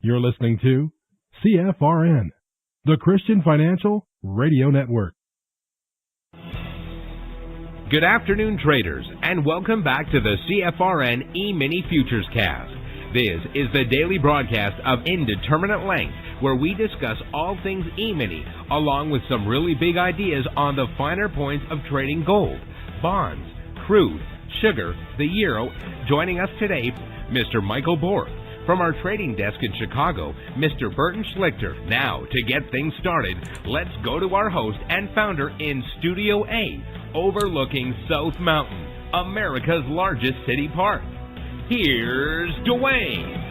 You're listening to CFRN, the Christian Financial Radio Network. Good afternoon, traders, and welcome back to the CFRN E-mini Futures Cast. This is the daily broadcast of Indeterminate Length, where we discuss all things E-mini, along with some really big ideas on the finer points of trading gold, bonds, crude, sugar, the euro. Joining us today, Mr. Michael Borth. From our trading desk in Chicago, Mr. Burton Schlichter. Now, to get things started, let's go to our host and founder in Studio A, overlooking South Mountain, America's largest city park. Here's Dwayne.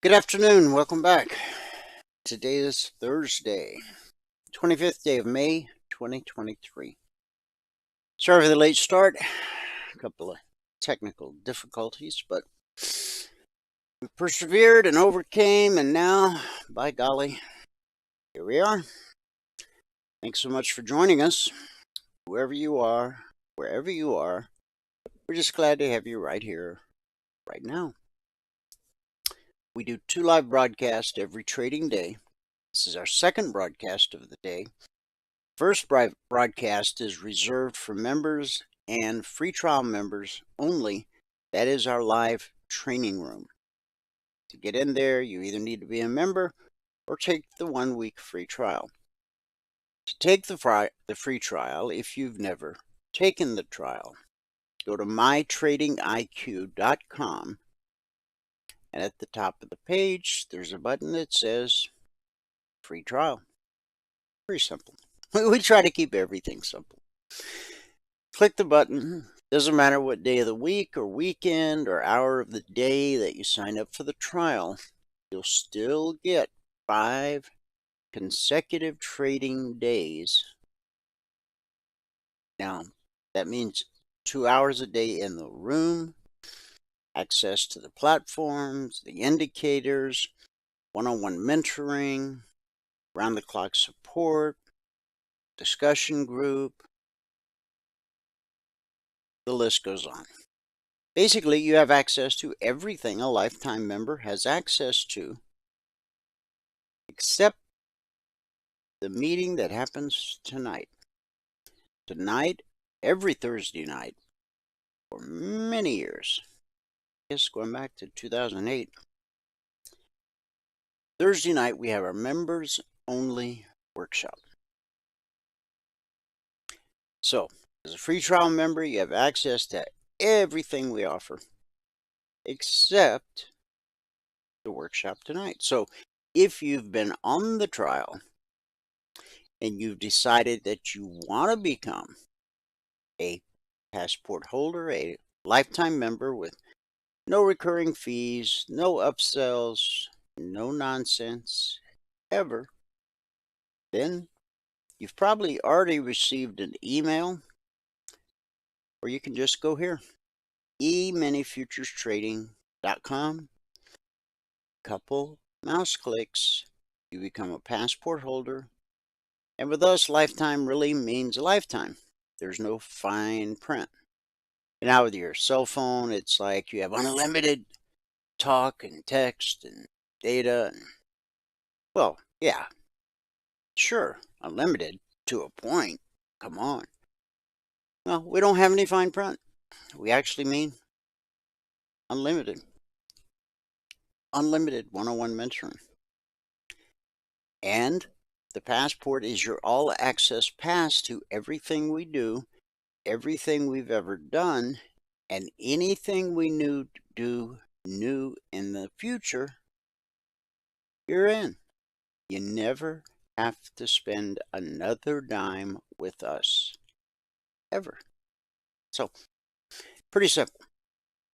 Good afternoon. Welcome back. Today is Thursday, 25th day of May, 2023. Sorry for the late start. A couple of technical difficulties, but we persevered and overcame, and now, by golly, here we are. Thanks so much for joining us. Whoever you are, wherever you are, we're just glad to have you right here, right now. We do 2 live broadcasts every trading day. This is our second broadcast of the day. First broadcast is reserved for members and free trial members only. That is our live training room. To get in there, you either need to be a member or take the 1-week free trial. To take the free trial, if you've never taken the trial, go to mytradingiq.com. And at the top of the page, there's a button that says free trial. Pretty simple. We try to keep everything simple. Click the button. Doesn't matter what day of the week or weekend or hour of the day that you sign up for the trial, you'll still get 5 consecutive trading days. Now, that means 2 hours a day in the room, access to the platforms, the indicators, one-on-one mentoring, round-the-clock support, discussion group. The list goes on. Basically, you have access to everything a lifetime member has access to, except the meeting that happens tonight. Tonight, every Thursday night, for many years, going back to 2008. Thursday night, we have our members-only workshop. So, as a free trial member, you have access to everything we offer, except the workshop tonight. So, if you've been on the trial and you've decided that you want to become a passport holder, a lifetime member with no recurring fees, no upsells, no nonsense, ever, then you've probably already received an email, or you can just go here, eminifuturestrading.com. Couple mouse clicks, you become a passport holder, and with us, lifetime really means a lifetime. There's no fine print. And now with your cell phone, it's like you have unlimited talk and text and data. And, well, yeah, sure, unlimited to a point. Come on. Well, we don't have any fine print. We actually mean unlimited. Unlimited one-on-one mentoring. And the passport is your all-access pass to everything we do, everything we've ever done, and anything we do new in the future, you're in. You never have to spend another dime with us, ever. So, pretty simple.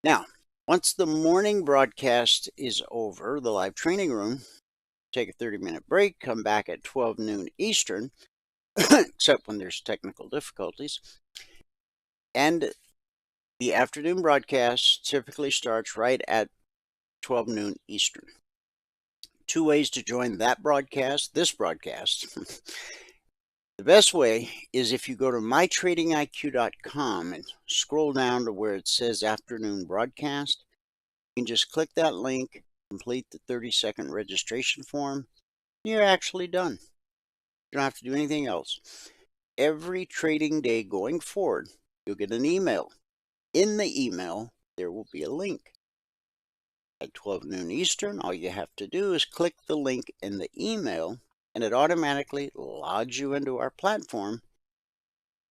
Now, once the morning broadcast is over, the live training room, take a 30-minute break, come back at 12 noon Eastern, except when there's technical difficulties. And the afternoon broadcast typically starts right at 12 noon Eastern. 2 ways to join that broadcast, this broadcast. The best way is if you go to mytradingiq.com and scroll down to where it says afternoon broadcast. You can just click that link, complete the 30-second registration form, and you're actually done. You don't have to do anything else. Every trading day going forward, you'll get an email. In the email, there will be a link. At 12 noon Eastern, all you have to do is click the link in the email, and it automatically logs you into our platform.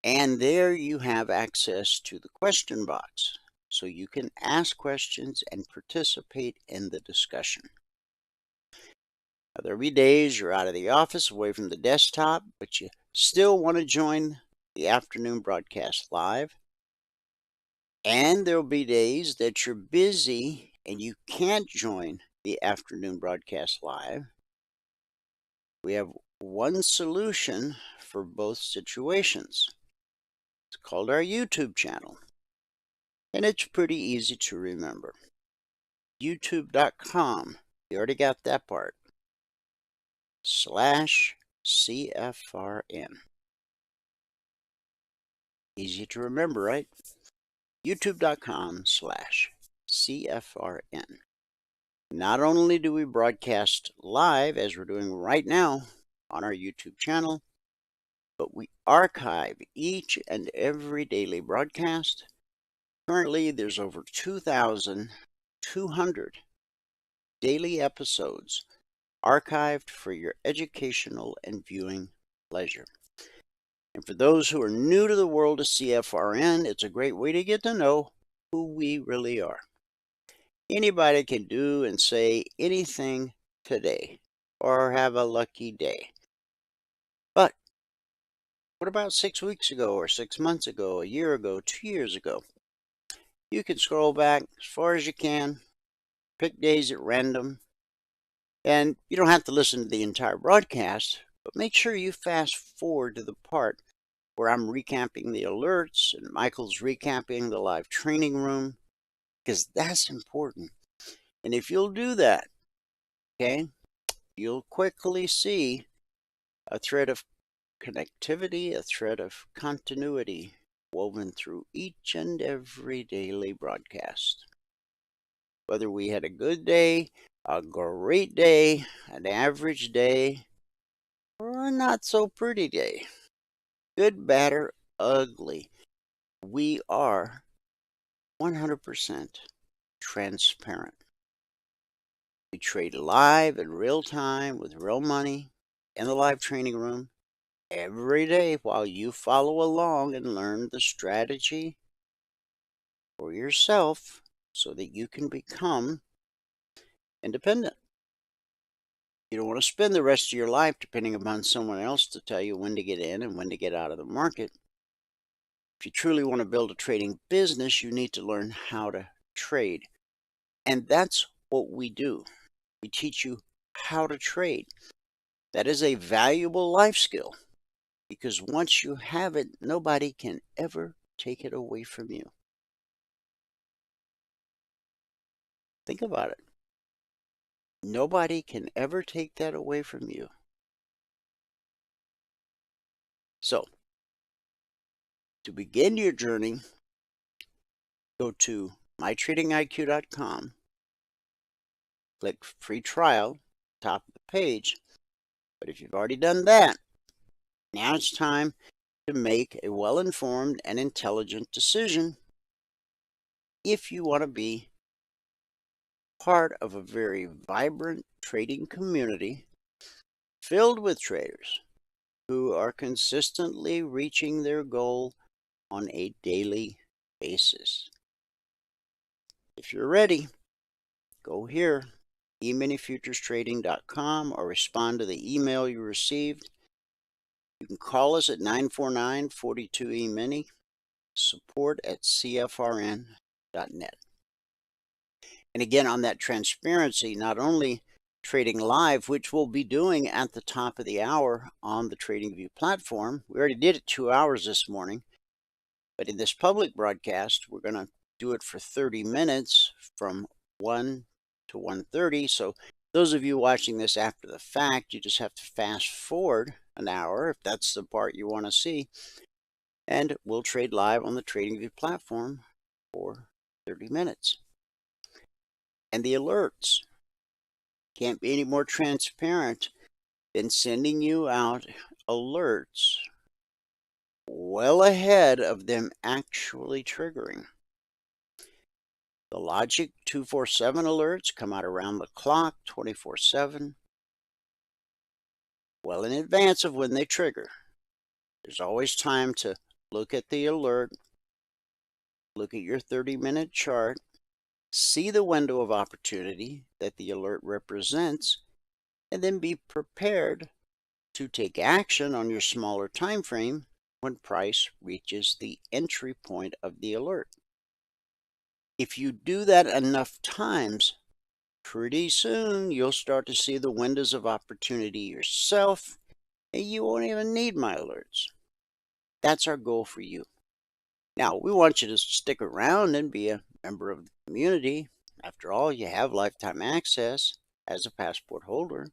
And there you have access to the question box, so you can ask questions and participate in the discussion. Now, there'll be days you're out of the office, away from the desktop, but you still want to join the afternoon broadcast live. And there'll be days that you're busy and you can't join the afternoon broadcast live. We have one solution for both situations. It's called our YouTube channel. And it's pretty easy to remember. YouTube.com. You already got that part. /CFRN. Easy to remember, right? YouTube.com/CFRN. Not only do we broadcast live, as we're doing right now on our YouTube channel, but we archive each and every daily broadcast. Currently, there's over 2,200 daily episodes archived for your educational and viewing pleasure. And for those who are new to the world of CFRN, it's a great way to get to know who we really are. Anybody can do and say anything today or have a lucky day. But what about 6 weeks ago or 6 months ago, a year ago, 2 years ago? You can scroll back as far as you can, pick days at random, and you don't have to listen to the entire broadcast, but make sure you fast forward to the part where I'm recapping the alerts and Michael's recapping the live training room, because that's important. And if you'll do that, okay, you'll quickly see a thread of connectivity, a thread of continuity woven through each and every daily broadcast. Whether we had a good day, a great day, an average day, or a not so pretty day, good, bad, or ugly, we are 100% transparent. We trade live in real time with real money in the live training room every day while you follow along and learn the strategy for yourself so that you can become independent. You don't want to spend the rest of your life depending upon someone else to tell you when to get in and when to get out of the market. If you truly want to build a trading business, you need to learn how to trade. And that's what we do. We teach you how to trade. That is a valuable life skill, because once you have it, nobody can ever take it away from you. Think about it. Nobody can ever take that away from you. So, to begin your journey, go to mytradingiq.com, click free trial, top of the page. But if you've already done that, now it's time to make a well-informed and intelligent decision if you want to be part of a very vibrant trading community filled with traders who are consistently reaching their goal on a daily basis. If you're ready, go here, eminifuturestrading.com, or respond to the email you received. You can call us at 949-42-EMINI, support@cfrn.net. And again, on that transparency, not only trading live, which we'll be doing at the top of the hour on the TradingView platform. We already did it 2 hours this morning. But in this public broadcast, we're going to do it for 30 minutes from 1 to 1:30. So those of you watching this after the fact, you just have to fast forward an hour, if that's the part you want to see. And we'll trade live on the TradingView platform for 30 minutes. And the alerts can't be any more transparent than sending you out alerts well ahead of them actually triggering. The Logic 247 alerts come out around the clock, 24/7, well in advance of when they trigger. There's always time to look at the alert, look at your 30-minute chart, see the window of opportunity that the alert represents, and then be prepared to take action on your smaller time frame when price reaches the entry point of the alert. If you do that enough times, pretty soon you'll start to see the windows of opportunity yourself, and you won't even need my alerts. That's our goal for you. Now, we want you to stick around and be a member of the community. After all, you have lifetime access as a passport holder.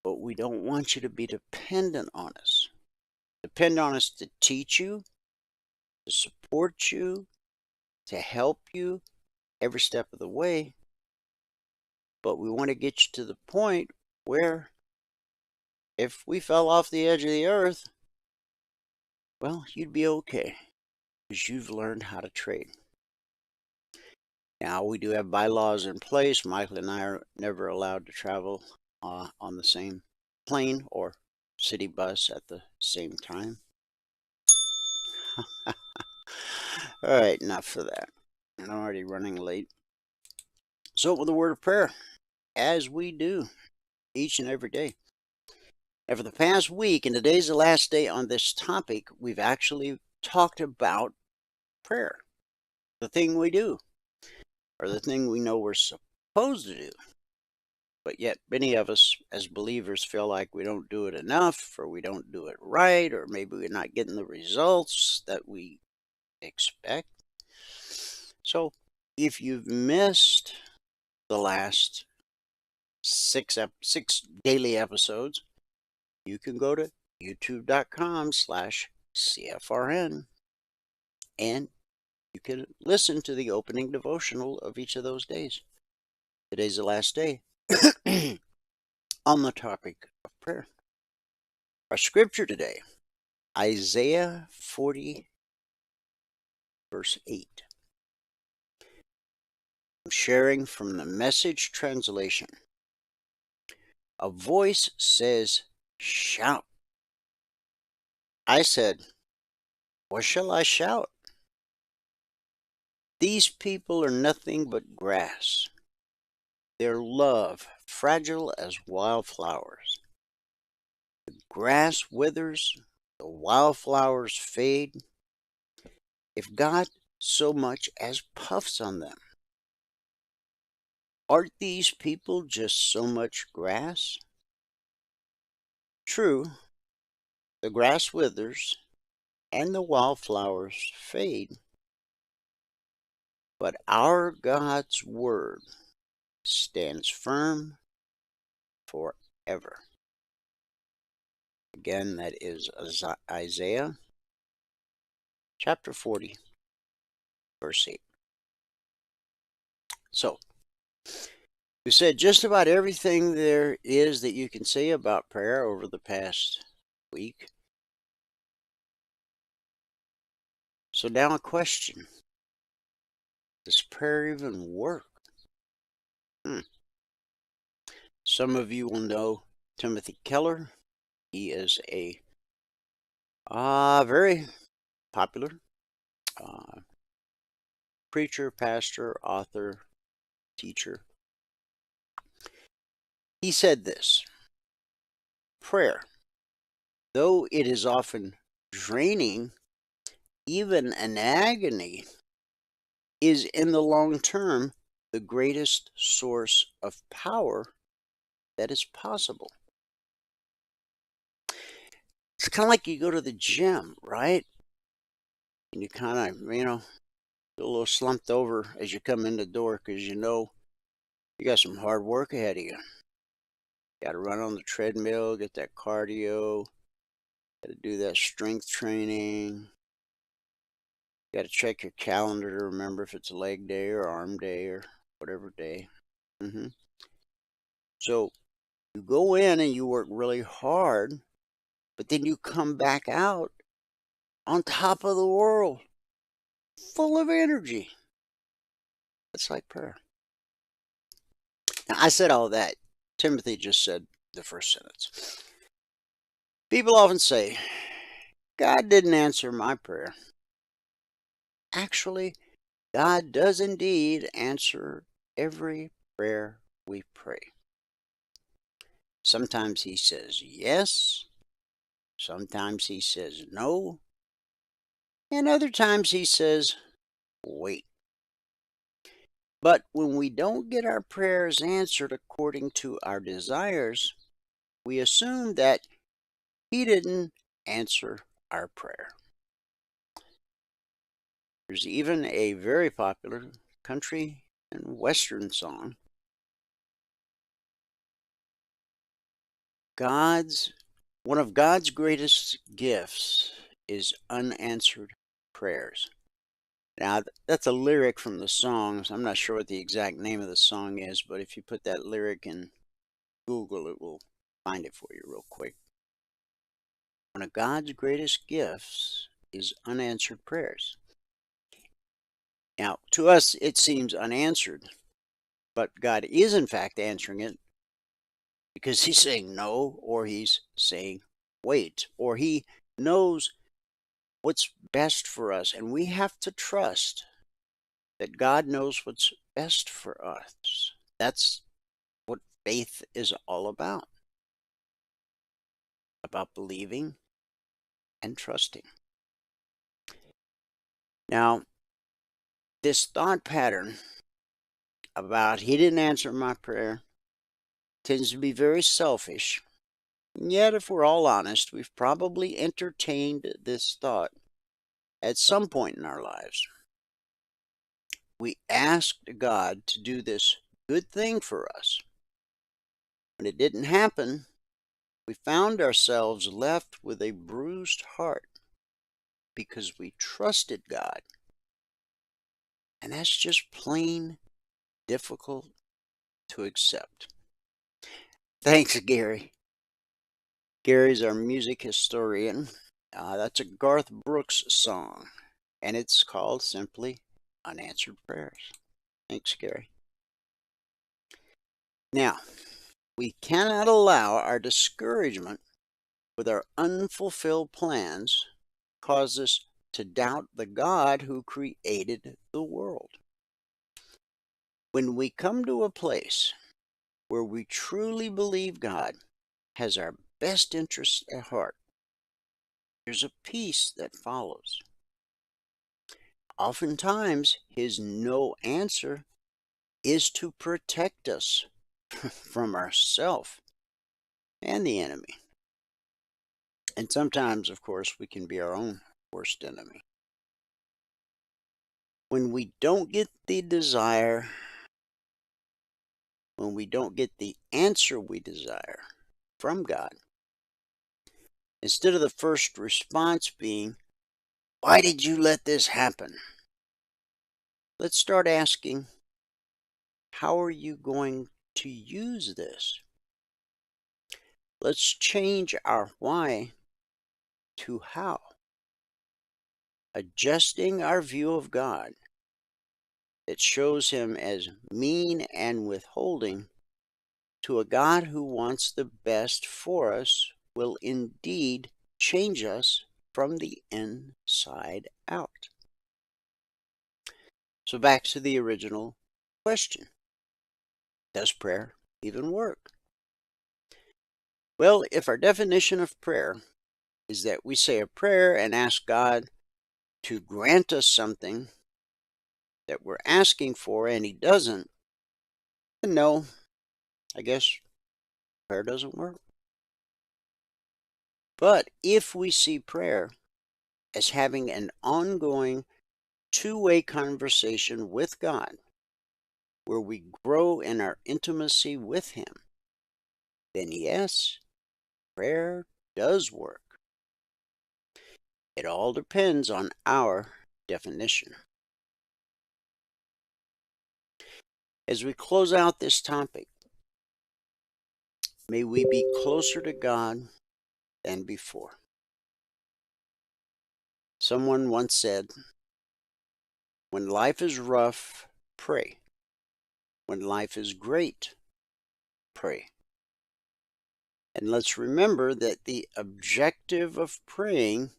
But we don't want you to be dependent on us. Depend on us to teach you, to support you, to help you every step of the way. But we want to get you to the point where if we fell off the edge of the earth, well, you'd be okay because you've learned how to trade. Now, we do have bylaws in place. Michael and I are never allowed to travel on the same plane or city bus at the same time. All right, enough of that. I'm already running late. So with a word of prayer, as we do each and every day. And for the past week, and today's the last day on this topic, we've actually talked about prayer. The thing we do, or the thing we know we're supposed to do. But yet many of us as believers feel like we don't do it enough, or we don't do it right, or maybe we're not getting the results that we expect. So if you've missed the last six daily episodes, you can go to youtube.com/CFRN and you can listen to the opening devotional of each of those days. Today's the last day on the topic of prayer. Our scripture today, Isaiah 40, verse 8. I'm sharing from the Message translation. A voice says, shout. I said, what shall I shout? These people are nothing but grass. Their love, fragile as wildflowers. The grass withers, the wildflowers fade. If God so much as puffs on them, aren't these people just so much grass? True, the grass withers and the wildflowers fade, but our God's word stands firm forever. Again, that is Isaiah chapter 40, verse 8. So, we said just about everything there is that you can say about prayer over the past week. So now a question. Does prayer even work? Some of you will know Timothy Keller. He is a very popular preacher, pastor, author, teacher. He said this: prayer, though it is often draining, even an agony, is in the long term the greatest source of power that is possible. It's kind of like you go to the gym, right? And you kind of, feel a little slumped over as you come in the door because you know you got some hard work ahead of you. Got to run on the treadmill, get that cardio. Got to do that strength training. Got to check your calendar to remember if it's a leg day or arm day or whatever day. So you go in and you work really hard, but then you come back out on top of the world, full of energy. It's like prayer. Now, I said all that. Timothy just said the first sentence. People often say, God didn't answer my prayer. Actually, God does indeed answer every prayer we pray. Sometimes he says yes, sometimes he says no, and other times he says wait. But when we don't get our prayers answered according to our desires, we assume that he didn't answer our prayer. There's even a very popular country and western song. One of God's greatest gifts is unanswered prayers. Now, that's a lyric from the song. I'm not sure what the exact name of the song is, but if you put that lyric in Google, it will find it for you real quick. One of God's greatest gifts is unanswered prayers. Now, to us, it seems unanswered, but God is in fact answering it because he's saying no, or he's saying wait, or he knows what's best for us, and we have to trust that God knows what's best for us. That's what faith is all about believing and trusting. Now, this thought pattern about he didn't answer my prayer tends to be very selfish. And yet, if we're all honest, we've probably entertained this thought at some point in our lives. We asked God to do this good thing for us. When it didn't happen, we found ourselves left with a bruised heart because we trusted God. And that's just plain difficult to accept. Thanks, Gary. Gary's our music historian. That's a Garth Brooks song, and it's called simply Unanswered Prayers. Thanks, Gary. Now, we cannot allow our discouragement with our unfulfilled plans cause us to doubt the God who created the world. When we come to a place where we truly believe God has our best interests at heart, there's a peace that follows. Oftentimes, his no answer is to protect us from ourselves and the enemy. And sometimes, of course, we can be our own worst enemy. When we don't get the desire, when we don't get the answer we desire from God, instead of the first response being, "Why did you let this happen?" let's start asking, "How are you going to use this?" Let's change our why to how. Adjusting our view of God that shows him as mean and withholding to a God who wants the best for us will indeed change us from the inside out. So back to the original question. Does prayer even work? Well, if our definition of prayer is that we say a prayer and ask God to grant us something that we're asking for and he doesn't, then no, I guess prayer doesn't work. But if we see prayer as having an ongoing two-way conversation with God, where we grow in our intimacy with him, then yes, prayer does work. It all depends on our definition. As we close out this topic, may we be closer to God than before. Someone once said, when life is rough, pray. When life is great, pray. And let's remember that the objective of praying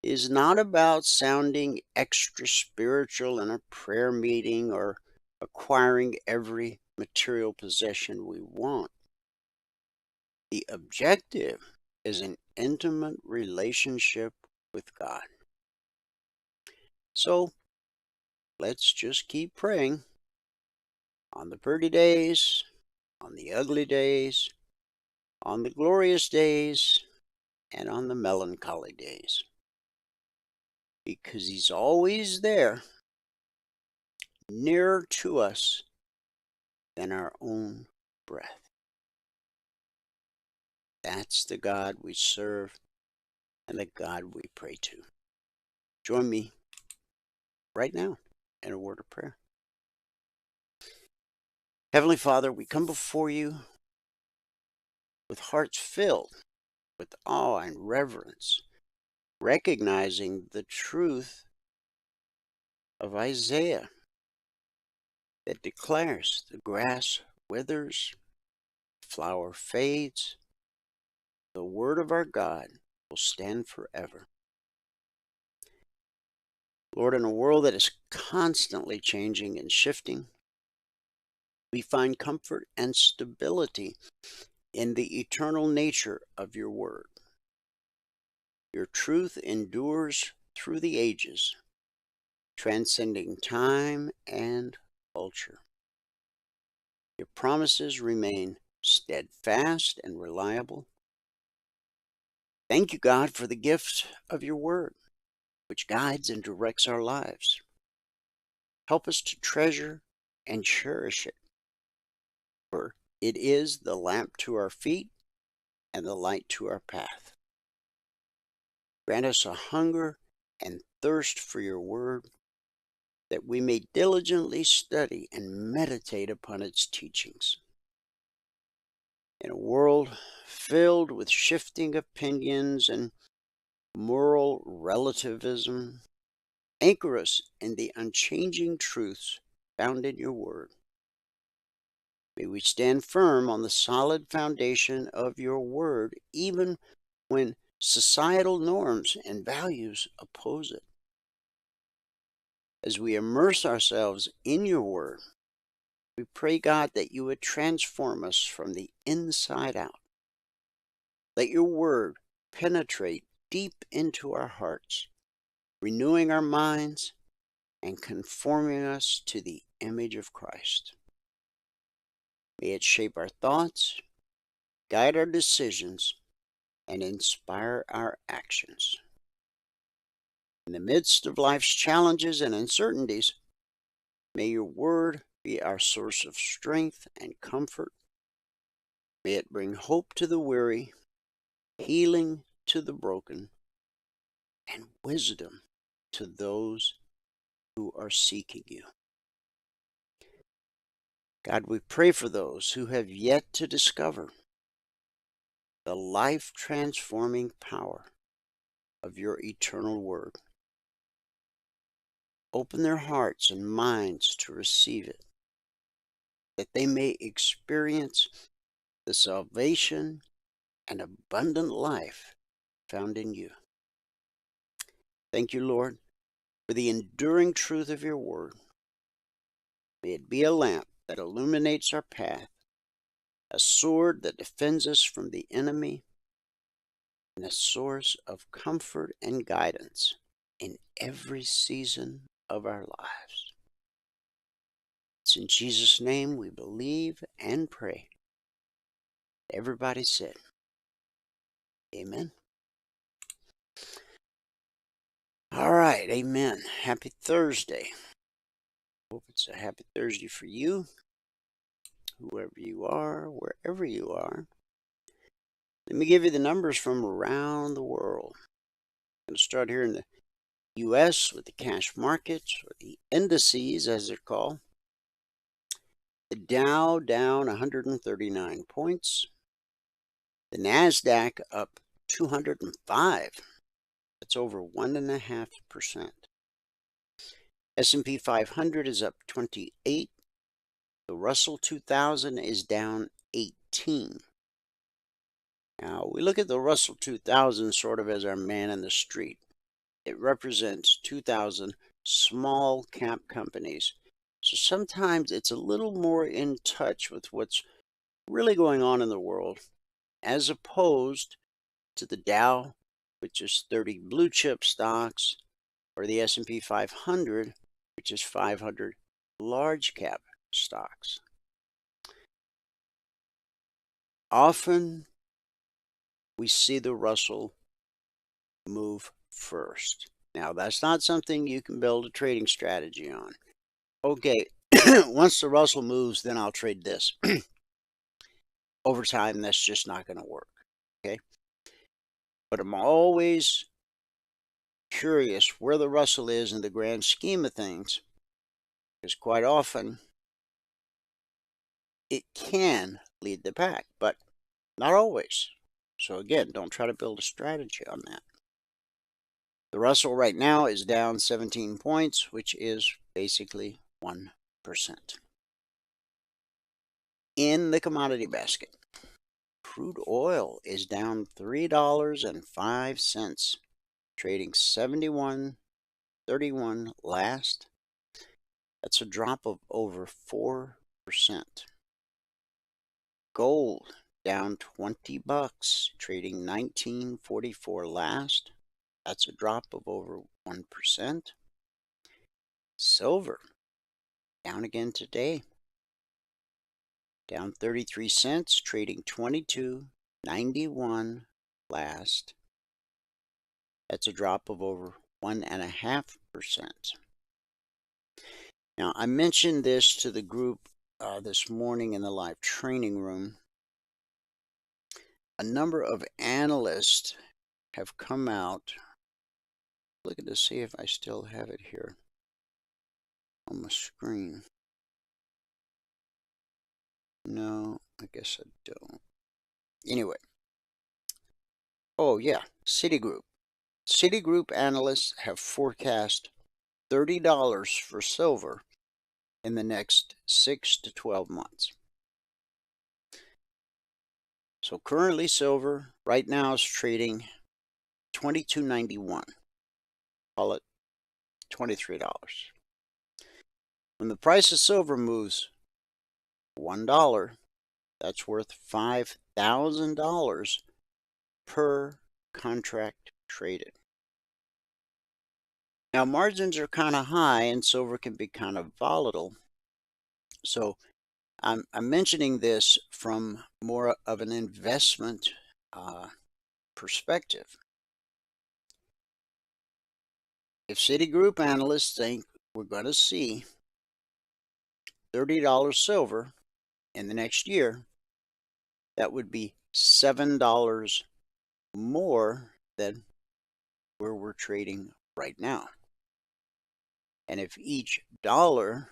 is not about sounding extra spiritual in a prayer meeting or acquiring every material possession we want. The objective is an intimate relationship with God. So, let's just keep praying on the pretty days, on the ugly days, on the glorious days, and on the melancholy days. Because He's always there, nearer to us than our own breath. That's the God we serve and the God we pray to. Join me right now in a word of prayer. Heavenly Father, we come before you with hearts filled with awe and reverence, recognizing the truth of Isaiah that declares the grass withers, flower fades, the word of our God will stand forever. Lord, in a world that is constantly changing and shifting, we find comfort and stability in the eternal nature of your word. Your truth endures through the ages, transcending time and culture. Your promises remain steadfast and reliable. Thank you, God, for the gift of your word, which guides and directs our lives. Help us to treasure and cherish it, for it is the lamp to our feet and the light to our path. Grant us a hunger and thirst for your word, that we may diligently study and meditate upon its teachings. In a world filled with shifting opinions and moral relativism, anchor us in the unchanging truths found in your word. May we stand firm on the solid foundation of your word, even when societal norms and values oppose it. As we immerse ourselves in your word, we pray, God, that you would transform us from the inside out. Let your word penetrate deep into our hearts, renewing our minds and conforming us to the image of Christ. May it shape our thoughts, guide our decisions, and inspire our actions. In the midst of life's challenges and uncertainties, may your word be our source of strength and comfort. May it bring hope to the weary, healing to the broken, and wisdom to those who are seeking you. God, we pray for those who have yet to discover the life-transforming power of your eternal word. Open their hearts and minds to receive it, that they may experience the salvation and abundant life found in you. Thank you, Lord, for the enduring truth of your word. May it be a lamp that illuminates our path, a sword that defends us from the enemy, and a source of comfort and guidance in every season of our lives. It's in Jesus' name we believe and pray. Everybody said, amen. All right, amen. Happy Thursday. Hope it's a happy Thursday for you, whoever you are, wherever you are. Let me give you the numbers from around the world. I'm going to start here in the U.S. with the cash markets, or the indices as they're called. The Dow down 139 points. The NASDAQ up 205. That's over 1.5%. S&P 500 is up 28. The Russell 2000 is down 18. Now, we look at the Russell 2000 sort of as our man in the street. It represents 2,000 small cap companies. So sometimes it's a little more in touch with what's really going on in the world, as opposed to the Dow, which is 30 blue chip stocks, or the S&P 500, which is 500 large cap stocks. Often we see the Russell move first. Now, that's not something you can build a trading strategy on. Okay, once the Russell moves, then I'll trade this. Over time, that's just not going to work. Okay, but I'm always curious where the Russell is in the grand scheme of things, because quite often it can lead the pack, but not always. So again, don't try to build a strategy on that. The Russell right now is down 17 points, which is basically 1%. In the commodity basket, crude oil is down $3.05, trading 71.31 last. That's a drop of over 4%. Gold down $20, trading 19.44 last. That's a drop of over 1%. Silver down again today, down 33 cents, trading 22.91 last. That's a drop of over 1.5%. Now, I mentioned this to the group this morning in the live training room. A number of analysts have come out. Looking to see if I still have it here on my screen. No, I guess I don't. Anyway. Oh, yeah, Citigroup. Citigroup analysts have forecast $30 for silver in the next 6 to 12 months. So currently silver right now is trading $22.91. Call it $23. When the price of silver moves $1, that's worth $5,000 per contract traded. Now, margins are kind of high and silver can be kind of volatile. So I'm mentioning this from more of an investment perspective. If Citigroup analysts think we're going to see $30 silver in the next year, that would be $7 more than where we're trading right now. And if each dollar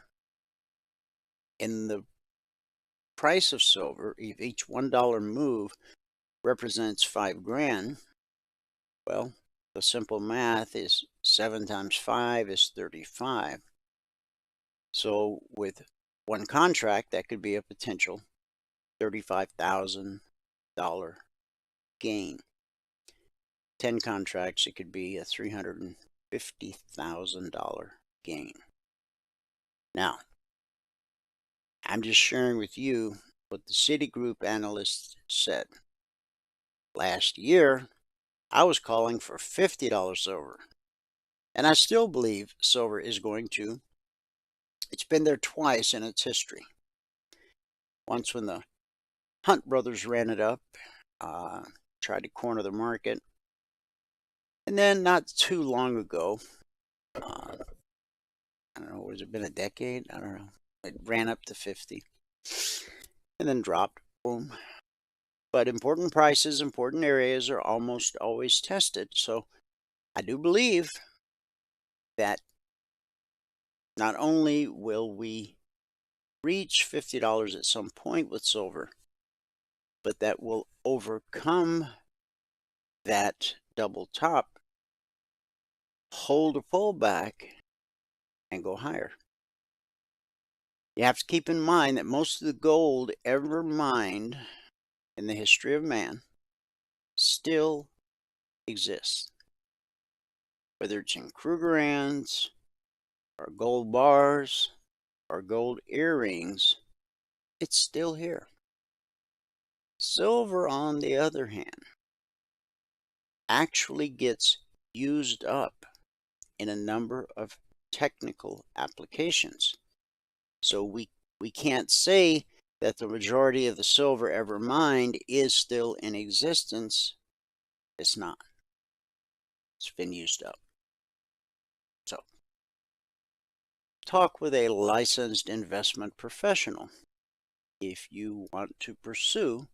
in the price of silver, if each $1 move represents $5,000, well, the simple math is 7 times 5 is 35. So with one contract, that could be a potential $35,000 gain. 10 contracts, it could be a $350,000 gain. Now, I'm just sharing with you what the Citigroup analysts said. Last year, I was calling for $50 silver. And I still believe silver is going to. It's been there twice in its history. Once when the Hunt brothers ran it up, tried to corner the market. And then not too long ago, I don't know, has it been a decade? I don't know. It ran up to 50 and then dropped. Boom. but important prices, important areas are almost always tested. So I do believe that not only will we reach $50 at some point with silver, but that will overcome that double top, hold a pullback, and go higher. You have to keep in mind that most of the gold ever mined in the history of man still exists. Whether it's in Krugerrands, or gold bars, or gold earrings, it's still here. Silver, on the other hand, actually gets used up in a number of technical applications. So we can't say that the majority of the silver ever mined is still in existence. It's not. It's been used up. So, talk with a licensed investment professional if you want to pursue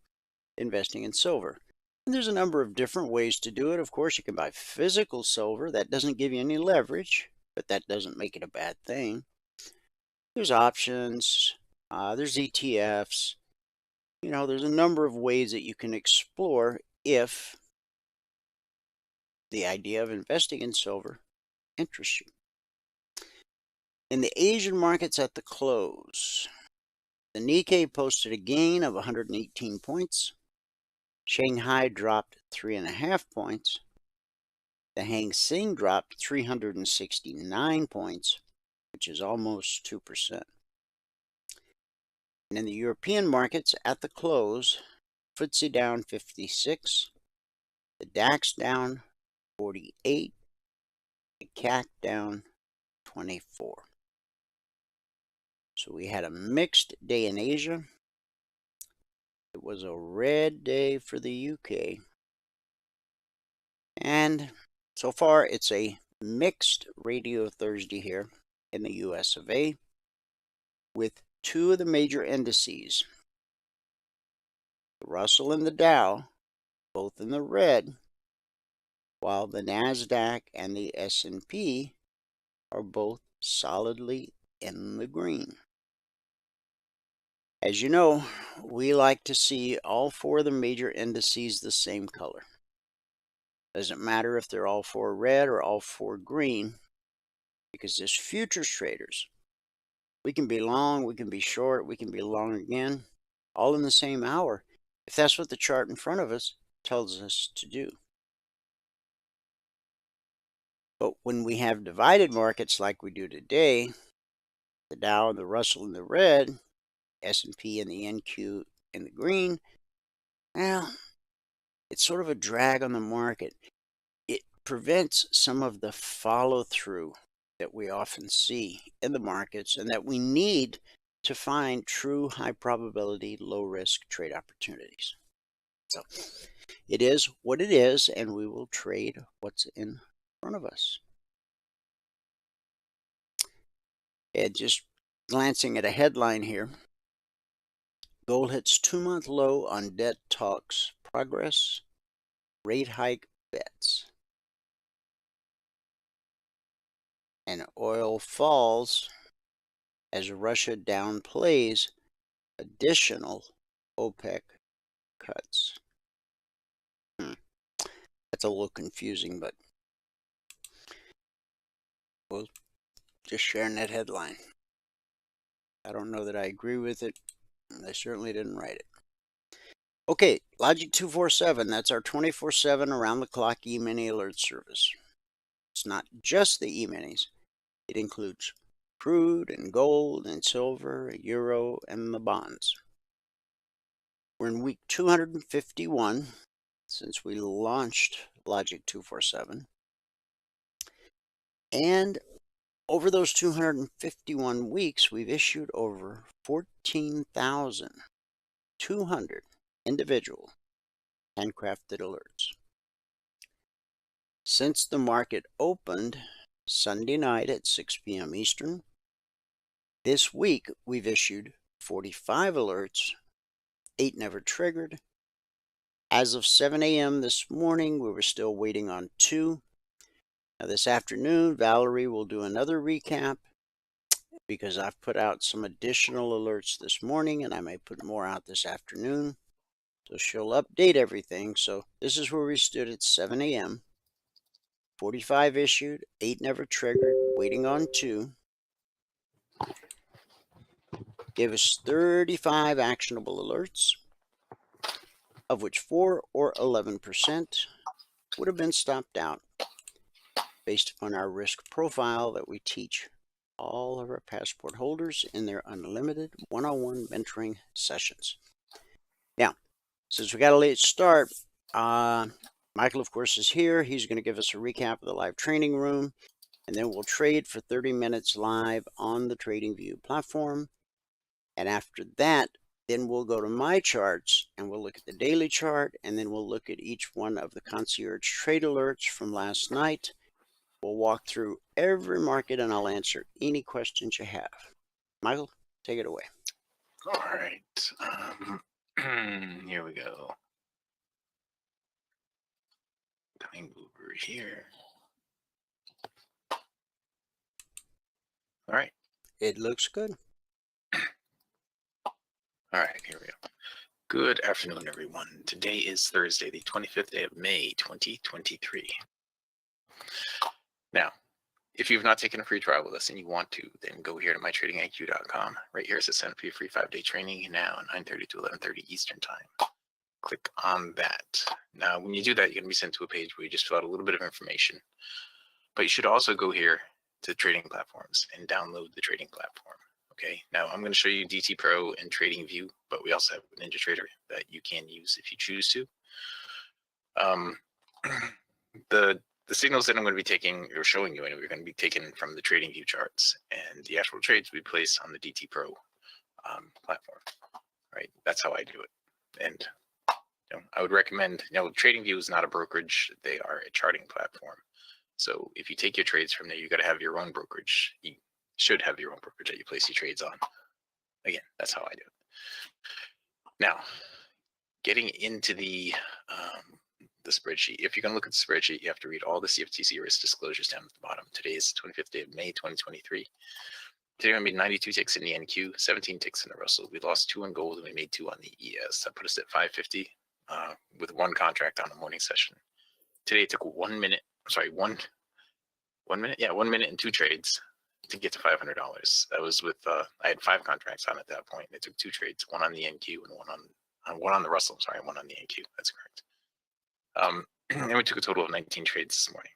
investing in silver. And there's a number of different ways to do it. Of course, you can buy physical silver. That doesn't give you any leverage, but that doesn't make it a bad thing. There's options. There's ETFs. You know, there's a number of ways that you can explore if the idea of investing in silver interests you. In the Asian markets at the close, the Nikkei posted a gain of 118 points. Shanghai dropped 3.5 points. The Hang Seng dropped 369 points, which is almost 2%. And in the European markets at the close, FTSE down 56, the DAX down 48, the CAC down 24. So we had a mixed day in Asia. It was a red day for the UK. And so far it's a mixed Radio Thursday here in the US of A, with two of the major indices, the Russell and the Dow, both in the red, while the NASDAQ and the S&P are both solidly in the green. As you know, we like to see all four of the major indices the same color. Doesn't matter if they're all four red or all four green, because as futures traders, we can be long, we can be short, we can be long again, all in the same hour, if that's what the chart in front of us tells us to do. But when we have divided markets like we do today, the Dow and the Russell in the red, S&P and the NQ in the green, well, it's sort of a drag on the market. It prevents some of the follow-through that we often see in the markets and that we need to find true high probability, low risk trade opportunities. So it is what it is, and we will trade what's in front of us. And just glancing at a headline here, gold hits 2-month low on debt talks progress, rate hike bets. And oil falls as Russia downplays additional OPEC cuts. That's a little confusing, but we'll just sharing that headline. I don't know that I agree with it. I certainly didn't write it. Okay, Logic 247, that's our 24/7 around-the-clock E-mini alert service. It's not just the E-minis. It includes crude and gold and silver, euro, and the bonds. We're in week 251 since we launched Logic 247. And over those 251 weeks, we've issued over 14,200 individual handcrafted alerts. Since the market opened Sunday night at 6 p.m. Eastern, this week we've issued 45 alerts, 8 never triggered, As of 7 a.m. this morning, we were still waiting on 2. Now this afternoon, Valerie will do another recap because I've put out some additional alerts this morning, and I may put more out this afternoon. So she'll update everything. So this is where we stood at 7 a.m. 45 issued, 8 never triggered, waiting on 2. Gave us 35 actionable alerts, of which 4 or 11% would have been stopped out based upon our risk profile that we teach all of our passport holders in their unlimited one-on-one mentoring sessions. Now, since we got a late start, Michael, of course, is here. He's going to give us a recap of the live training room, and then we'll trade for 30 minutes live on the TradingView platform. And after that, then we'll go to my charts and we'll look at the daily chart, and then we'll look at each one of the concierge trade alerts from last night. We'll walk through every market and I'll answer any questions you have. Michael, take it away. All right. Here we go. Coming over here. All right. It looks good. All right, here we go. Good afternoon, everyone. Today is Thursday, the 25th day of May, 2023. Now, if you've not taken a free trial with us and you want to, then go here to mytradingiq.com. Right here it says sign up for your free 5-day training now, 9:30 to 11:30 Eastern time. Click on that. Now, when you do that, you're going to be sent to a page where you just fill out a little bit of information. But you should also go here to trading platforms and download the trading platform. Okay, now I'm going to show you DT Pro and TradingView, but we also have NinjaTrader that you can use if you choose to. The signals that I'm going to be taking or showing you anyway are going to be taken from the TradingView charts, and the actual trades we place on the DT Pro platform. Right, that's how I do it. And I would recommend. TradingView is not a brokerage; they are a charting platform. So if you take your trades from there, you got to have your own brokerage. You should have your own brokerage that you place your trades on. Again, that's how I do it. Now, getting into the spreadsheet. If you're going to look at the spreadsheet, you have to read all the CFTC risk disclosures down at the bottom. Today is the 25th day of May, 2023. Today we made 92 ticks in the NQ, 17 ticks in the Russell. We lost 2 on gold and we made 2 on the ES. That put us at 550 with 1 contract on the morning session. Today it took 1 minute. Sorry, 1 minute. Yeah, 1 minute and 2 trades to get to $500. That was with I had 5 contracts on at that point. It took 2 trades, 1 on the NQ and one on the Russell. Sorry, 1 on the NQ. That's correct. And we took a total of 19 trades this morning.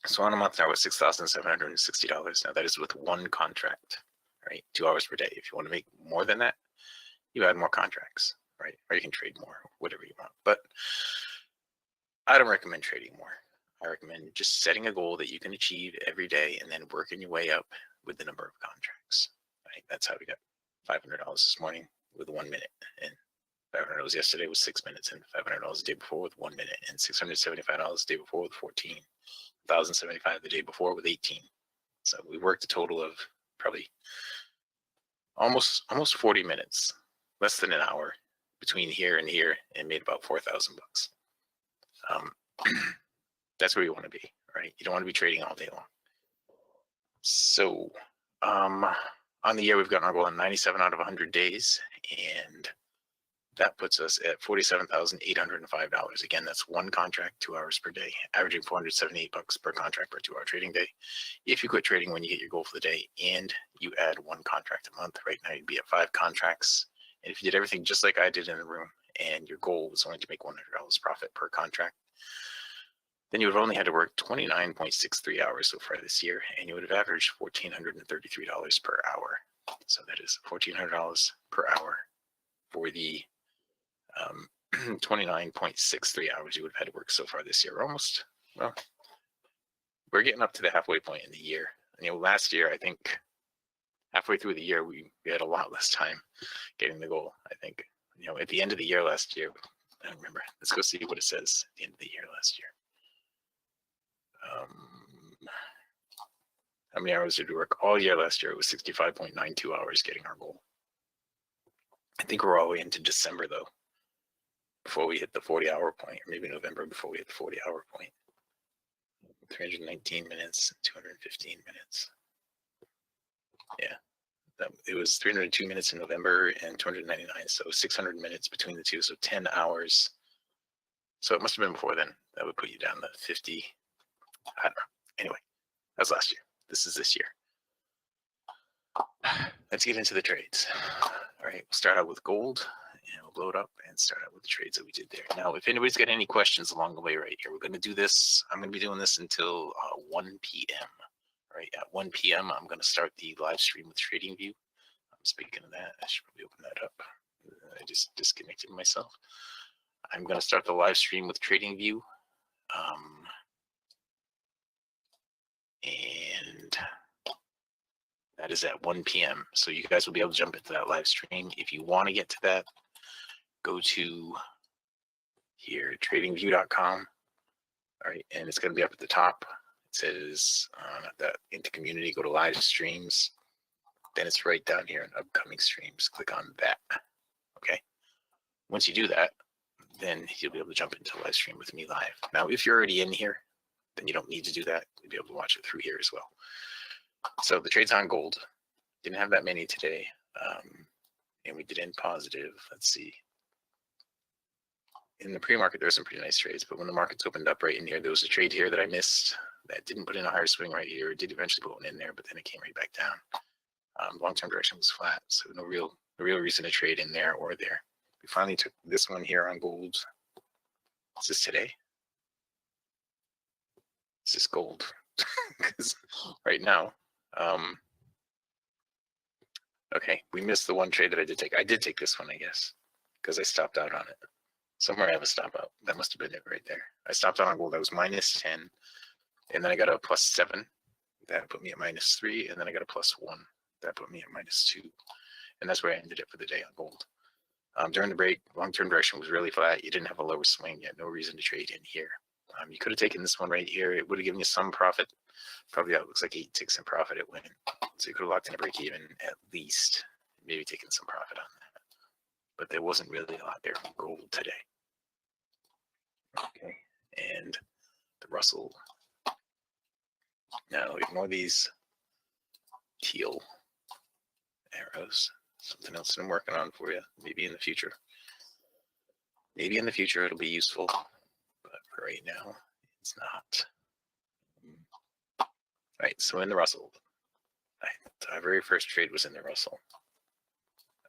So on a month now was $6,760. Now that is with 1 contract, right? 2 hours per day. If you want to make more than that, you add more contracts, right? Or you can trade more, whatever you want. But I don't recommend trading more. I recommend just setting a goal that you can achieve every day and then working your way up with the number of contracts. Right? That's how we got $500 this morning with 1 minute, and $500 yesterday was 6 minutes, and $500 the day before with 1 minute, and $675 the day before with 14, $1,075 the day before with 18. So we worked a total of probably almost 40 minutes, less than an hour between here and here, and made about $4,000 bucks. That's where you want to be, right? You don't want to be trading all day long. So on the year, we've gotten our goal in 97 out of 100 days, and that puts us at $47,805. Again, that's 1 contract, 2 hours per day, averaging $478 per contract per 2-hour trading day. If you quit trading when you hit your goal for the day and you add 1 contract a month, right now you'd be at 5 contracts. And if you did everything just like I did in the room, and your goal was only to make $100 profit per contract, then you would have only had to work 29.63 hours so far this year, and you would have averaged $1,433 per hour. So that is $1,400 per hour for the 29.63 hours you would have had to work so far this year. Almost, well, we're getting up to the halfway point in the year. Last year, I think halfway through the year, we had a lot less time getting the goal. I think, at the end of the year last year, I don't remember. Let's go see what it says at the end of the year last year. How many hours did we work all year last year? It was 65.92 hours getting our goal. I think we're all the way into December though. before we hit the 40-hour point, or maybe November before we hit the 40-hour point. 319 minutes, 215 minutes. Yeah, it was 302 minutes in November and 299, so 600 minutes between the two, so 10 hours. So it must have been before then. That would put you down to 50. I don't know. Anyway, that was last year. This is this year. Let's get into the trades. All right, we'll start out with gold, and we'll blow it up and start out with the trades that we did there. Now, if anybody's got any questions along the way right here, we're going to do this. I'm going to be doing this until 1 p.m. All right, at 1 p.m., I'm going to start the live stream with TradingView. Speaking of that, I should probably open that up. I just disconnected myself. I'm going to start the live stream with TradingView. And that is at 1 p.m. So you guys will be able to jump into that live stream. If you want to get to that, go to here, tradingview.com. All right, and it's going to be up at the top. It says that into community, go to live streams. Then it's right down here in upcoming streams. Click on that. Okay. Once you do that, then you'll be able to jump into live stream with me live. Now, if you're already in here, then you don't need to do that. You'll be able to watch it through here as well. So the trades on gold, didn't have that many today. And we did end positive. Let's see. In the pre-market, there were some pretty nice trades, but when the markets opened up right in here, there was a trade here that I missed that didn't put in a higher swing right here. It did eventually put one in there, but then it came right back down. Long-term direction was flat, so no real reason to trade in there or there. We finally took this one here on gold. Is this today? Is this gold? Because right now, okay, we missed the one trade that I did take. I did take this one, I guess, because I stopped out on it. Somewhere I have a stop out. That must have been it right there. I stopped out on gold. That was -10, and then I got a +7. That put me at -3, and then I got a +1. That put me at -2, and that's where I ended it for the day on gold. During the break, long-term direction was really flat. You didn't have a lower swing. You had no reason to trade in here. You could have taken this one right here. It would have given you some profit. Probably it looks like 8 ticks in profit it went. So you could have locked in a break even at least, maybe taken some profit on that. But there wasn't really a lot there for gold today. Okay, and the Russell. Now ignore these teal arrows. Something else that I'm working on for you. Maybe in the future. Maybe in the future it'll be useful. But for right now, it's not. All right, so in the Russell. Our very first trade was in the Russell.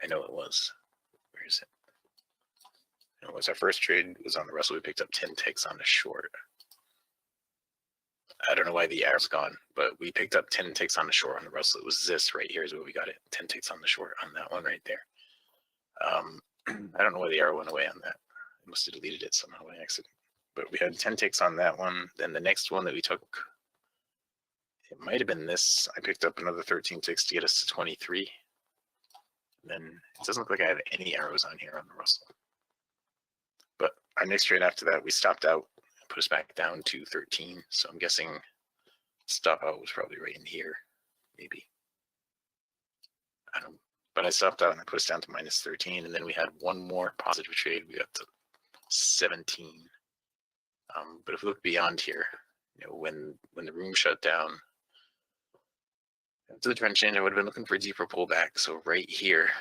I know it was. Where is it? It was our first trade was on the Russell. We picked up 10 ticks on the short. I don't know why the arrow's gone, but we picked up 10 ticks on the short on the Russell. It was this right here is where we got it. 10 ticks on the short on that one right there. I don't know why the arrow went away on that. I must have deleted it somehow by accident. But we had 10 ticks on that one. Then the next one that we took, it might have been this. I picked up another 13 ticks to get us to 23. And then it doesn't look like I have any arrows on here on the Russell. But our next trade after that, we stopped out and put us back down to 13. So I'm guessing stop out was probably right in here, maybe. I don't know. But I stopped out and I put us down to -13. And then we had one more positive trade. We got to 17. But if we look beyond here, you know, when the room shut down, after the trend change, I would have been looking for a deeper pullback. So right here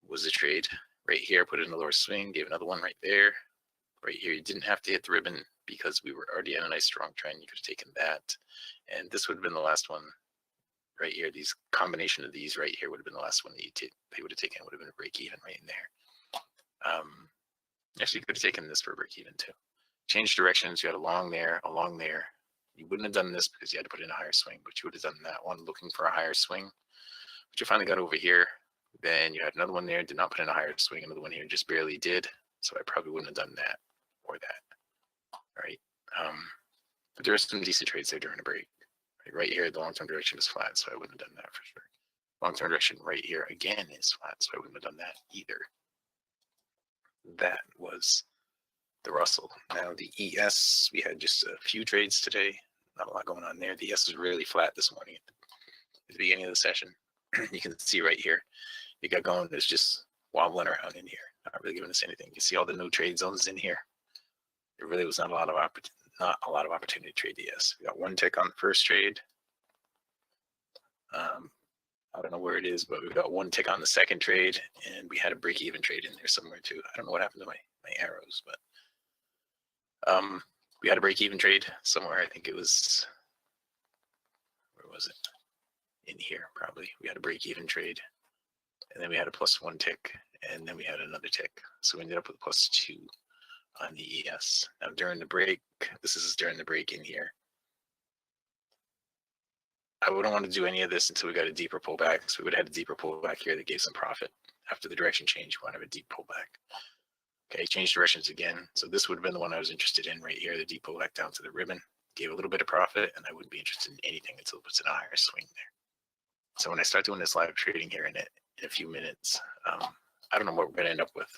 was the trade. Right here, put it in a lower swing, gave another one right there. Right here, you didn't have to hit the ribbon because we were already in a nice strong trend. You could have taken that. And this would have been the last one right here. These combination of these right here would have been the last one that they would have taken. It would have been a break even right in there. Actually, you could have taken this for a break even too. Change directions. You had a long there, a long there. You wouldn't have done this because you had to put in a higher swing, but you would have done that one looking for a higher swing. But you finally got over here. Then you had another one there, did not put in a higher swing. Another one here, just barely did. So I probably wouldn't have done that or that. All right. But there are some decent trades there during the break. Right here, the long-term direction is flat, so I wouldn't have done that for sure. Long-term direction right here again is flat, so I wouldn't have done that either. That was the Russell. Now the ES, we had just a few trades today. Not a lot going on there. The ES was really flat this morning at the beginning of the session. You can see right here, it got going. It's just wobbling around in here. Not really giving us anything. You see all the no trade zones in here. There really was not a lot of opportunity to trade the S. We got one tick on the first trade. I don't know where it is, but we got one tick on the second trade, and we had a break-even trade in there somewhere too. I don't know what happened to my arrows, but we had a break-even trade somewhere. I think it was, where was it? In here, probably. We had a break-even trade, and then we had a +1 tick, and then we had another tick. So we ended up with +2 on the ES. Now during the break, this is during the break in here. I wouldn't want to do any of this until we got a deeper pullback. So we would have had a deeper pullback here that gave some profit. After the direction change, we want to have a deep pullback. Okay, change directions again. So this would have been the one I was interested in right here, the deep pullback down to the ribbon. Gave a little bit of profit, and I wouldn't be interested in anything until it puts in a higher swing there. So when I start doing this live trading here in a few minutes, I don't know what we're going to end up with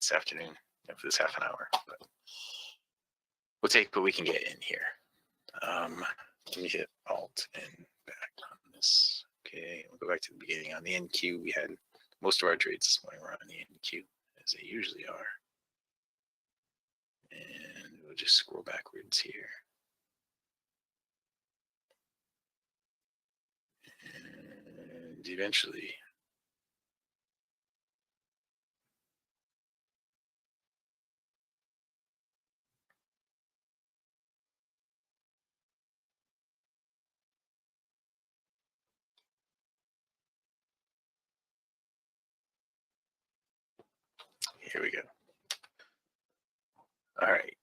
this afternoon, for this half an hour. But we'll take what we can get in here. Let me hit Alt and back on this. Okay, we'll go back to the beginning. On the NQ, we had most of our trades this morning were on the NQ, as they usually are. And we'll just scroll backwards here. And eventually, here we go. All right.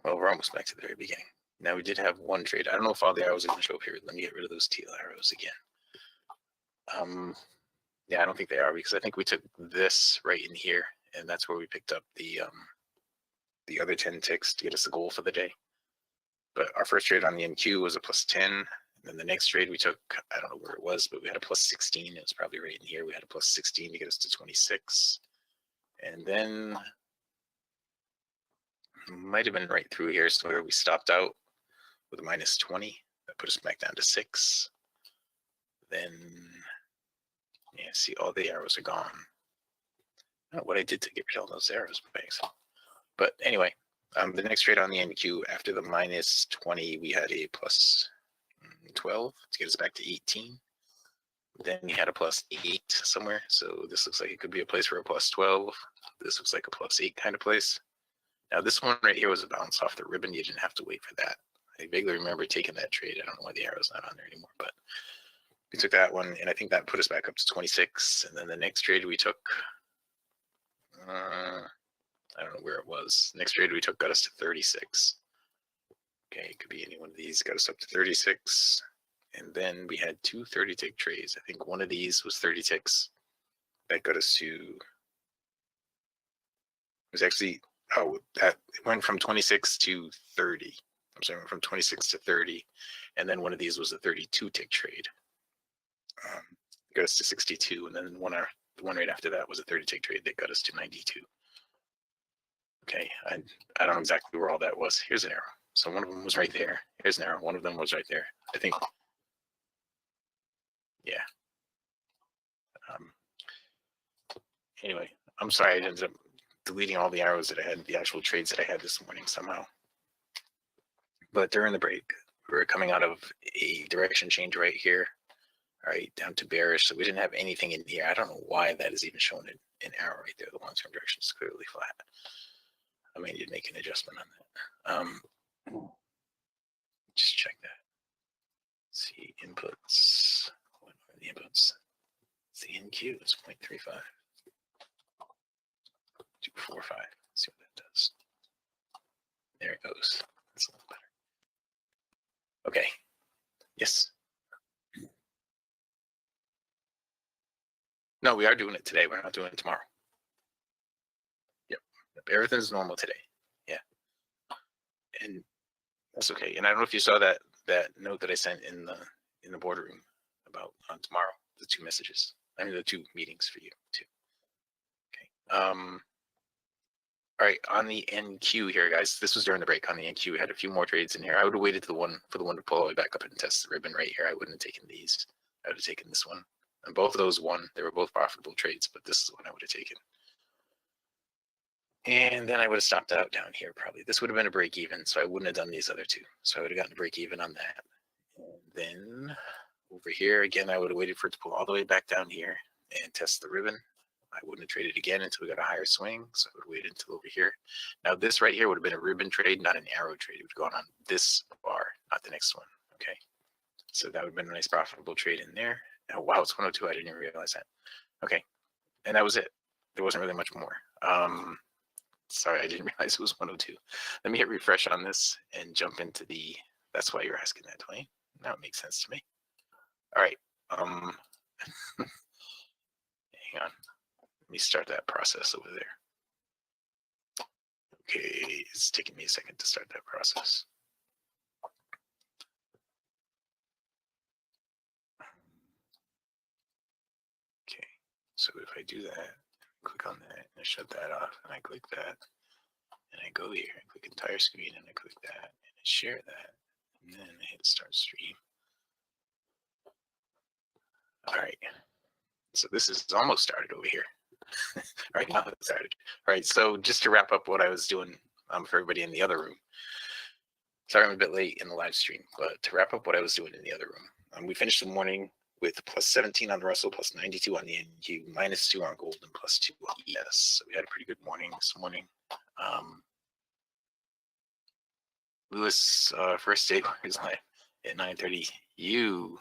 Well, we're almost back to the very beginning. Now we did have one trade. I don't know if all the arrows are going to show up here. Let me get rid of those teal arrows again. Yeah, I don't think they are, because I think we took this right in here, and that's where we picked up the other 10 ticks to get us the goal for the day. But our first trade on the NQ was a +10. And then the next trade we took, I don't know where it was, but we had a +16. It was probably right in here. We had a +16 to get us to 26. And then might have been right through here, so where we stopped out with a -20. That put us back down to 6. Then, yeah, see, all the arrows are gone. I don't know what I did to get rid of all those arrows. But anyway, the next trade on the NQ, after the -20, we had a +12 to get us back to 18. Then we had a +8 somewhere. So this looks like it could be a place for a +12. This looks like a +8 kind of place. Now this one right here was a bounce off the ribbon. You didn't have to wait for that. I vaguely remember taking that trade. I don't know why the arrow's not on there anymore, but we took that one, and I think that put us back up to 26. And then the next trade we took, I don't know where it was. Next trade we took got us to 36. Okay, it could be any one of these. Got us up to 36. And then we had 2 30-tick trades. I think one of these was 30 ticks. That got us to, it was actually, that went from 26 to 30. I'm sorry, from 26 to 30. And then one of these was a 32-tick trade. Got us to 62. And then the one right after that was a 30-tick trade that got us to 92. Okay, I don't know exactly where all that was. Here's an arrow. So one of them was right there. Here's an arrow. One of them was right there. I think, yeah. Anyway, I'm sorry I ended up deleting all the arrows that I had, the actual trades that I had this morning somehow. But during the break, we were coming out of a direction change right here, right down to bearish. So we didn't have anything in here. I don't know why that is even showing an arrow right there. The long-term direction is clearly flat. I may need to make an adjustment on that. Just check that. See inputs. What are the inputs? The NQ is 0.35. 245. Let's see what that does. There it goes. That's a little better. Okay. Yes. No, we are doing it today. We're not doing it tomorrow. Yep. Everything's normal today. Yeah. And that's okay. And I don't know if you saw that note that I sent in the boardroom about on tomorrow, the 2 messages. I mean the 2 meetings for you too. Okay. All right, on the NQ here, guys, this was during the break on the NQ. We had a few more trades in here. I would have waited for the one to pull all the way back up and test the ribbon right here. I wouldn't have taken these. I would have taken this one. And both of those won. They were both profitable trades, but this is the one I would have taken. And then I would have stopped out down here probably. This would have been a break even, so I wouldn't have done these other two. So I would have gotten a break even on that. And then over here, again, I would have waited for it to pull all the way back down here and test the ribbon. I wouldn't have traded again until we got a higher swing, so I would wait until over here. Now this right here would have been a ribbon trade, not an arrow trade. It would have gone on this bar, not the next one, okay? So that would have been a nice profitable trade in there. Oh, wow, it's 102, I didn't even realize that. Okay, and that was it. There wasn't really much more. Sorry, I didn't realize it was 102. Let me hit refresh on this and jump into the, that's why you're asking that, Dwayne. That makes sense to me. All right, hang on. Let me start that process over there. Okay, it's taking me a second to start that process. Okay, so if I do that, click on that, and I shut that off, and I click that, and I go here, and click entire screen, and I click that, and I share that, and then I hit start stream. All right, so this is almost started over here. Right now it started. All right, so just to wrap up what I was doing for everybody in the other room. Sorry I'm a bit late in the live stream, but to wrap up what I was doing in the other room. We finished the morning with plus 17 on the Russell, plus 92 on the NQ, minus 2 on gold, and plus 2 on ES. So we had a pretty good morning this morning. Lewis, first day is live at 9:30. You,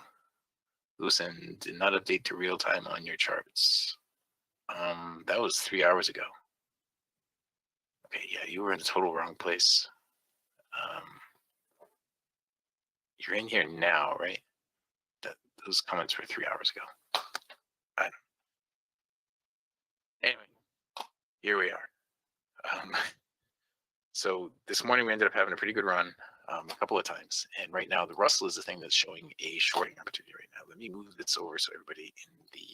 Lewison, did not update to real time on your charts. That was 3 hours ago. Okay, yeah, you were in the total wrong place. You're in here now, right? Those comments were 3 hours ago. I don't know. Anyway, here we are. So this morning we ended up having a pretty good run a couple of times. And right now the Russell is the thing that's showing a shorting opportunity right now. Let me move this over so everybody in the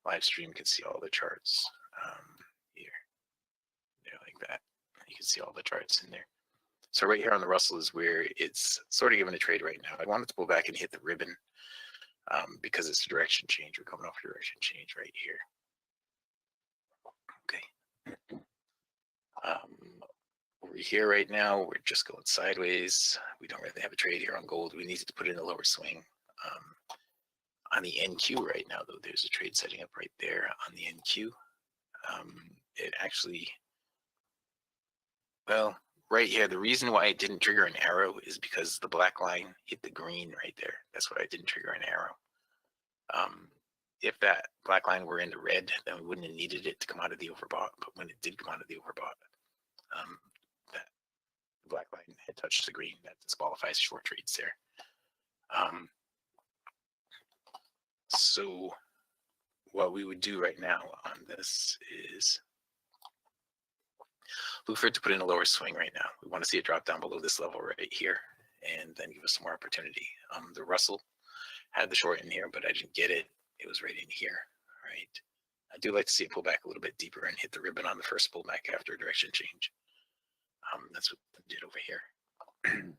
live stream can see all the charts here. There, like that. You can see all the charts in there. So right here on the Russell is where it's sort of giving a trade right now. I wanted to pull back and hit the ribbon because it's a direction change. We're coming off a direction change right here. Okay. Over here right now, we're just going sideways. We don't really have a trade here on gold. We needed to put in a lower swing. On the NQ right now, though, there's a trade setting up right there on the NQ. It actually, well, right here, the reason why it didn't trigger an arrow is because the black line hit the green right there. That's why it didn't trigger an arrow. If that black line were in the red, then we wouldn't have needed it to come out of the overbought. But when it did come out of the overbought, that black line had touched the green. That disqualifies short trades there. So what we would do right now on this is look for it to put in a lower swing right now. We want to see it drop down below this level right here and then give us some more opportunity. The Russell had the short in here, but I didn't get it. It was right in here, right? I do like to see it pull back a little bit deeper and hit the ribbon on the first pullback after a direction change. That's what I did over here.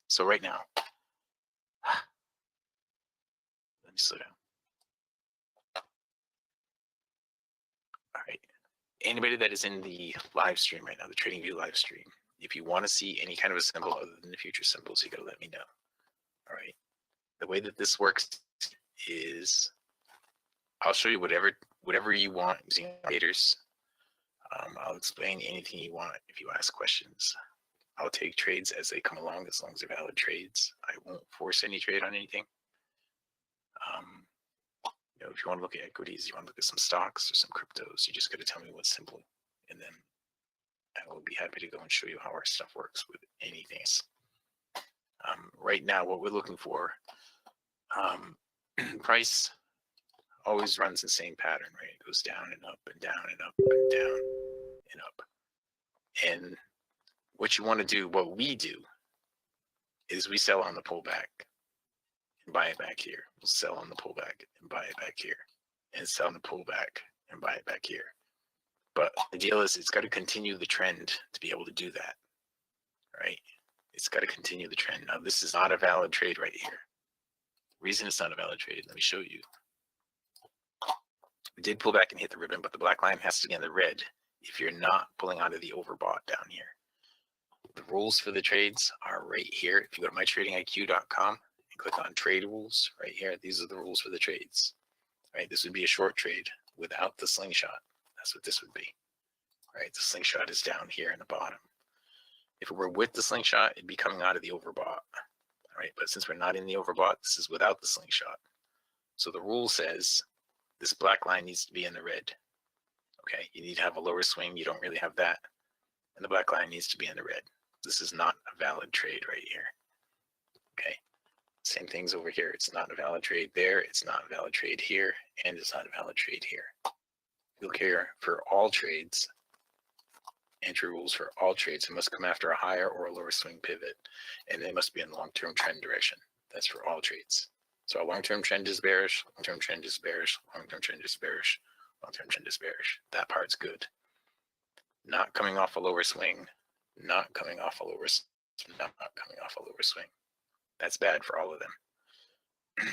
So right now, let me slow down. All right. Anybody that is in the live stream right now, the TradingView live stream, if you want to see any kind of a symbol other than the future symbols, you got to let me know. All right. The way that this works is I'll show you whatever you want using indicators. I'll explain anything you want if you ask questions. I'll take trades as they come along as long as they're valid trades. I won't force any trade on anything. You know, if you want to look at equities, you want to look at some stocks or some cryptos, you just got to tell me what's simple, and then I will be happy to go and show you how our stuff works with anything else. Right now, what we're looking for, price always runs the same pattern, right? It goes down and up and down and up and down and up. And what you want to do, what we do, is we sell on the pullback and buy it back here. We'll sell on the pullback and buy it back here, and sell on the pullback and buy it back here. But the deal is it's got to continue the trend to be able to do that, right? It's got to continue the trend. Now, this is not a valid trade right here. The reason it's not a valid trade, let me show you. We did pull back and hit the ribbon, but the black line has to be in the red if you're not pulling out of the overbought down here. The rules for the trades are right here. If you go to mytradingiq.com and click on trade rules right here, these are the rules for the trades. Right, this would be a short trade without the slingshot. That's what this would be. Right, the slingshot is down here in the bottom. If it were with the slingshot, it'd be coming out of the overbought. Right, but since we're not in the overbought, this is without the slingshot. So the rule says this black line needs to be in the red. Okay, you need to have a lower swing. You don't really have that. And the black line needs to be in the red. This is not a valid trade right here. Okay, same things over here. It's not a valid trade there. It's not a valid trade here. And it's not a valid trade here. Look here, for all trades, entry rules for all trades, it must come after a higher or a lower swing pivot. And they must be in long-term trend direction. That's for all trades. So a long-term trend is bearish, long-term trend is bearish, long-term trend is bearish, long-term trend is bearish. That part's good. Not coming off a lower swing, not coming off a lower swing, not coming off a lower swing. That's bad for all of them.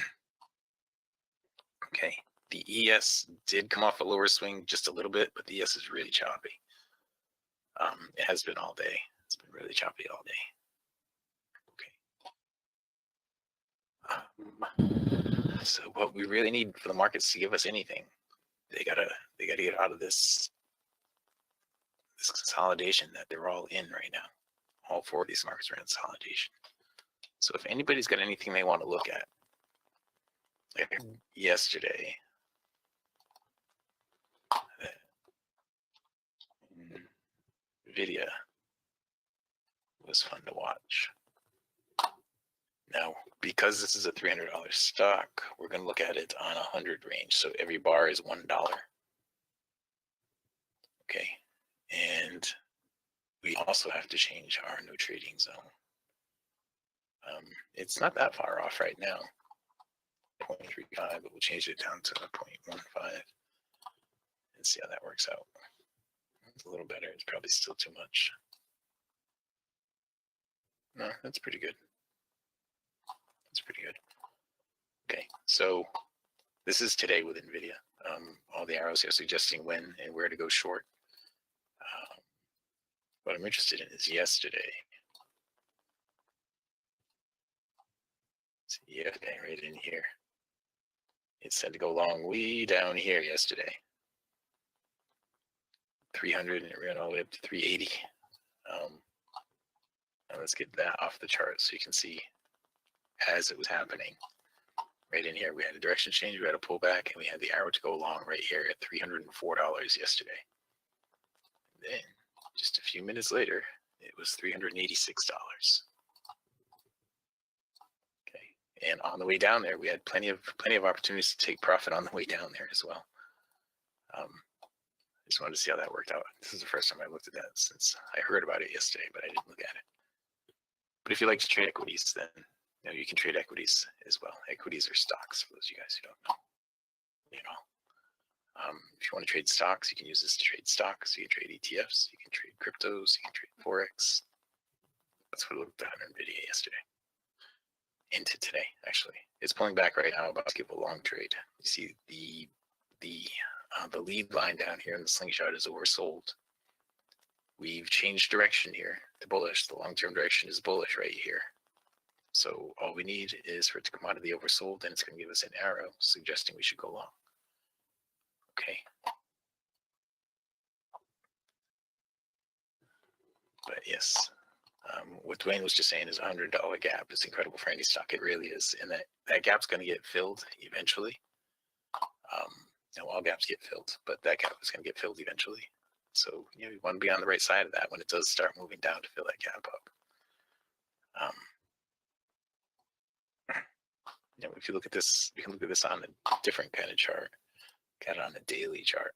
Okay, the ES did come off a lower swing just a little bit, but the ES is really choppy. It has been all day. It's been really choppy all day. Okay. So what we really need for the markets to give us anything, they gotta get out of this consolidation that they're all in right now. All four of these markets are in consolidation. So if anybody's got anything they want to look at, like yesterday, Nvidia was fun to watch. Now, because this is a $300 stock, we're going to look at it on 100 range. So every bar is $1. Okay. And we also have to change our no trading zone. It's not that far off right now, 0.35, but we'll change it down to 0.15 and see how that works out. It's a little better. It's probably still too much. No, that's pretty good. That's pretty good. Okay, so this is today with Nvidia. All the arrows here suggesting when and where to go short. What I'm interested in is yesterday. See, yesterday, right in here. It said to go long way down here yesterday. 300, and it ran all the way up to 380. Now let's get that off the chart so you can see as it was happening. Right in here, we had a direction change, we had a pullback, and we had the arrow to go long right here at $304 yesterday. And then, just a few minutes later, it was $386. Okay, and on the way down there, we had plenty of opportunities to take profit on the way down there as well. Just wanted to see how that worked out. This is the first time I looked at that since I heard about it yesterday, but I didn't look at it. But if you like to trade equities, then you can trade equities as well. Equities are stocks for those of you guys who don't know. If you want to trade stocks, you can use this to trade stocks. You can trade ETFs. You can trade cryptos. You can trade forex. That's what it looked at on Nvidia yesterday. Into today, actually, it's pulling back right now. About to give a long trade. You see the lead line down here in the slingshot is oversold. We've changed direction here to bullish. The long-term direction is bullish right here. So all we need is for it to come out of the oversold, and it's going to give us an arrow suggesting we should go long. Okay. But yes, what Dwayne was just saying is a $100 gap. It's incredible for any stock. It really is. And that gap's going to get filled eventually. All gaps get filled, but that gap is going to get filled eventually. So you want to be on the right side of that when it does start moving down to fill that gap up. If you look at this, we can look at this on a different kind of chart. Got it on a daily chart.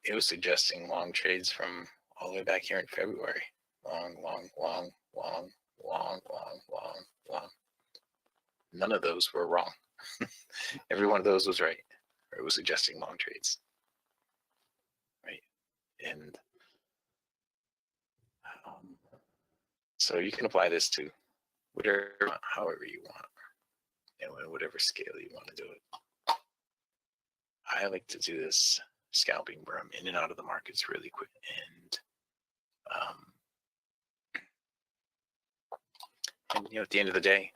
It was suggesting long trades from all the way back here in February. Long. None of those were wrong. Every one of those was right. Or it was suggesting long trades. Right. And so you can apply this to however you want, and whatever scale you want to do it. I like to do this scalping where I'm in and out of the markets really quick, and at the end of the day,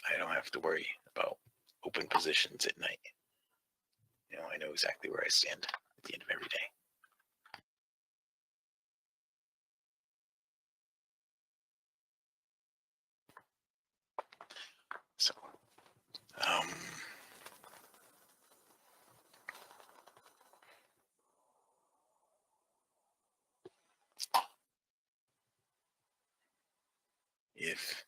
I don't have to worry about open positions at night. I know exactly where I stand at the end of every day. So, if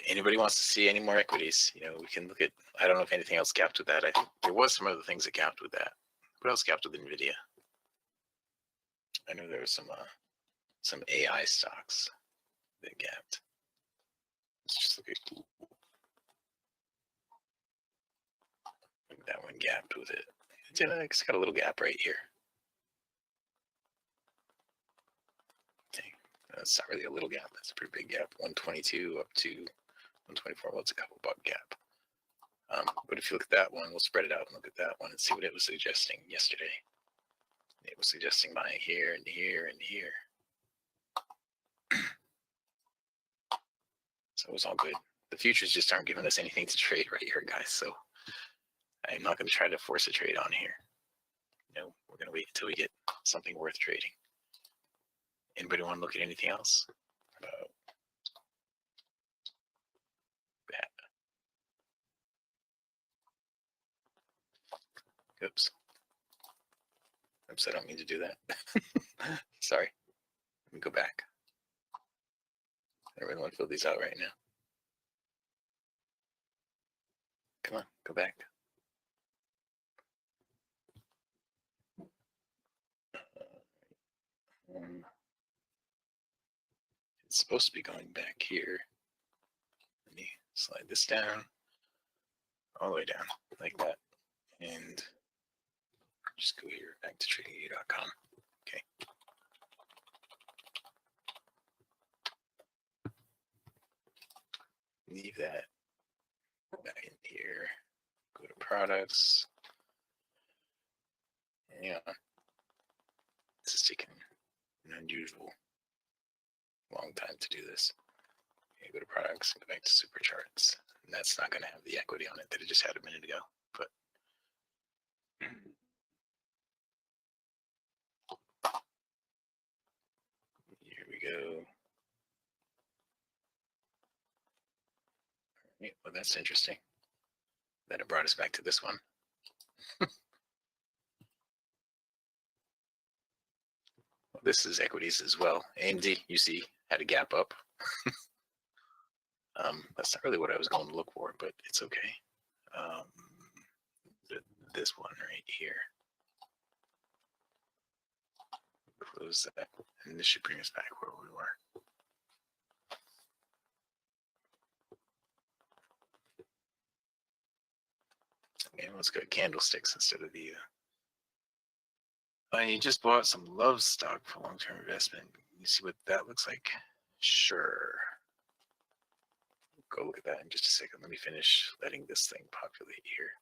anybody wants to see any more equities, we can look at, I don't know if anything else gapped with that. I think there was some other things that gapped with that. What else gapped with NVIDIA? I know there was some AI stocks that gapped. Let's just look at that one gapped with it. It's got a little gap right here. Okay. That's not really a little gap. That's a pretty big gap. 122 up to 124. Well, it's a couple buck gap. But if you look at that one, we'll spread it out and look at that one and see what it was suggesting yesterday. It was suggesting buying here and here and here. So it was all good. The futures just aren't giving us anything to trade right here, guys. So I'm not going to try to force a trade on here. We're going to wait until we get something worth trading. Anybody want to look at anything else? Oops. Oops, I don't mean to do that. Sorry. Let me go back. I really want to fill these out right now. Come on, go back. It's supposed to be going back here. Let me slide this down, all the way down, like that. And just go here, back to TradingView.com. Okay. Leave that back in here. Go to products. Yeah. This is taking an unusual long time to do this. Okay, go to products, go back to super charts. And that's not going to have the equity on it that it just had a minute ago. But here we go. Well, that's interesting. Then it brought us back to this one. Well, this is equities as well. AMD, you see, had a gap up. That's not really what I was going to look for, but it's okay. This one right here. Close that, and this should bring us back where we were. Okay, let's go candlesticks instead of the. You just bought some love stock for long-term investment. You see what that looks like? Sure. Go look at that in just a second. Let me finish letting this thing populate here.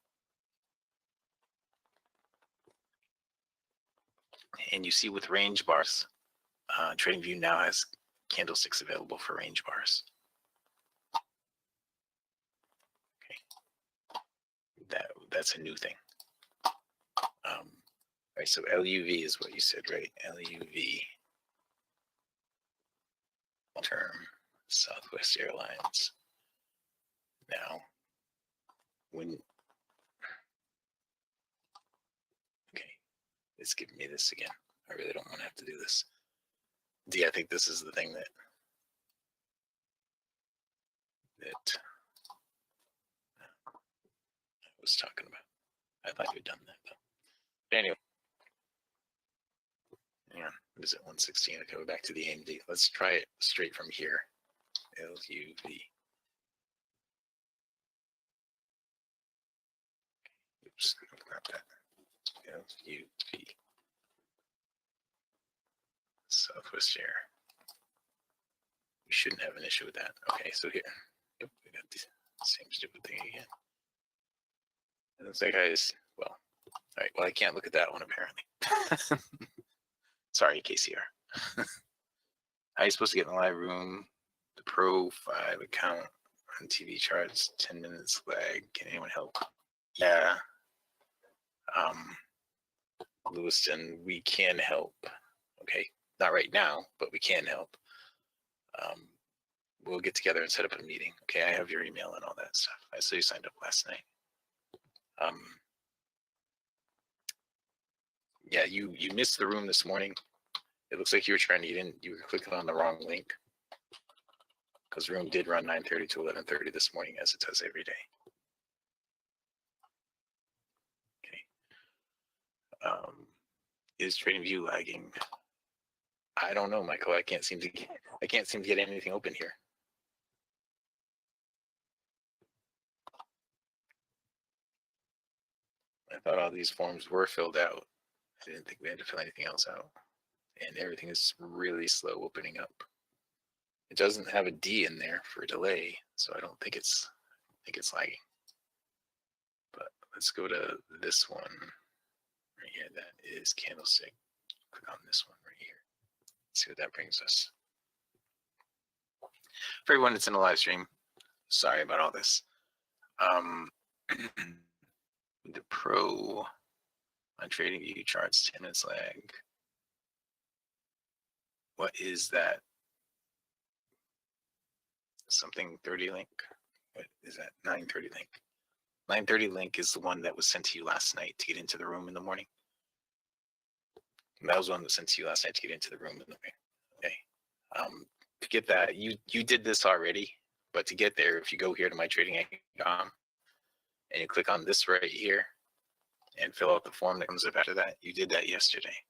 And you see with range bars, TradingView now has candlesticks available for range bars. Okay. That's a new thing. Right, so LUV is what you said, right? LUV. Term, Southwest Airlines. Now, okay, it's giving me this again. I really don't want to have to do this. I think this is the thing that I was talking about. I thought you'd done that, though. But anyway, hang on. What is it? 116. Okay, we're back to the AMD. Let's try it straight from here. LUV. Oops, not that. LUV. Southwest Air. We shouldn't have an issue with that. Okay, so here. Yep, we got these. Same stupid thing again. It looks like well, all right, well, I can't look at that one apparently. Sorry, KCR. How are you supposed to get in the live room? The Pro 5 account on TV charts, 10 minutes lag. Can anyone help? Yeah. Lewiston, we can help. Okay, not right now, but we can help. We'll get together and set up a meeting. Okay, I have your email and all that stuff. I saw you signed up last night. Yeah, you missed the room this morning. It looks like you were trying to get in. You were clicking on the wrong link because the room did run 9:30 to 11:30 this morning, as it does every day. Okay. Is TradingView lagging? I don't know, Michael. I can't seem to get anything open here. I thought all these forms were filled out. I didn't think we had to fill anything else out. And everything is really slow opening up. It doesn't have a D in there for delay, so I don't think it's lagging. But let's go to this one right here. That is candlestick. Click on this one right here. Let's see what that brings us. For everyone that's in the live stream, sorry about all this. The Pro on TradingView charts, 10 minutes lag. What is that? Something 30 link? What is that? 9:30 link. 9:30 link is the one that was sent to you last night to get into the room in the morning. And that was the one that was sent to you last night to get into the room in the morning. Okay. To get that, you did this already, but to get there, if you go here to mytrading.com and you click on this right here and fill out the form that comes up after that, you did that yesterday.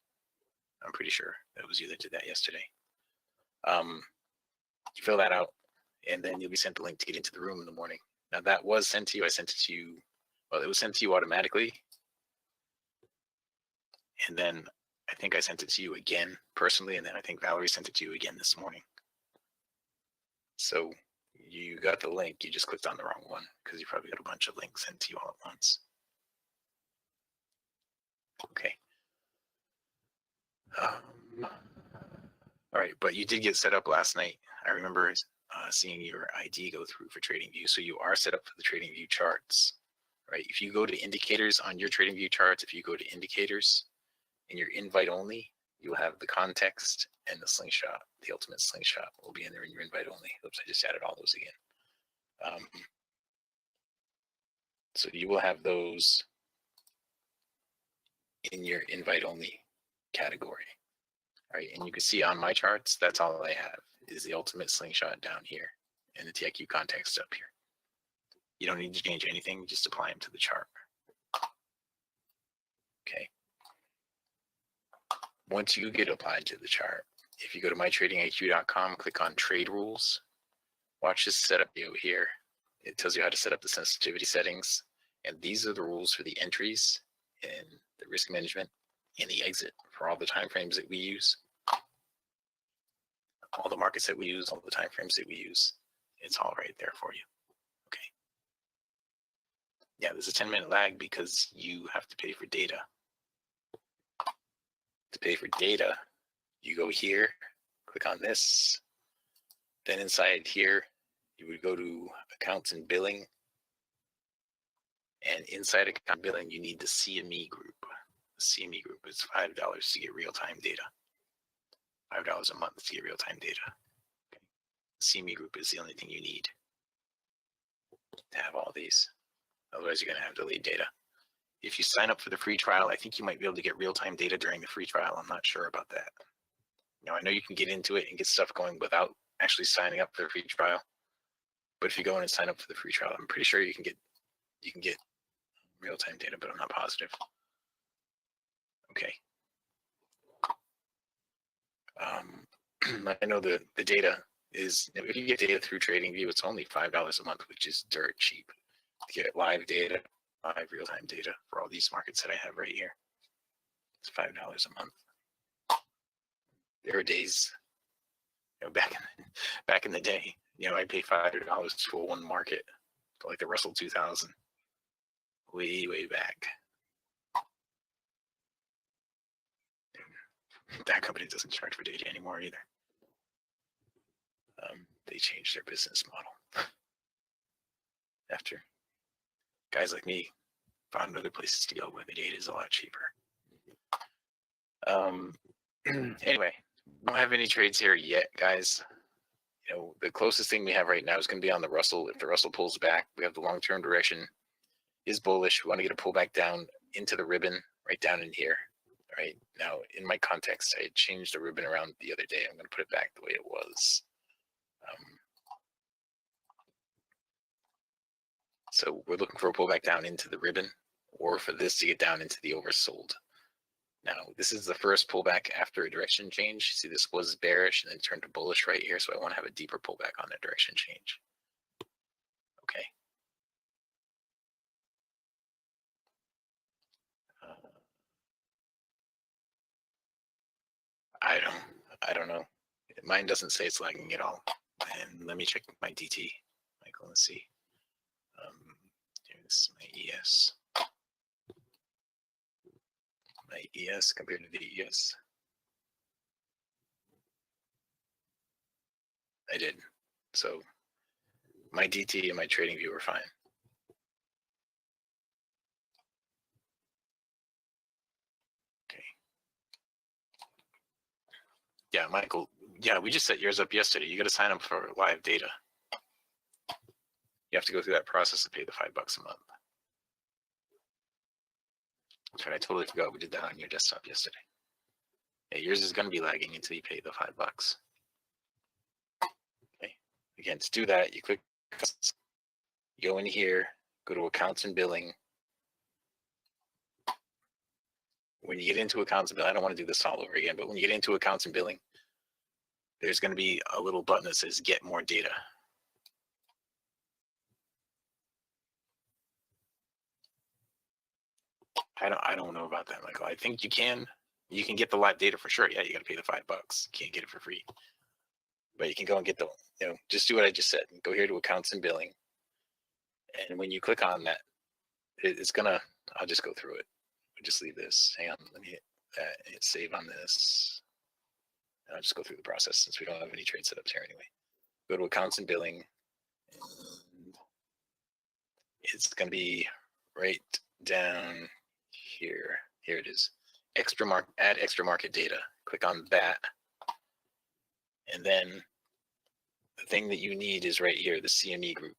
I'm pretty sure it was you that did that yesterday. You fill that out, and then you'll be sent the link to get into the room in the morning. Now that was sent to you. I sent it to you. Well, it was sent to you automatically. And then I think I sent it to you again personally. And then I think Valerie sent it to you again this morning. So you got the link. You just clicked on the wrong one because you probably got a bunch of links sent to you all at once. Okay. All right, but you did get set up last night. I remember seeing your ID go through for TradingView. So you are set up for the TradingView charts, right? If you go to indicators on your TradingView charts, if you go to indicators and your invite only, you'll have the context and the slingshot. The ultimate slingshot will be in there in your invite only. Oops, I just added all those again. So you will have those in your invite only category. All right, and you can see on my charts, that's all I have is the ultimate slingshot down here and the TIQ context up here. You don't need to change anything, just apply them to the chart. Okay. Once you get applied to the chart, if you go to mytradingiq.com, click on trade rules, watch this setup video here. It tells you how to set up the sensitivity settings. And these are the rules for the entries and the risk management and the exit for all the timeframes that we use. All the markets that we use, all the timeframes that we use. It's all right there for you. Okay. Yeah, there's a 10-minute lag because you have to pay for data. To pay for data, you go here, click on this. Then inside here, you would go to accounts and billing. And inside account billing, you need the CME group. The CME group is $5 to get real-time data. $5 a month to get real-time data. Okay. The CME group is the only thing you need to have all these. Otherwise, you're going to have delayed data. If you sign up for the free trial, I think you might be able to get real-time data during the free trial. I'm not sure about that. You know, I know you can get into it and get stuff going without actually signing up for the free trial. But if you go in and sign up for the free trial, I'm pretty sure you can get real-time data, but I'm not positive. Okay. I know the data is, if you get data through TradingView, it's only $5 a month, which is dirt cheap to get live data, live real-time data for all these markets that I have right here. It's $5 a month. There are days, you know, back in the day, you know, I pay $500 for one market like the Russell 2000, way back. That company doesn't charge for data anymore either. They changed their business model after guys like me found other places to go where the data is a lot cheaper. Anyway, don't have any trades here yet, guys. You know, the closest thing we have right now is going to be on the Russell. If the Russell pulls back, we have the long-term direction is bullish. We want to get a pullback down into the ribbon right down in here. All right. Now, in my context, I had changed the ribbon around the other day. I'm going to put it back the way it was. So we're looking for a pullback down into the ribbon, or for this to get down into the oversold. Now, this is the first pullback after a direction change. See, this was bearish and then turned to bullish right here. So I want to have a deeper pullback on that direction change. Okay. I don't know. Mine doesn't say it's lagging at all. And let me check my DT, Michael. Let's see. Here's my ES. My ES compared to the ES. I did. So my DT and my TradingView are fine. Okay. Yeah, Michael. Yeah, we just set yours up yesterday. You got to sign up for live data. You have to go through that process to pay the $5 a month. That's right. I totally forgot we did that on your desktop yesterday. Yeah, yours is going to be lagging until you pay the $5. Okay. Again, to do that, you click, go in here, go to accounts and billing. When you get into accounts and billing, I don't want to do this all over again, but when you get into accounts and billing, there's going to be a little button that says get more data. I don't know about that, Michael. I think you can get the live data for sure. Yeah, you got to pay the $5. You can't get it for free, but you can go and get the, just do what I just said. Go here to accounts and billing. And when you click on that, it's gonna, I'll just go through it. I'll just leave this. Hang on, let me hit that, hit save on this. And I'll just go through the process since we don't have any trade setups here anyway. Go to accounts and billing. And it's gonna be right down here. Here it is. Add extra market data. Click on that. And then the thing that you need is right here, the CME group.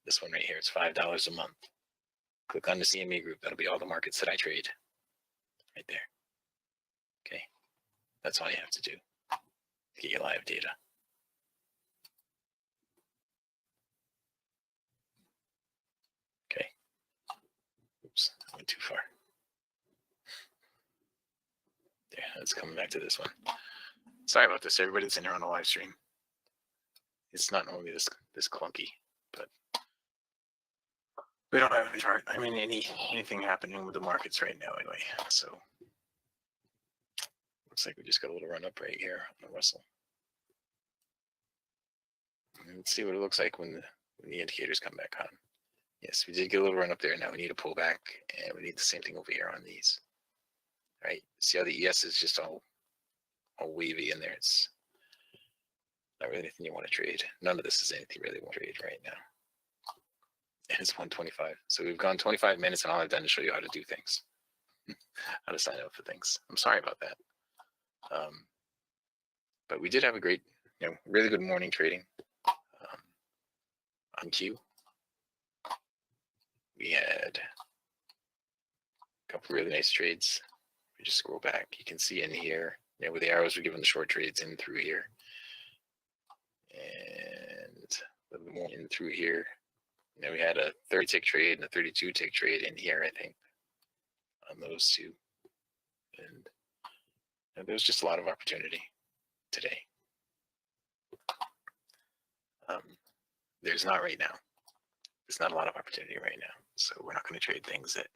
This one right here, it's $5 a month. Click on the CME group. That'll be all the markets that I trade right there. Okay. That's all you have to do to get your live data. Okay. Oops, I went too far. There, let's come back to this one. Sorry about this, everybody that's in here on the live stream. It's not normally this clunky, but we don't have a chart. I mean, anything happening with the markets right now anyway. So looks like we just got a little run up right here on the Russell. And let's see what it looks like when the indicators come back on. Yes, we did get a little run up there. Now we need a pullback, and we need the same thing over here on these. Right? See how the ES is just all wavy in there. It's not really anything you want to trade. None of this is anything you really want to trade right now. And it's 125. So we've gone 25 minutes, and all I've done is show you how to do things, how to sign up for things. I'm sorry about that. But we did have a great, really good morning trading on Q. We had a couple really nice trades. We just scroll back. You can see in here, where the arrows were giving the short trades in through here. And a little bit more in through here. We had a 30 tick trade and a 32 tick trade in here, I think, on those two. And there was just a lot of opportunity today. There's not right now. There's not a lot of opportunity right now. So we're not going to trade things that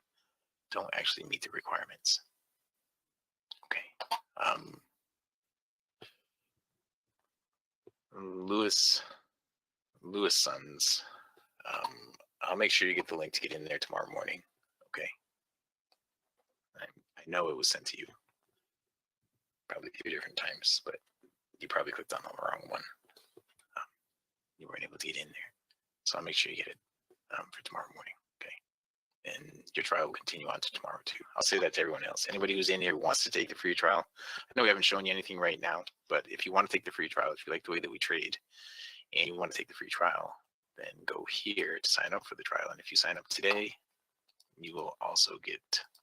don't actually meet the requirements. Okay. Lewis Sons. I'll make sure you get the link to get in there tomorrow morning. Okay. I know it was sent to you probably 2 different times, but you probably clicked on the wrong one. You weren't able to get in there. So I'll make sure you get it for tomorrow morning. Okay. And your trial will continue on to tomorrow too. I'll say that to everyone else. Anybody who's in here who wants to take the free trial, I know we haven't shown you anything right now, but if you want to take the free trial, if you like the way that we trade and you want to take the free trial, then go here to sign up for the trial. And if you sign up today, you will also get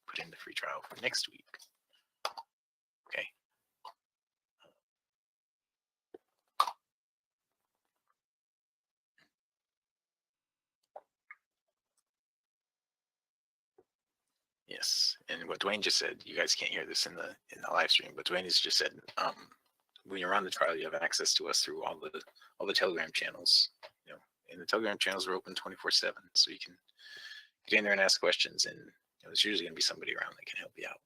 put in the free trial for next week. Okay. Yes, and what Dwayne just said, you guys can't hear this in the live stream, but Dwayne has just said, when you're on the trial, you have access to us through all the Telegram channels. You know, and the Telegram channels are open 24/7, so you can get in there and ask questions, and there's usually going to be somebody around that can help you out.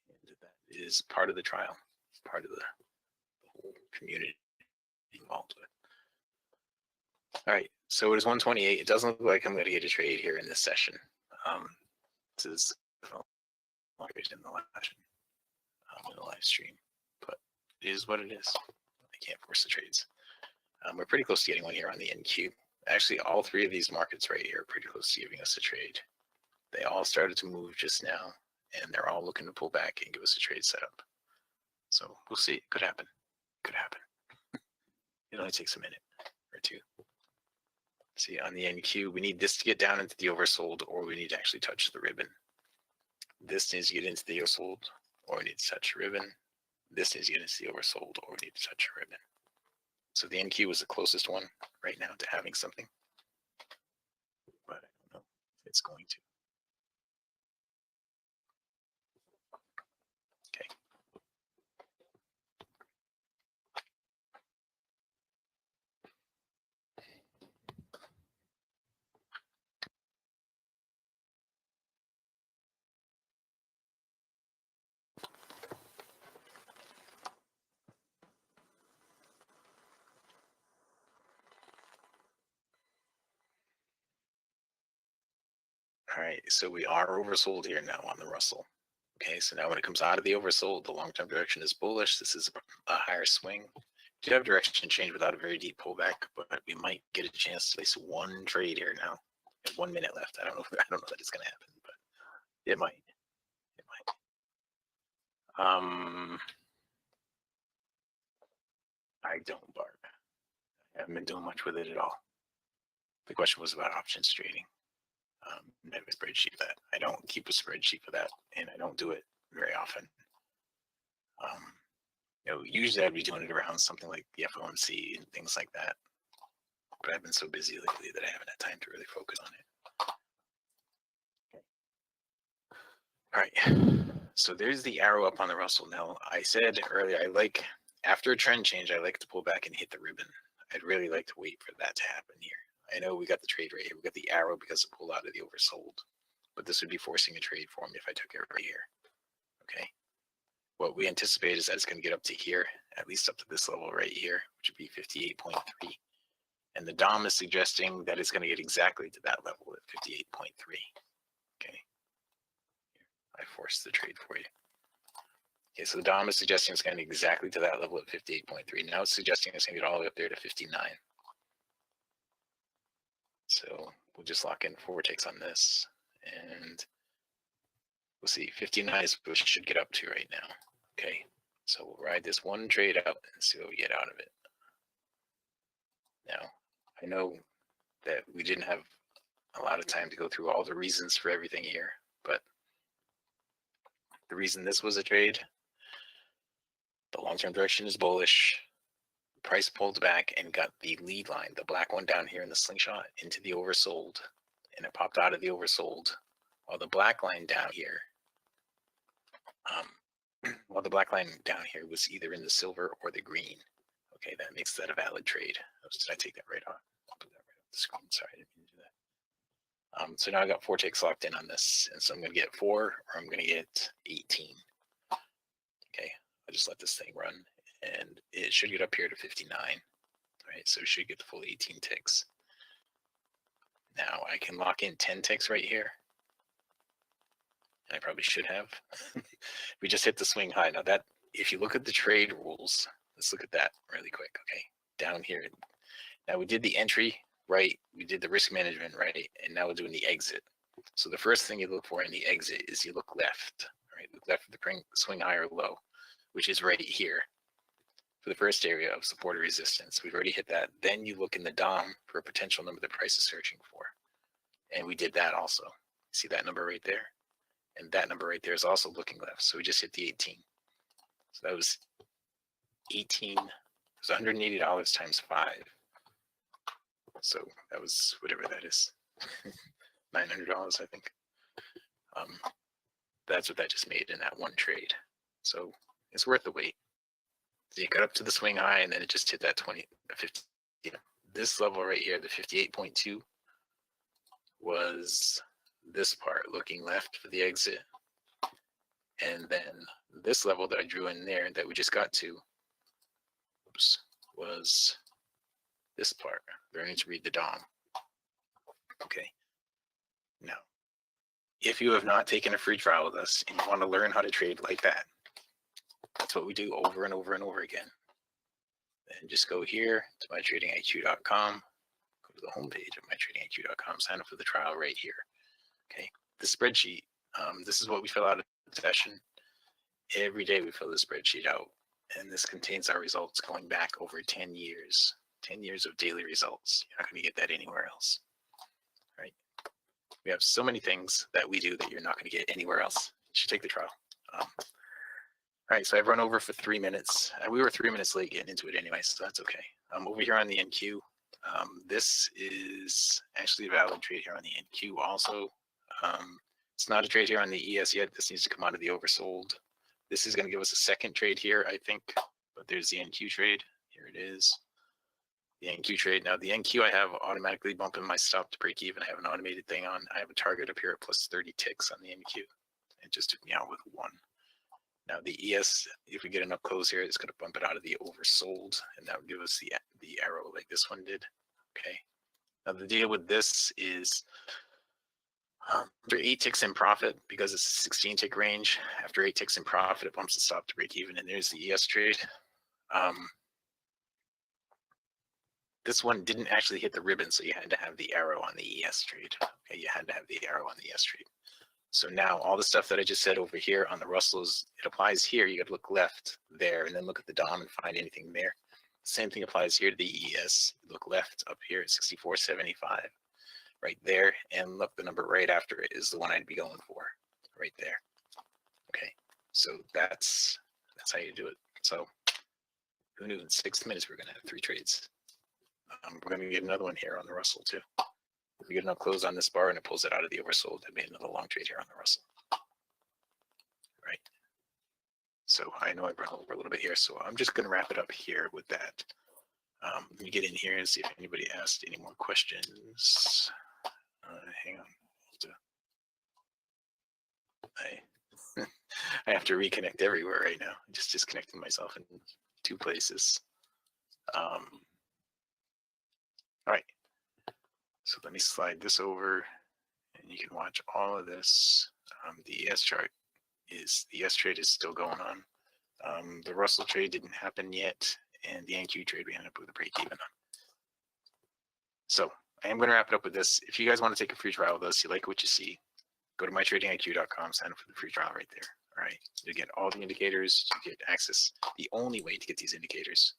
And that is part of the trial, part of the whole community involved with it. All right, so it is 1:28. It doesn't look like I'm going to get a trade here in this session. This is in the live stream, but it is what it is. I can't force the trades. We're pretty close to getting one here on the NQ. Actually, all 3 of these markets right here are pretty close to giving us a trade. They all started to move just now, and they're all looking to pull back and give us a trade setup. So we'll see. It could happen. Could happen. It only takes a minute or 2. See, on the NQ, we need this to get down into the oversold, or we need to actually touch the ribbon. This needs to get into the oversold, or we need to touch a ribbon. This needs to get into the oversold, or we need to touch a ribbon. So the NQ is the closest one right now to having something, but I don't know if it's going to. Okay. All right, so we are oversold here now on the Russell. Okay, so now when it comes out of the oversold, the long-term direction is bullish. This is a higher swing. We do have direction change without a very deep pullback, but we might get a chance to place one trade here now. 1 minute left. I don't know that it's going to happen, but it might. It might. I don't bark. I haven't been doing much with it at all. The question was about options trading. I have a spreadsheet for that. I don't keep a spreadsheet for that, and I don't do it very often. Usually I'd be doing it around something like the FOMC and things like that. But I've been so busy lately that I haven't had time to really focus on it. All right. So there's the arrow up on the Russell. Now, I said earlier, after a trend change, I like to pull back and hit the ribbon. I'd really like to wait for that to happen here. I know we got the trade right here. We got the arrow because it pulled out of the oversold. But this would be forcing a trade for me if I took it right here. Okay. What we anticipate is that it's going to get up to here, at least up to this level right here, which would be 58.3. And the DOM is suggesting that it's going to get exactly to that level at 58.3. Okay. I forced the trade for you. Okay, so the DOM is suggesting it's going to get exactly to that level at 58.3. Now it's suggesting it's going to get all the way up there to 59. So we'll just lock in 4 ticks on this, and we'll see. 59 is what we should get up to right now. Okay, so we'll ride this one trade out and see what we get out of it. Now, I know that we didn't have a lot of time to go through all the reasons for everything here, but the reason this was a trade, the long-term direction is bullish. Price pulled back and got the lead line, the black one down here in the slingshot, into the oversold, and it popped out of the oversold, while the black line down here, was either in the silver or the green. Okay, that makes that a valid trade. Did I take that right off? I'll put that right off the screen. Sorry, I didn't mean to do that. So now I got 4 ticks locked in on this, and so I'm going to get 4 or I'm going to get 18. Okay, I'll just let this thing run, and it should get up here to 59. Right, so we should get the full 18 ticks. Now I can lock in 10 ticks right here. I probably should have. We just hit the swing high. Now that, if you look at the trade rules, let's look at that really quick. Okay, down here. Now we did the entry right, we did the risk management right, and now we're doing the exit. So the first thing you look for in the exit is you look left. Right, look left for the swing high or low, which is right here for the first area of support or resistance. We've already hit that. Then you look in the DOM for a potential number the price is searching for, and we did that also. See that number right there? And that number right there is also looking left. So we just hit the 18. So that was 18. It was $180 times 5. So that was whatever that is, $900, I think. That's what that just made in that one trade. So it's worth the wait. So you got up to the swing high, and then it just hit that 50. This level right here, the 58.2, was this part looking left for the exit, and then this level that I drew in there that we just got to, was this part. I need to read the DOM. Okay. Now, if you have not taken a free trial with us and you want to learn how to trade like that, that's what we do over and over and over again. Then just go here to mytradingiq.com, go to the homepage of mytradingiq.com, sign up for the trial right here. Okay, the spreadsheet, this is what we fill out at the session. Every day we fill the spreadsheet out, and this contains our results going back over 10 years. 10 years of daily results. You're not going to get that anywhere else, right? We have so many things that we do that you're not going to get anywhere else. You should take the trial. All right, so I've run over for 3 minutes. We were 3 minutes late getting into it anyway, so that's okay. Over here on the NQ, this is actually a valid trade here on the NQ also. It's not a trade here on the ES yet. This needs to come out of the oversold. This is going to give us a second trade here, I think, but there's the NQ trade. Here it is. The NQ trade. Now the NQ I have automatically bumping my stop to break even. I have an automated thing on. I have a target up here at plus 30 ticks on the NQ. It just took me out with 1. Now the ES, if we get an up close here, it's going to bump it out of the oversold, and that would give us the arrow like this one did. Okay. Now the deal with this is after 8 ticks in profit, because it's a 16 tick range, after 8 ticks in profit, it bumps the stop to break even, and there's the ES trade. This one didn't actually hit the ribbon, so you had to have the arrow on the ES trade. Okay, you had to have the arrow on the ES trade. So now all the stuff that I just said over here on the Russells, it applies here. You got to look left there, and then look at the DOM and find anything there. Same thing applies here to the ES. Look left up here at 64.75, right there, and look, the number right after it is the one I'd be going for, right there. Okay, so that's how you do it. So who knew in 6 minutes we're going to have 3 trades? We're going to get another one here on the Russell too. If we get enough close on this bar and it pulls it out of the oversold, I made another long trade here on the Russell. Right. So I know I brought over a little bit here, so I'm just going to wrap it up here with that. Let me get in here and see if anybody asked any more questions. Hang on. I have to reconnect everywhere right now. I'm just disconnecting myself in 2 places. All right, so let me slide this over, and you can watch all of this. The ES chart is, the ES trade is still going on. The Russell trade didn't happen yet, and the NQ trade we ended up with a break even on. So I am going to wrap it up with this. If you guys want to take a free trial with us, you like what you see, go to mytradingiq.com, sign up for the free trial right there. All right, you get all the indicators, you get access. The only way to get these indicators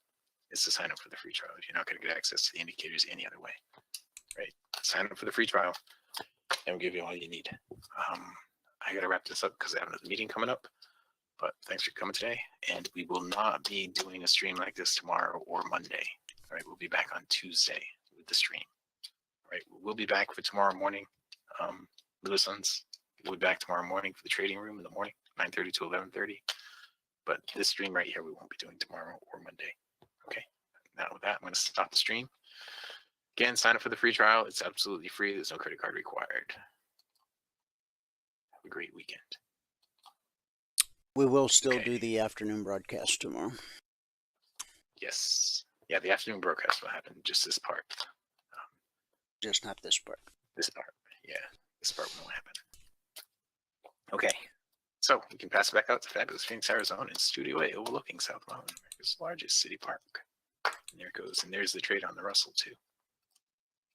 is to sign up for the free trial. You're not going to get access to the indicators any other way, right? Sign up for the free trial, and we'll give you all you need. I got to wrap this up because I have another meeting coming up, but thanks for coming today, and we will not be doing a stream like this tomorrow or Monday. All right, we'll be back on Tuesday with the stream. All right, we'll be back for tomorrow morning. Lewison's, we'll be back tomorrow morning for the trading room in the morning, 9:30 to 11:30. But this stream right here, we won't be doing tomorrow or Monday. Okay, now with that, I'm going to stop the stream. Again, sign up for the free trial. It's absolutely free. There's no credit card required. Have a great weekend. We will still do the afternoon broadcast tomorrow. Yes. Yeah, the afternoon broadcast will happen, just this part. Just not this part. This part, yeah, this part won't happen. Okay, so we can pass it back out to fabulous Phoenix, Arizona, in Studio A, overlooking South Mountain, America's largest city park. And there it goes, and there's the trade on the Russell too.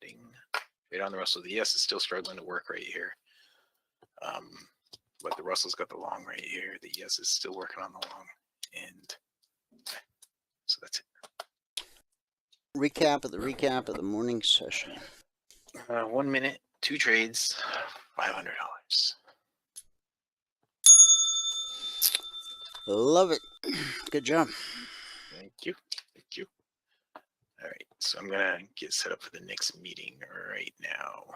Ding. Trade on the Russell. The ES is still struggling to work right here, but the Russell's got the long right here. The ES is still working on the long, and so that's it. Recap of the morning session. 1 minute, 2 trades, $500. Love it. Good job. Thank you. Thank you. All right, so I'm gonna get set up for the next meeting right now. All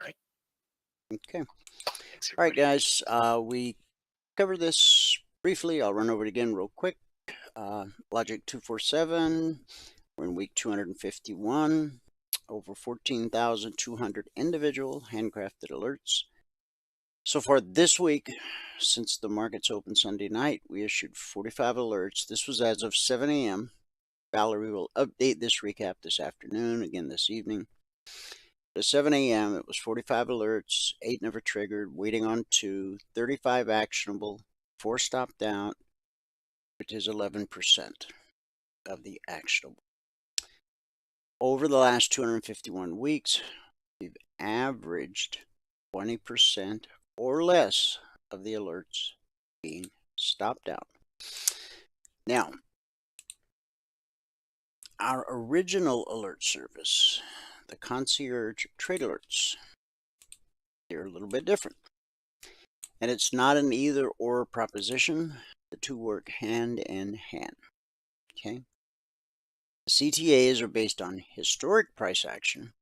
right. Okay. Thanks, All right, everybody. guys. We covered this briefly. I'll run over it again real quick. Logic 247. We're in week 251. Over 14,200 individual handcrafted alerts. So far this week, since the markets opened Sunday night, we issued 45 alerts. This was as of 7 a.m. Valerie will update this recap this afternoon, again this evening. At 7 a.m., it was 45 alerts, 8 never triggered, waiting on 2, 35 actionable, 4 stopped out, which is 11% of the actionable. Over the last 251 weeks, we've averaged 20% or less of the alerts being stopped out. Now, our original alert service, the concierge trade alerts, they're a little bit different. And it's not an either or proposition. The two work hand in hand. Okay? The CTAs are based on historic price action,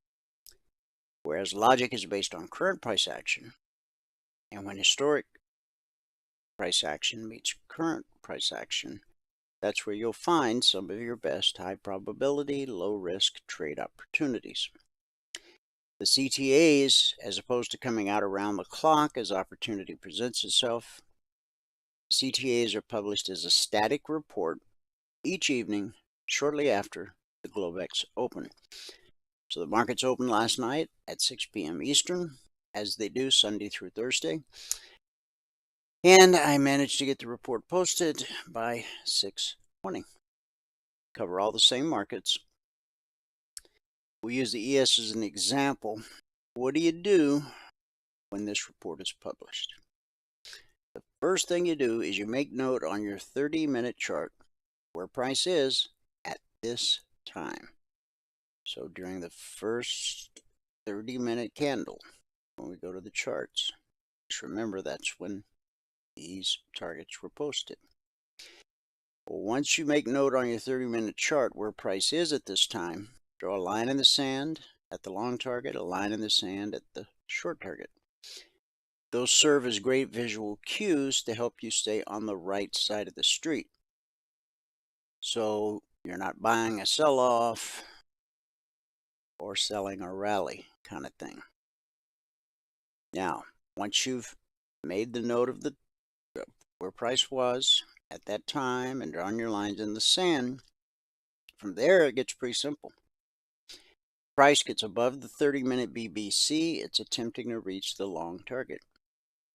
whereas logic is based on current price action. And when historic price action meets current price action, that's where you'll find some of your best high probability, low risk trade opportunities. The CTAs, as opposed to coming out around the clock as opportunity presents itself, CTAs are published as a static report each evening shortly after the Globex open. So the markets opened last night at 6 p.m. Eastern, as they do Sunday through Thursday. And I managed to get the report posted by 6:20. Cover all the same markets. We use the ES as an example. What do you do when this report is published? The first thing you do is you make note on your 30-minute chart where price is at this time. So during the first 30-minute candle, when we go to the charts, just remember that's when these targets were posted. Well, once you make note on your 30-minute chart where price is at this time, draw a line in the sand at the long target, a line in the sand at the short target. Those serve as great visual cues to help you stay on the right side of the street. So you're not buying a sell-off or selling a rally kind of thing. Now, once you've made the note of the where price was at that time and drawn your lines in the sand, from there it gets pretty simple. Price gets above the 30-minute BBC, it's attempting to reach the long target.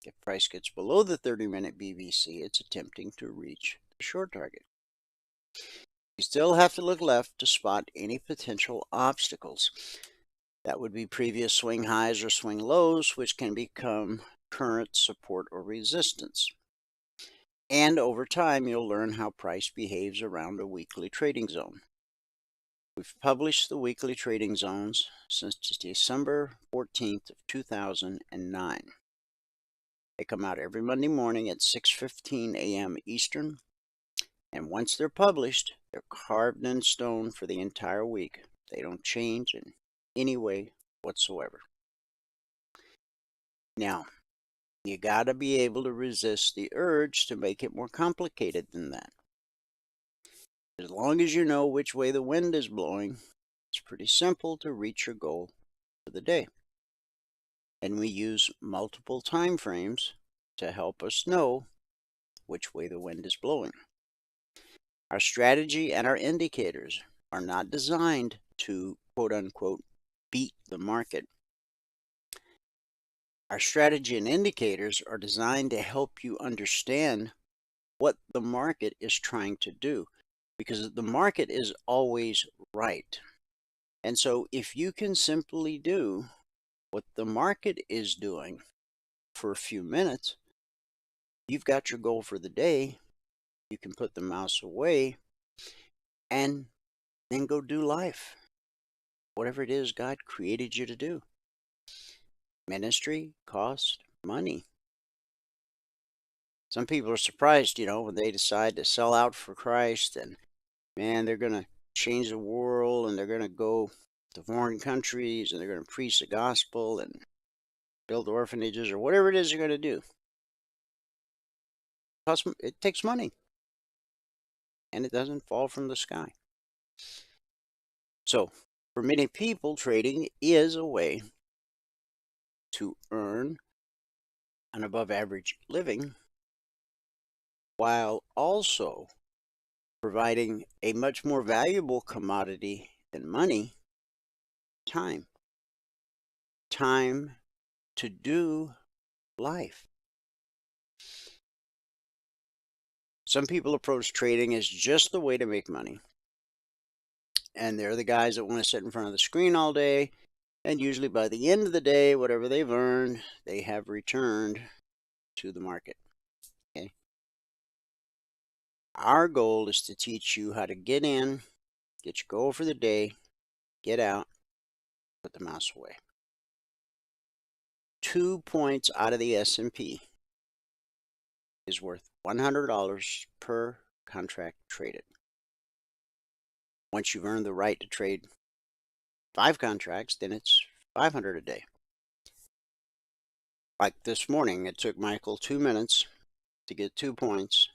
If price gets below the 30-minute BBC, it's attempting to reach the short target. You still have to look left to spot any potential obstacles. That would be previous swing highs or swing lows, which can become current support or resistance. And over time, you'll learn how price behaves around a weekly trading zone. We've published the weekly trading zones since December 14th of 2009. They come out every Monday morning at 6:15 a.m. Eastern. And once they're published, they're carved in stone for the entire week. They don't change in any way whatsoever. Now, you got to be able to resist the urge to make it more complicated than that. As long as you know which way the wind is blowing, it's pretty simple to reach your goal for the day. And we use multiple time frames to help us know which way the wind is blowing. Our strategy and our indicators are not designed to, quote unquote, beat the market. Our strategy and indicators are designed to help you understand what the market is trying to do, because the market is always right. And so if you can simply do what the market is doing for a few minutes, you've got your goal for the day. You can put the mouse away and then go do life. Whatever it is God created you to do. Ministry costs money. Some people are surprised, when they decide to sell out for Christ, and man, they're going to change the world, and they're going to go to foreign countries, and they're going to preach the gospel and build orphanages or whatever it is they're going to do. It takes money, and it doesn't fall from the sky. So, for many people, trading is a way to earn an above average living while also providing a much more valuable commodity than money, time. Time to do life. Some people approach trading as just the way to make money. And they're the guys that want to sit in front of the screen all day. And usually by the end of the day, whatever they've earned, they have returned to the market. Okay. Our goal is to teach you how to get in, get your goal for the day, get out, put the mouse away. 2 points out of the S&P is worth $100 per contract traded. Once you've earned the right to trade 5 contracts, then it's $500 a day. Like this morning, it took Michael 2 minutes to get 2 points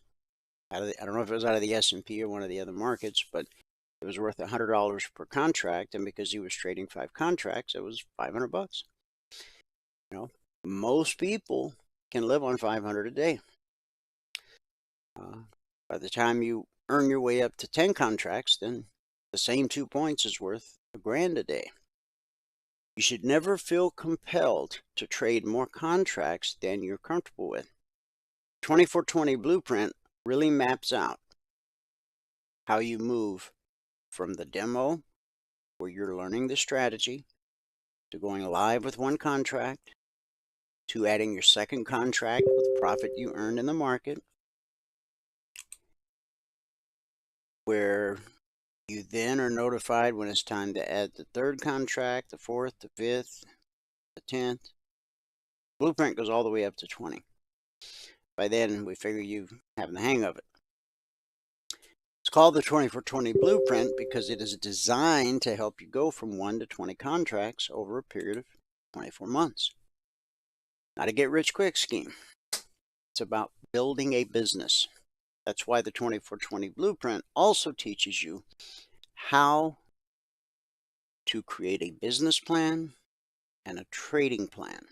out of I don't know if it was out of the S&P or one of the other markets, but it was worth $100 per contract, and because he was trading 5 contracts, it was $500. Most people can live on $500 a day. By the time you earn your way up to 10 contracts, then the same 2 points is worth $1,000 a day. You should never feel compelled to trade more contracts than you're comfortable with. 24/20 blueprint really maps out how you move from the demo, where you're learning the strategy, to going live with 1 contract, to adding your 2nd contract with profit you earned in the market, where you then are notified when it's time to add the 3rd contract, the 4th, the 5th, the 10th. Blueprint goes all the way up to 20. By then, we figure you have the hang of it. It's called the 24/20 blueprint because it is designed to help you go from 1 to 20 contracts over a period of 24 months. Not a get-rich-quick scheme. It's about building a business. That's why the 24/20 blueprint also teaches you how to create a business plan and a trading plan.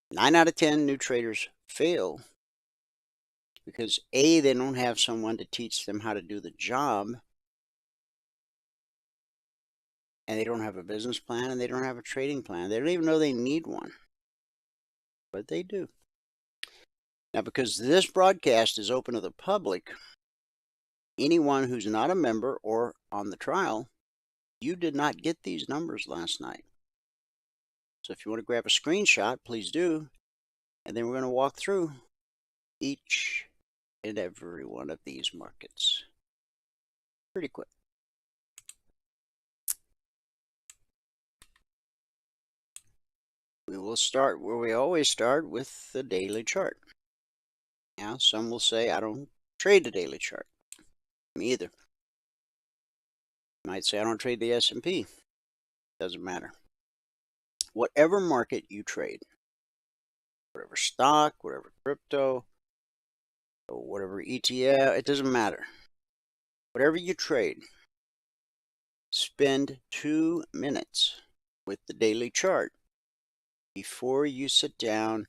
9 out of 10 new traders fail because A, they don't have someone to teach them how to do the job, and they don't have a business plan, and they don't have a trading plan. They don't even know they need one, but they do. Now, because this broadcast is open to the public, anyone who's not a member or on the trial, you did not get these numbers last night. So if you want to grab a screenshot, please do. And then we're going to walk through each and every one of these markets pretty quick. We will start where we always start, with the daily chart. Now, some will say, I don't trade the daily chart. Me either. You might say, I don't trade the S&P. Doesn't matter. Whatever market you trade, whatever stock, whatever crypto, or whatever ETF, it doesn't matter. Whatever you trade, spend 2 minutes with the daily chart before you sit down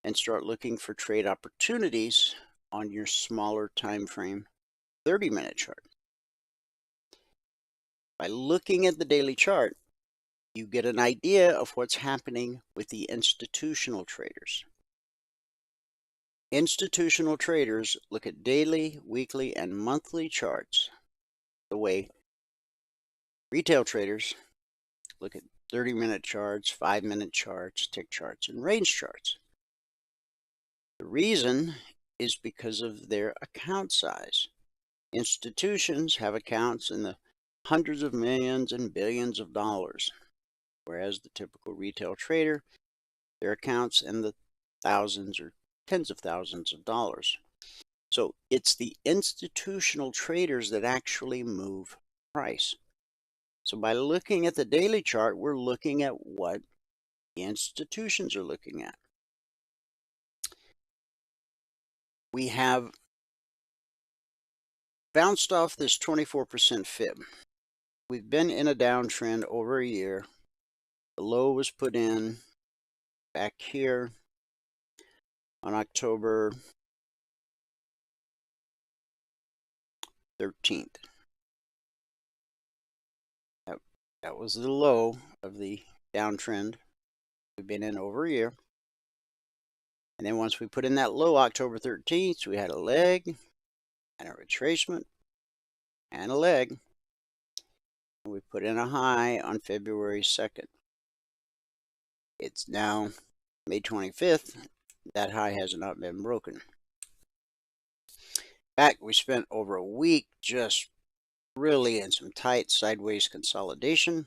and start looking for trade opportunities on your smaller time frame 30-minute chart. By looking at the daily chart, you get an idea of what's happening with the institutional traders. Institutional traders look at daily, weekly, and monthly charts the way retail traders look at 30-minute charts, 5-minute charts, tick charts, and range charts. The reason is because of their account size. Institutions have accounts in the hundreds of millions and billions of dollars, whereas the typical retail trader, their accounts in the thousands or tens of thousands of dollars. So it's the institutional traders that actually move price. So by looking at the daily chart, we're looking at what the institutions are looking at. We have bounced off this 24% fib. We've been in a downtrend over a year. The low was put in back here on October 13th. That was the low of the downtrend we've been in over a year. And then once we put in that low October 13th, we had a leg and a retracement and a leg. And we put in a high on February 2nd. It's now May 25th. That high has not been broken. In fact, we spent over a week just really in some tight sideways consolidation.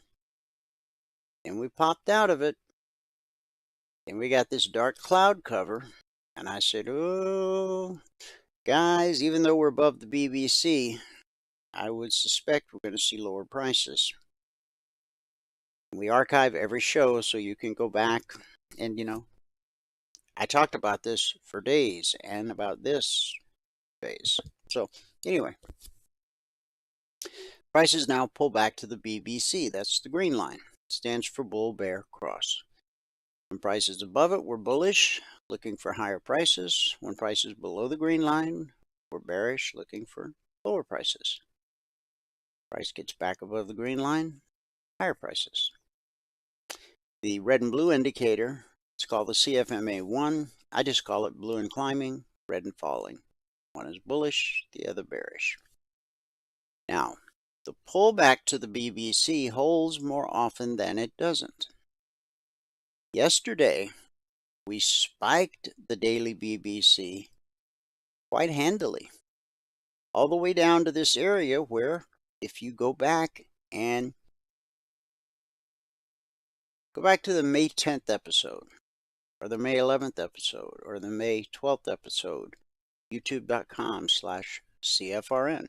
And we popped out of it. And we got this dark cloud cover. And I said, oh, guys, even though we're above the BBC, I would suspect we're going to see lower prices. We archive every show so you can go back and, I talked about this for days and about this phase. So anyway, prices now pull back to the BBC. That's the green line. It stands for bull, bear, cross. When prices above it, we're bullish, looking for higher prices. When prices below the green line, we're bearish, looking for lower prices. Price gets back above the green line, higher prices. The red and blue indicator, it's called the CFMA1. I just call it blue and climbing, red and falling. One is bullish, the other bearish. Now, the pullback to the BBC holds more often than it doesn't. Yesterday, we spiked the daily BBC quite handily, all the way down to this area where, if you go back and go back to the May 10th episode, or the May 11th episode, or the May 12th episode, youtube.com/CFRN.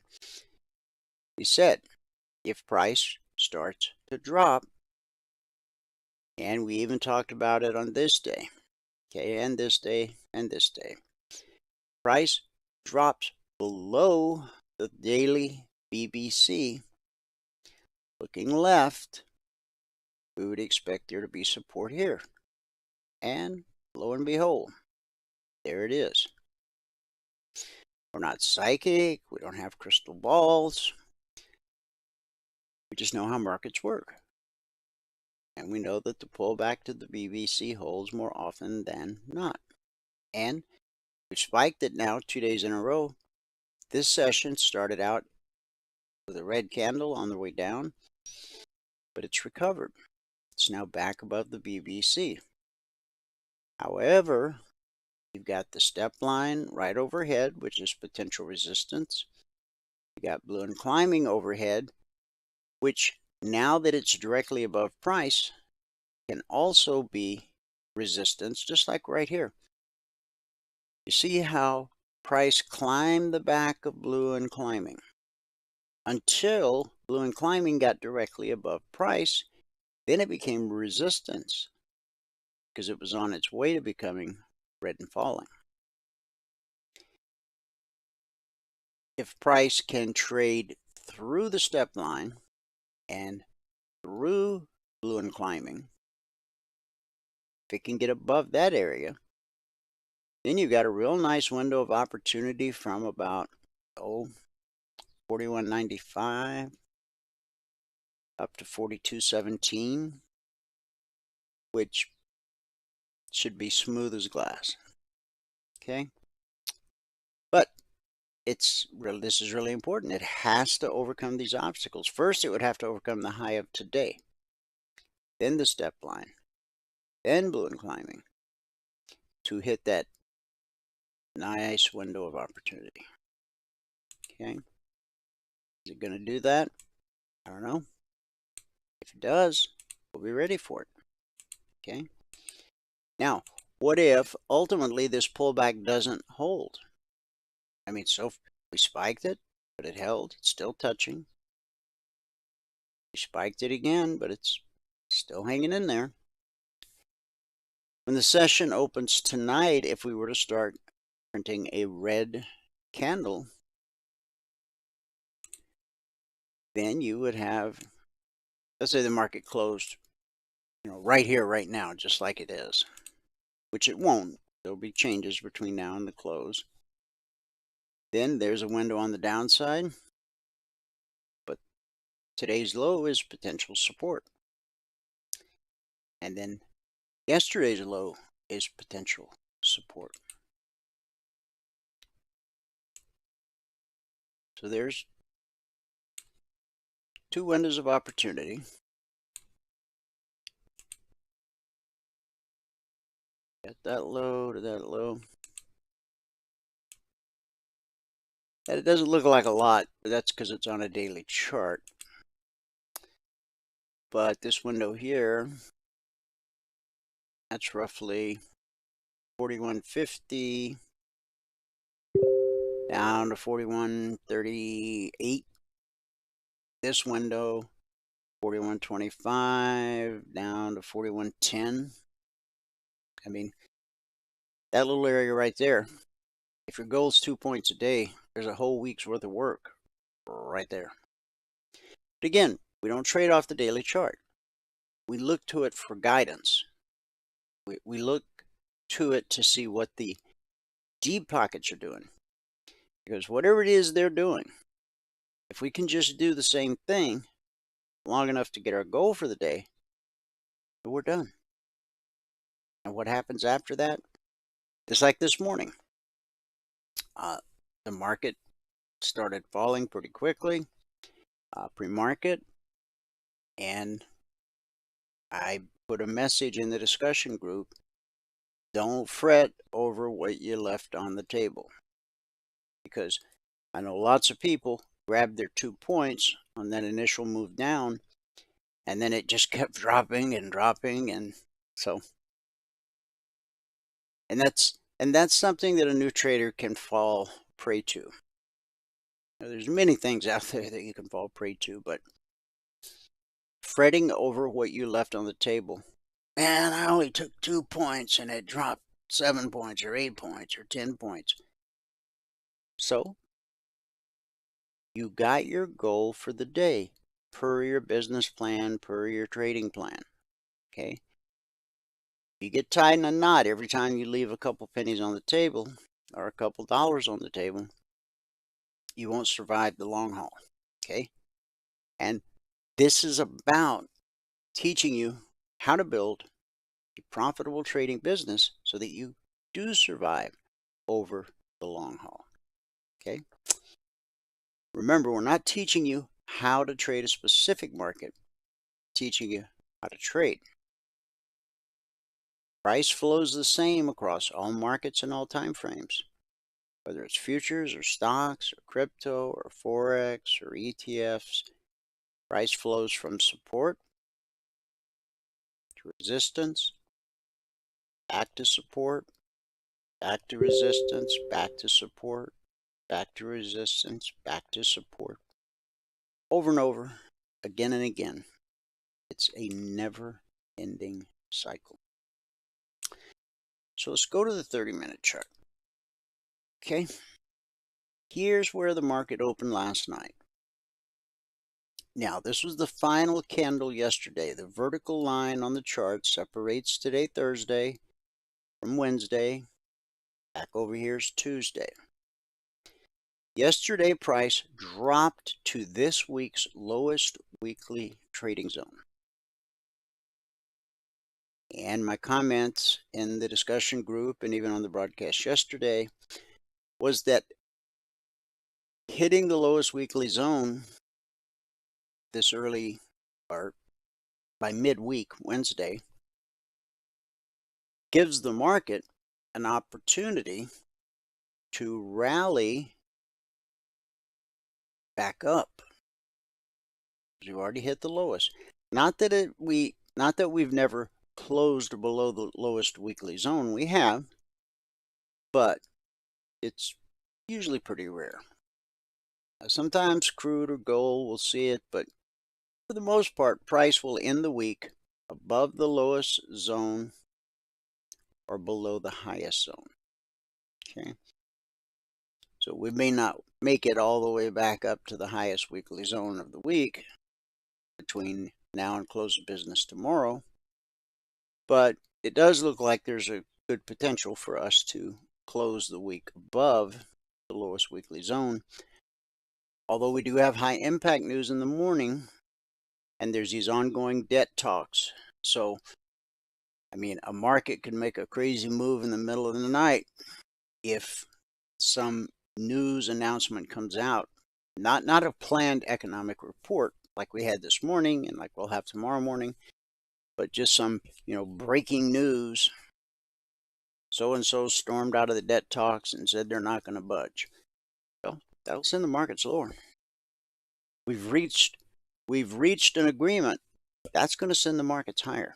We said, if price starts to drop, and we even talked about it on this day, okay, and this day, and this day. Price drops below the daily BBC, looking left, we would expect there to be support here. And lo and behold, there it is. We're not psychic, we don't have crystal balls. We just know how markets work. And we know that the pullback to the BBC holds more often than not. And we've spiked it now 2 days in a row. This session started out with a red candle on the way down, but it's recovered. It's now back above the BBC. However, you've got the step line right overhead, which is potential resistance. You got blue and climbing overhead, which now that it's directly above price, can also be resistance, just like right here. You see how price climbed the back of blue and climbing until blue and climbing got directly above price. Then it became resistance because it was on its way to becoming red and falling. If price can trade through the step line and through blue and climbing, if it can get above that area, then you've got a real nice window of opportunity from about 41.95 up to 42.17. which should be smooth as glass. Okay? But this is really important. It has to overcome these obstacles. First, it would have to overcome the high of today, then the step line, then balloon climbing to hit that nice window of opportunity. Okay? Is it going to do that? I don't know. If it does, we'll be ready for it. Okay? Now, what if ultimately this pullback doesn't hold? I mean, so we spiked it, but it held. It's still touching. We spiked it again, but it's still hanging in there. When the session opens tonight, if we were to start printing a red candle, then you would have, let's say the market closed, right here, right now, just like it is, which it won't. There'll be changes between now and the close. Then there's a window on the downside, but today's low is potential support. And then yesterday's low is potential support. So there's two windows of opportunity. At that low to that low. And it doesn't look like a lot, but that's because it's on a daily chart. But this window here, that's roughly 41.50 down to 41.38. This window, 41.25 down to 41.10. I mean, that little area right there, if your goal is 2 points a day, there's a whole week's worth of work right there. But again, we don't trade off the daily chart. We look to it for guidance. We look to it to see what the deep pockets are doing. Because whatever it is they're doing, if we can just do the same thing long enough to get our goal for the day, we're done. And what happens after that? Just like this morning. The market started falling pretty quickly, pre-market, and I put a message in the discussion group, don't fret over what you left on the table. Because I know lots of people grabbed their 2 points on that initial move down, and then it just kept dropping and dropping, and so, and that's something that a new trader can fall prey to. There's many things out there that you can fall prey to, but fretting over what you left on the table, man, I only took 2 points and it dropped 7 points or 8 points or 10 points. So you got your goal for the day per your business plan, per your trading plan. Okay? You get tied in a knot every time you leave a couple pennies on the table or a couple dollars on the table, you won't survive the long haul. Okay? And this is about teaching you how to build a profitable trading business so that you do survive over the long haul. Okay? Remember, we're not teaching you how to trade a specific market, we're teaching you how to trade. Price flows the same across all markets and all time frames, whether it's futures or stocks or crypto or forex or ETFs. Price flows from support to resistance, back to support, back to resistance, back to support, back to resistance, back to support. Over and over, again and again. It's a never-ending cycle. So let's go to the 30-minute chart. Okay, here's where the market opened last night. Now, this was the final candle yesterday. The vertical line on the chart separates today, Thursday, from Wednesday. Back over here is Tuesday. Yesterday, price dropped to this week's lowest weekly trading zone. And my comments in the discussion group and even on the broadcast yesterday was that hitting the lowest weekly zone this early, or by midweek Wednesday, gives the market an opportunity to rally back up. We've already hit the lowest. Not that we've never closed below the lowest weekly zone. We have, but it's usually pretty rare. Sometimes crude or gold will see it, but for the most part, price will end the week above the lowest zone or below the highest zone. Okay. So we may not make it all the way back up to the highest weekly zone of the week between now and close of business tomorrow, but it does look like there's a good potential for us to close the week above the lowest weekly zone. Although we do have high impact news in the morning, and there's these ongoing debt talks. So, I mean, a market could make a crazy move in the middle of the night if some news announcement comes out, not a planned economic report like we had this morning and like we'll have tomorrow morning, but just some, breaking news. So-and-so stormed out of the debt talks and said they're not going to budge. Well, that'll send the markets lower. We've reached an agreement. That's going to send the markets higher.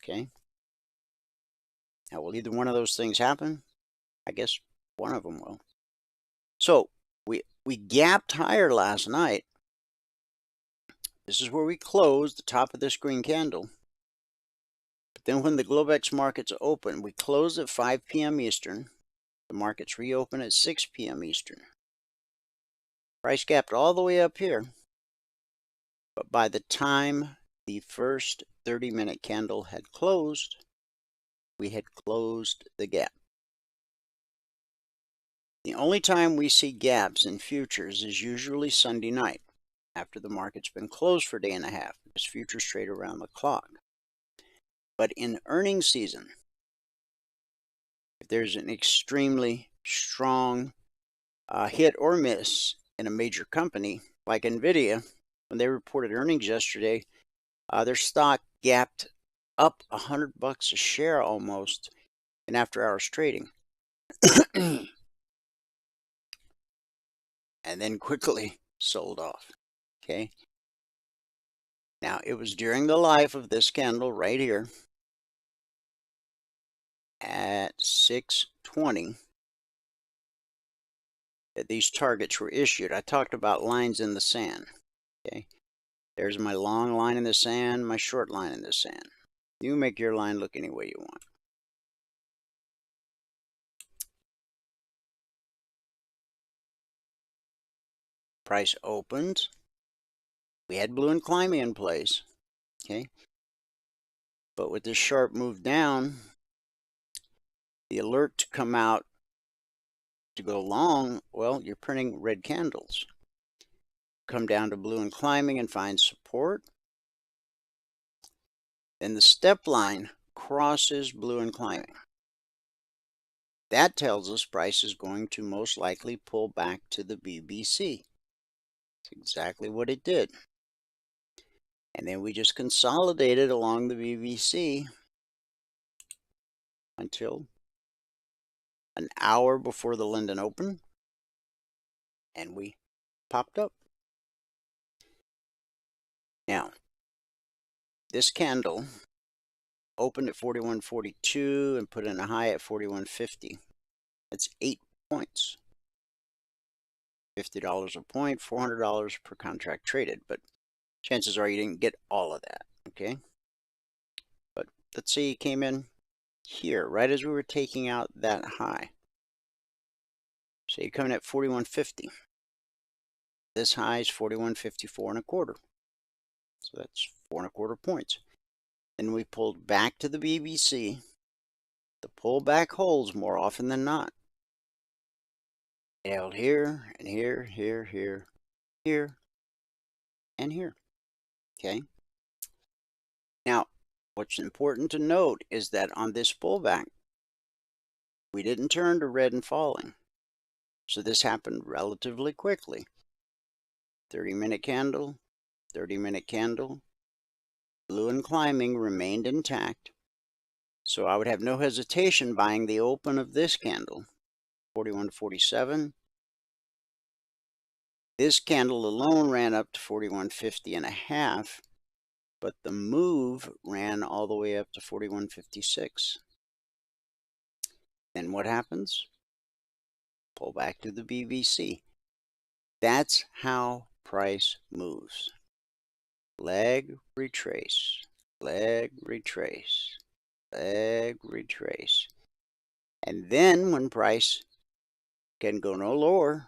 Okay. Now, will either one of those things happen? I guess one of them will. So we gapped higher last night. This is where we closed the top of this green candle. But then when the Globex markets open, we closed at 5 p.m. Eastern. The markets reopen at 6 p.m. Eastern. Price gapped all the way up here. But by the time the first 30-minute candle had closed, we had closed the gap. The only time we see gaps in futures is usually Sunday night, after the market's been closed for a day and a half, because futures trade around the clock. But in earnings season, if there's an extremely strong hit or miss in a major company, like NVIDIA, when they reported earnings yesterday, their stock gapped up $100 a share almost in after-hours trading. And then quickly sold off. Okay. Now, it was during the life of this candle right here at 6:20 that these targets were issued. I talked about lines in the sand. Okay. There's my long line in the sand, my short line in the sand. You make your line look any way you want. Price opened. We had blue and climbing in place. Okay. But with this sharp move down, the alert to come out to go long, well, you're printing red candles. Come down to blue and climbing and find support. Then the step line crosses blue and climbing. That tells us price is going to most likely pull back to the BBC. That's exactly what it did. And then we just consolidated along the BBC until an hour before the London Open, and we popped up. Now, this candle opened at 41.42 and put in a high at 41.50. That's 8 points. $50 a point, $400 per contract traded, but chances are you didn't get all of that, okay? But let's say you came in here right as we were taking out that high. So you're coming at 41.50. This high is 41.54 1/4. So that's 4 1/4 points. And we pulled back to the BBC. The pullback holds more often than not. It held here and here, here, here, here, and here. Okay. Now, What's important to note is that on this pullback, we didn't turn to red and falling. So this happened relatively quickly. 30-minute candle, 30-minute candle, blue and climbing remained intact. So I would have no hesitation buying the open of this candle, 41.47. This candle alone ran up to 41.50 and a half, but the move ran all the way up to 41.56. Then what happens? Pull back to the BBC. That's how price moves. Leg, retrace, leg, retrace, leg, retrace. And then when price can go no lower,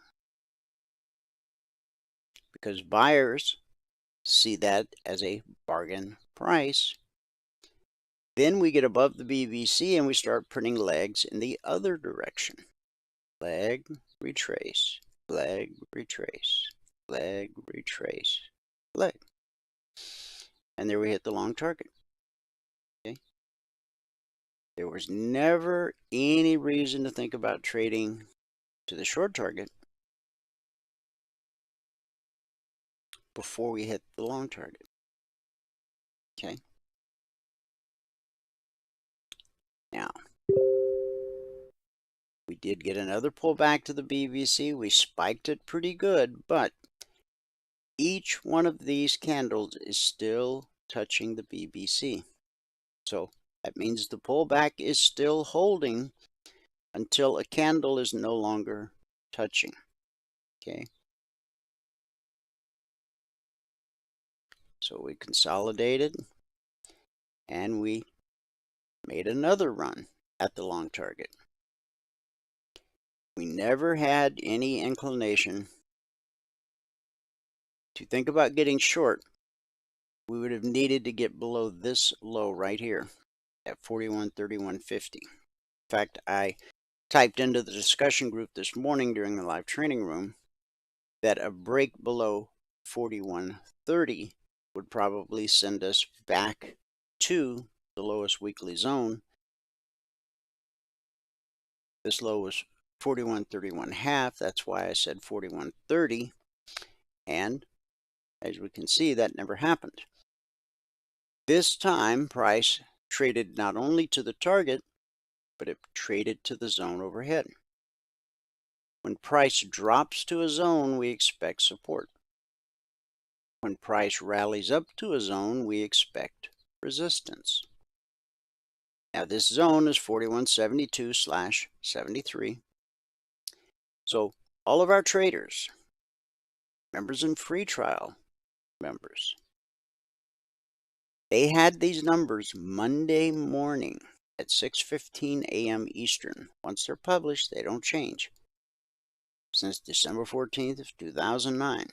because buyers see that as a bargain price, then we get above the BBC and we start printing legs in the other direction. Leg, retrace, leg, retrace, leg, retrace, leg. And there we hit the long target. Okay. There was never any reason to think about trading to the short target before we hit the long target. Okay. Now, we did get another pullback to the BBC. We spiked it pretty good, but each one of these candles is still touching the BBC. So that means the pullback is still holding until a candle is no longer touching. Okay. So we consolidated and we made another run at the long target. We never had any inclination to think about getting short. We would have needed to get below this low right here at 41.3150. In fact, I typed into the discussion group this morning during the live training room that a break below 41.30 would probably send us back to the lowest weekly zone. This low was 41.31.5. That's why I said 41.30. And as we can see, that never happened. This time, price traded not only to the target, but it traded to the zone overhead. When price drops to a zone, we expect support. When price rallies up to a zone, we expect resistance. Now this zone is 41.72/73. So all of our traders, members and free trial members, they had these numbers Monday morning at 6:15 a.m. Eastern. Once they're published, they don't change. Since December 14th of 2009.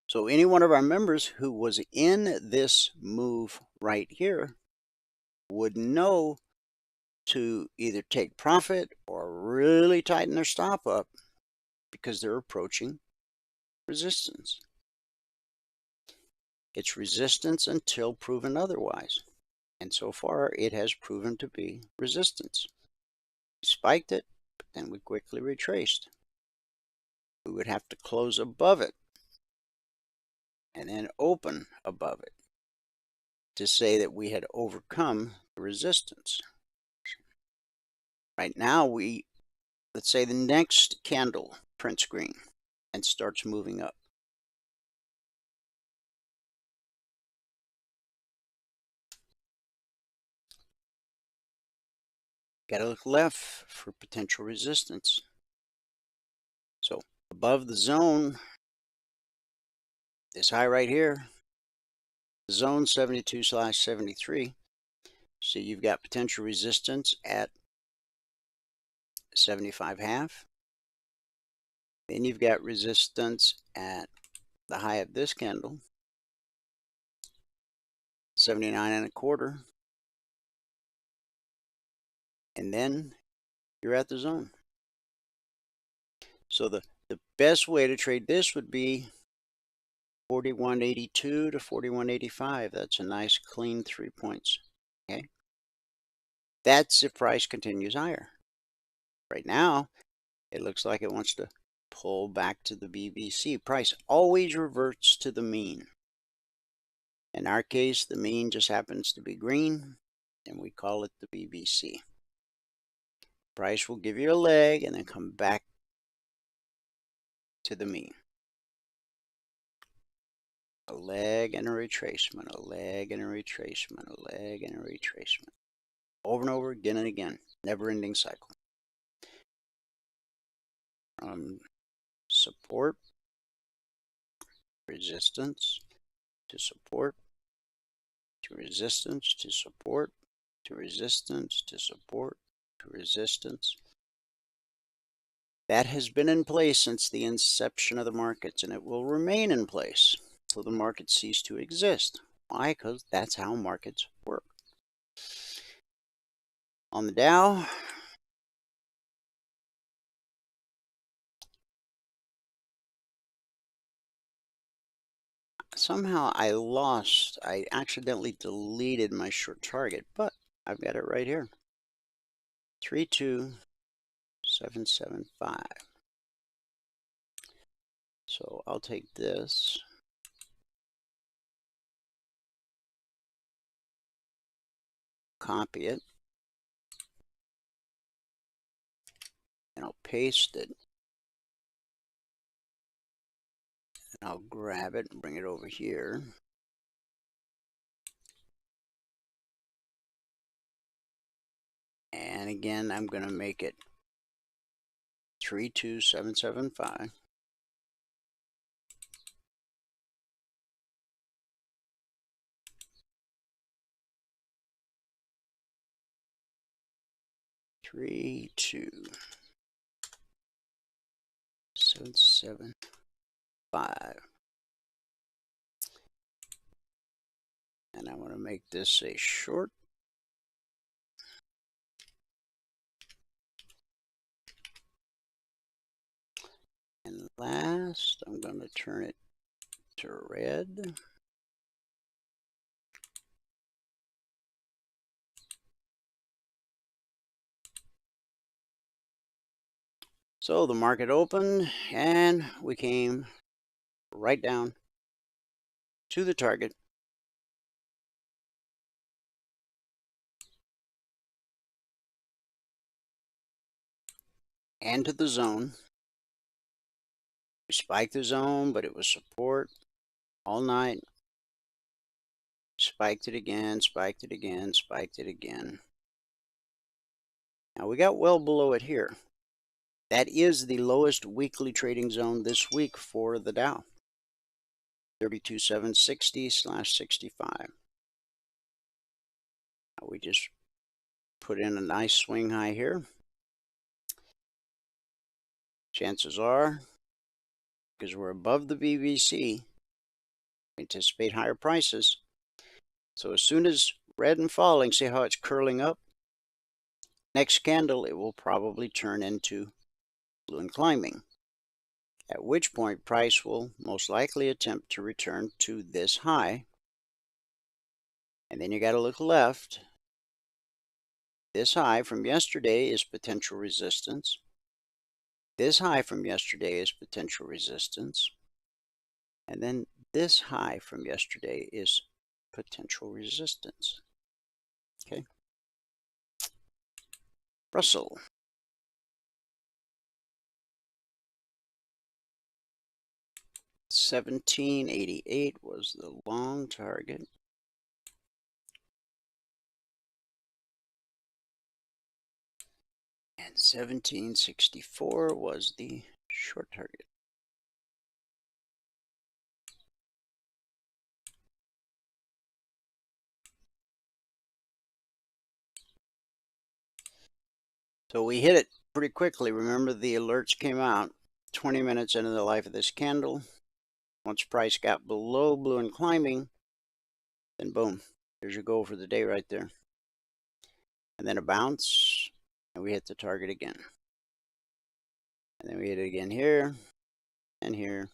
So any one of our members who was in this move right here would know to either take profit or really tighten their stop up because they're approaching resistance. It's resistance until proven otherwise. And so far, it has proven to be resistance. We spiked it, but then we quickly retraced. We would have to close above it and then open above it to say that we had overcome the resistance. Right now, let's say the next candle prints green and starts moving up. Got to look left for potential resistance. So above the zone, this high right here, zone 72/73. So you've got potential resistance at 75.5. Then you've got resistance at the high of this candle, 79.25. And then you're at the zone. So the best way to trade this would be 41.82 to 41.85. That's a nice clean 3 points. Okay. That's if price continues higher. Right now, it looks like it wants to pull back to the BBC. Price always reverts to the mean. In our case, the mean just happens to be green, and we call it the BBC. Price will give you a leg and then come back to the mean. A leg and a retracement, a leg and a retracement, a leg and a retracement. Over and over, again and again. Never-ending cycle. Support, resistance, to support, to resistance, to support, to resistance, to support, to resistance. That has been in place since the inception of the markets, and it will remain in place until the markets cease to exist. Why? Because that's how markets work. On the Dow, somehow I accidentally deleted my short target, but I've got it right here. 32775. So I'll take this. Copy it. And I'll paste it. And I'll grab it and bring it over here. And again, I'm going to make it 32775. Three, 2, 7, 7, 5. And I want to make this a short. And last, I'm going to turn it to red. So the market opened and we came right down to the target. And to the zone. We spiked the zone, but it was support all night. Spiked it again, spiked it again, spiked it again. Now we got well below it here. That is the lowest weekly trading zone this week for the Dow. 32,760/65. Now we just put in a nice swing high here. Chances are, because we're above the BBC, we anticipate higher prices. So as soon as red and falling, see how it's curling up? Next candle, it will probably turn into blue and climbing. At which point, price will most likely attempt to return to this high. And then you got to look left. This high from yesterday is potential resistance. This high from yesterday is potential resistance. And then this high from yesterday is potential resistance. Okay. Russell. $17.88 was the long target. And $17.64 was the short target. So we hit it pretty quickly. Remember, the alerts came out 20 minutes into the life of this candle. Once price got below blue and climbing, then boom, there's your goal for the day right there. And then a bounce, and we hit the target again. And then we hit it again here, and here,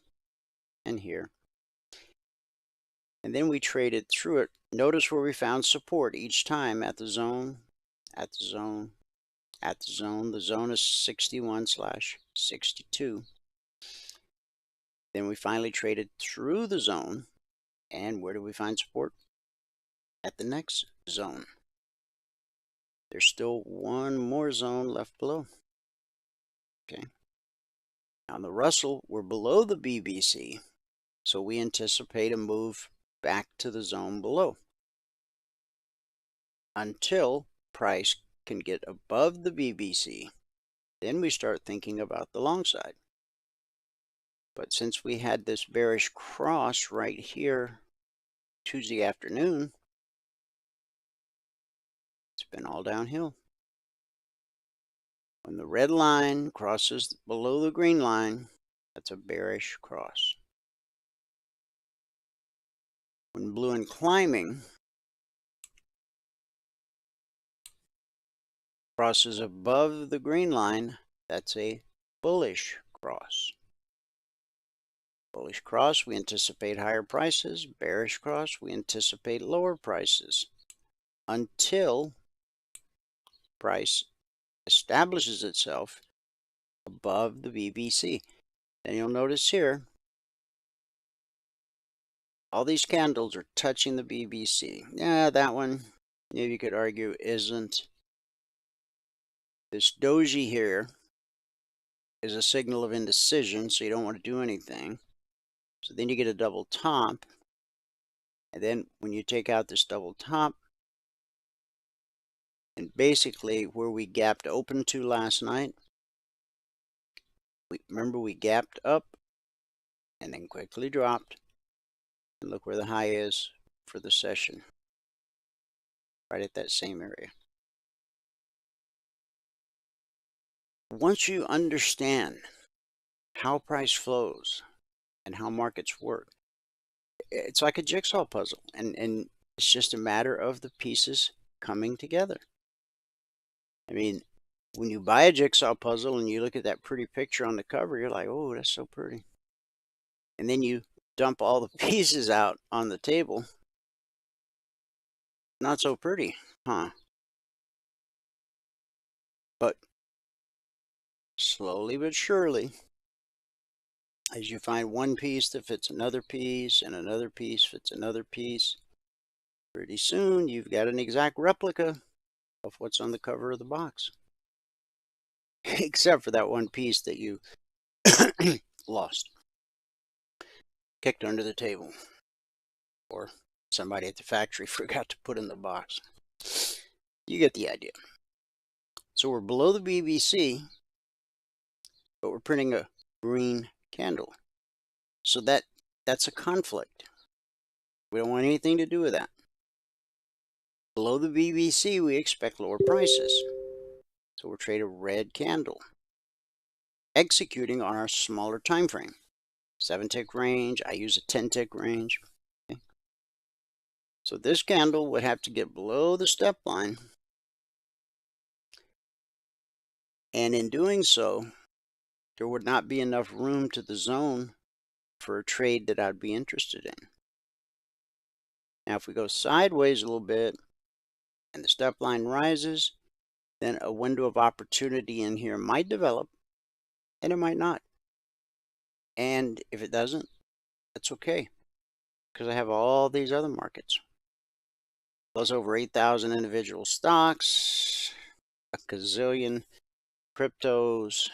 and here. and then we traded through it. Notice where we found support each time at the zone, at the zone, at the zone. The zone is 61/62. Then we finally traded through the zone, and where do we find support? At the next zone. There's still one more zone left below. Okay. On the Russell, we're below the BBC, so we anticipate a move back to the zone below until price can get above the BBC. Then we start thinking about the long side. But since we had this bearish cross right here Tuesday afternoon, it's been all downhill. When the red line crosses below the green line, that's a bearish cross. When blue and climbing crosses above the green line, that's a bullish cross. Bullish cross, we anticipate higher prices. Bearish cross, we anticipate lower prices until price establishes itself above the BBC. Then you'll notice here, all these candles are touching the BBC. Yeah, that one, maybe you could argue, isn't. This doji here is a signal of indecision, so you don't want to do anything. So then you get a double top, and then when you take out this double top, and basically where we gapped open to last night, remember we gapped up and then quickly dropped, and look where the high is for the session, right at that same area. Once you understand how price flows and how markets work, it's like a jigsaw puzzle, and it's just a matter of the pieces coming together. I mean, when you buy a jigsaw puzzle and you look at that pretty picture on the cover, you're like, oh, that's so pretty. And then you dump all the pieces out on the table. Not so pretty, huh? But slowly but surely, as you find one piece that fits another piece, and another piece fits another piece, pretty soon you've got an exact replica of what's on the cover of the box. Except for that one piece that you lost, kicked under the table, or somebody at the factory forgot to put in the box. You get the idea. So we're below the BBC, but we're printing a green candle. So that's a conflict. We don't want anything to do with that. Below the BBC, we expect lower prices. So we'll trade a red candle, executing on our smaller time frame. 7-tick range, I use a 10-tick range. Okay. So this candle would have to get below the step line. And in doing so, there would not be enough room to the zone for a trade that I'd be interested in. Now, if we go sideways a little bit and the step line rises, then a window of opportunity in here might develop, and it might not. And if it doesn't, that's okay, because I have all these other markets. Plus over 8,000 individual stocks, a gazillion cryptos,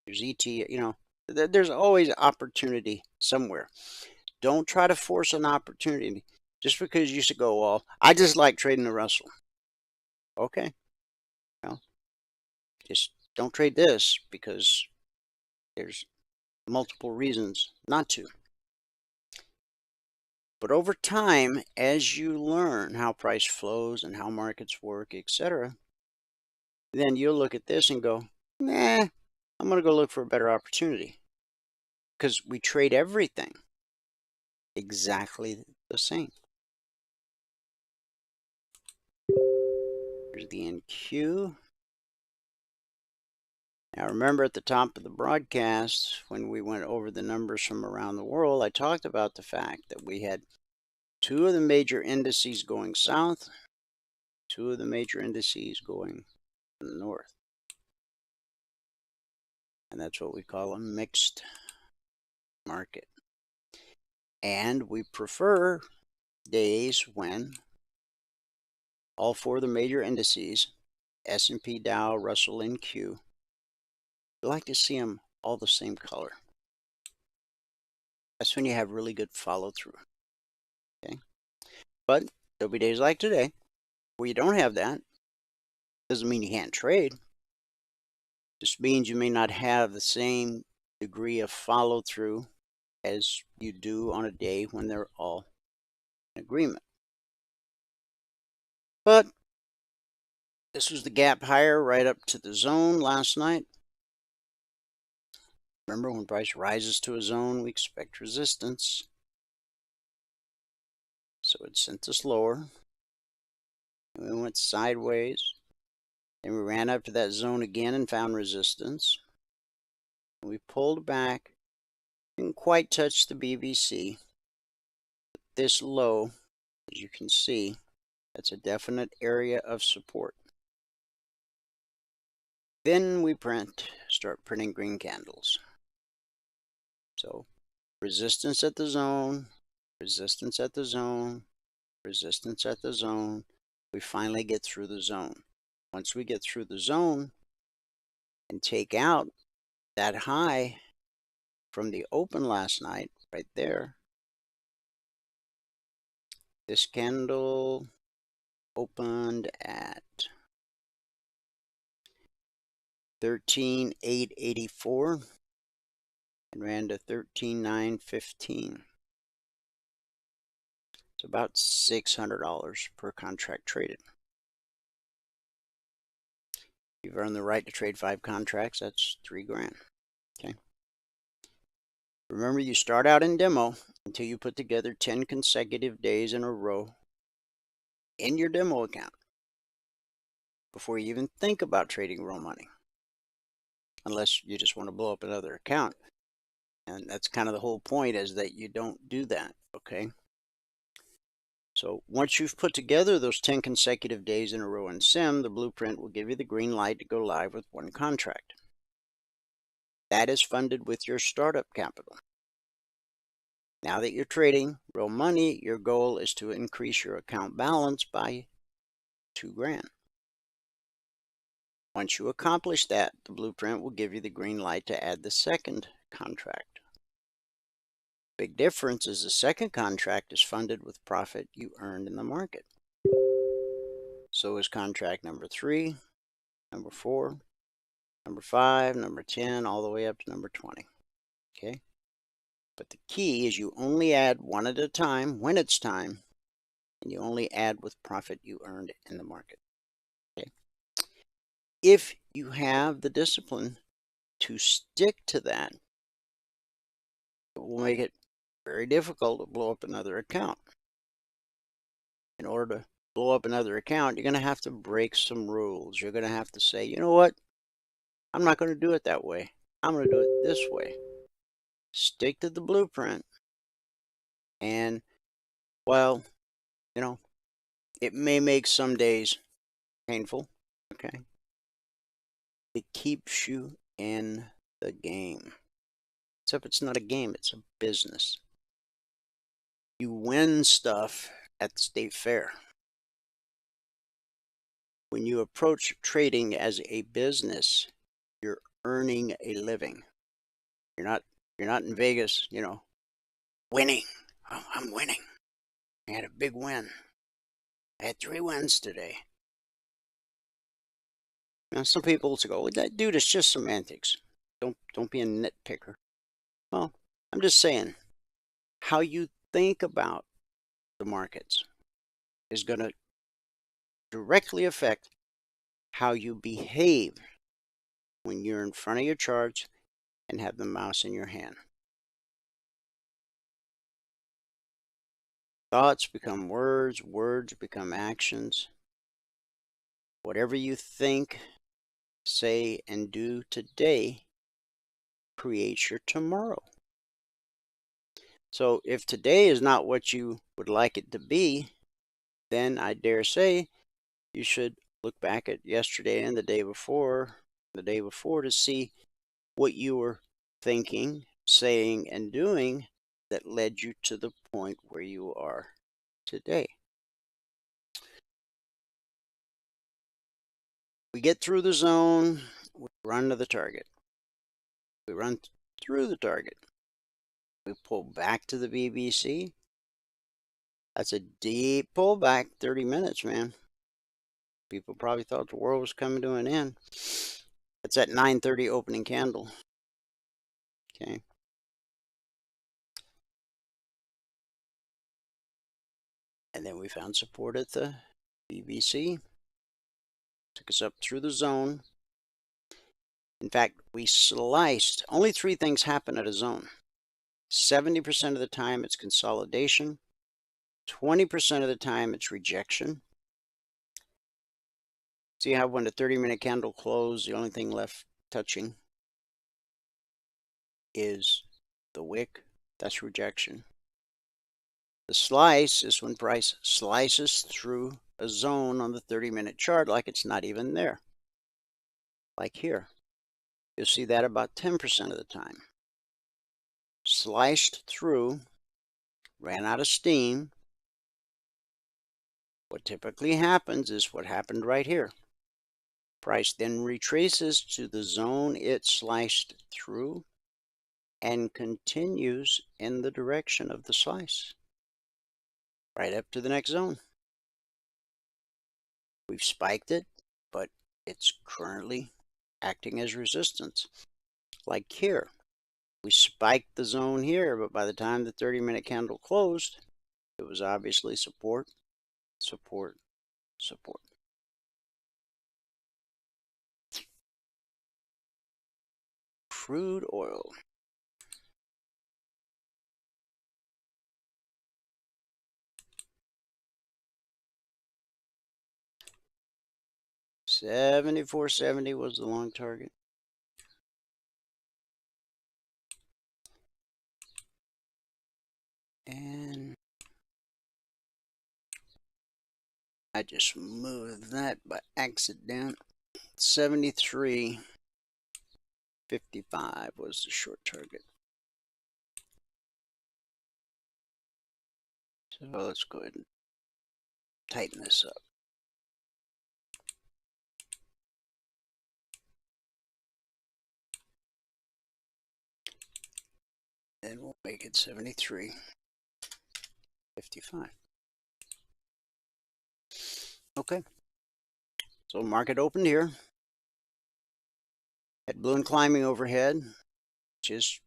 there's ET, you know, there's always opportunity somewhere. Don't try to force an opportunity just because you should go, well, I just like trading the Russell. Okay. Well, just don't trade this because there's multiple reasons not to. But over time, as you learn how price flows and how markets work, etc., then you'll look at this and go, nah, I'm going to go look for a better opportunity. Because we trade everything exactly the same. Here's the NQ. Now remember at the top of the broadcast, when we went over the numbers from around the world, I talked about the fact that we had two of the major indices going south, two of the major indices going north. And that's what we call a mixed market. And we prefer days when all four of the major indices, S&P, Dow, Russell, and Q, we like to see them all the same color. That's when you have really good follow-through. Okay, but there'll be days like today where you don't have that. Doesn't mean you can't trade. Just means you may not have the same degree of follow-through as you do on a day when they're all in agreement. But this was the gap higher right up to the zone last night. Remember, when price rises to a zone, we expect resistance. So it sent us lower. And we went sideways. Then we ran up to that zone again and found resistance. And we pulled back. Didn't quite touch the BBC. But this low, as you can see, that's a definite area of support. Then we start printing green candles. So resistance at the zone, resistance at the zone, resistance at the zone. We finally get through the zone. Once we get through the zone and take out that high from the open last night, right there, this candle opened at 13,884 and ran to 13,915. It's about $600 per contract traded. You've earned the right to trade 5 contracts. That's $3 grand. Okay. Remember, you start out in demo until you put together 10 consecutive days in a row in your demo account before you even think about trading real money, unless you just want to blow up another account. And that's kind of the whole point, is that you don't do that. Okay. So once you've put together those 10 consecutive days in a row in Sim, the blueprint will give you the green light to go live with 1 contract. That is funded with your startup capital. Now that you're trading real money, your goal is to increase your account balance by $2 grand. Once you accomplish that, the blueprint will give you the green light to add the second contract. Big difference is the second contract is funded with profit you earned in the market. So is contract number 3, number 4, number 5, number 10, all the way up to number 20. Okay? But the key is you only add one at a time when it's time, and you only add with profit you earned in the market. Okay? If you have the discipline to stick to that, it will make it very difficult to blow up another account. In order to blow up another account, you're going to have to break some rules. You're going to have to say, you know what? I'm not going to do it that way. I'm going to do it this way. Stick to the blueprint. And, well, you know, it may make some days painful, okay? It keeps you in the game. Except it's not a game, it's a business. You win stuff at the state fair. When you approach trading as a business, you're earning a living. You're not in Vegas, you know, winning. Oh, I'm winning. I had a big win. I had 3 wins today. Now some people will go, well, that dude, it's just semantics. Don't be a nitpicker. Well, I'm just saying, how you think about the markets is going to directly affect how you behave when you're in front of your charts and have the mouse in your hand. Thoughts become words, words become actions. Whatever you think say, and do today creates your tomorrow. So if today is not what you would like it to be, then I dare say you should look back at yesterday and the day before to see what you were thinking, saying, and doing that led you to the point where you are today. We get through the zone, we run to the target. We run through the target. We pull back to the BBC. That's a deep pullback, 30 minutes, man. People probably thought the world was coming to an end. It's at 9:30 opening candle. Okay. And then we found support at the BBC. Took us up through the zone. In fact, we sliced. Only 3 things happen at a zone. 70% of the time it's consolidation. 20% of the time it's rejection. See how when the 30-minute candle closed, the only thing left touching is the wick. That's rejection. The slice is when price slices through a zone on the 30-minute chart like it's not even there. Like here. You'll see that about 10% of the time. Sliced through, ran out of steam. What typically happens is what happened right here. Price then retraces to the zone it sliced through and continues in the direction of the slice. Right up to the next zone. We've spiked it, but it's currently acting as resistance. Like here. We spiked the zone here, but by the time the 30-minute candle closed, it was obviously support, support, support. Crude oil. $74.70 was the long target. And I just moved that by accident. 73.55 was the short target. So let's go ahead and tighten this up. Then we'll make it 73.55. Okay. So market opened here. Had balloon climbing overhead, which is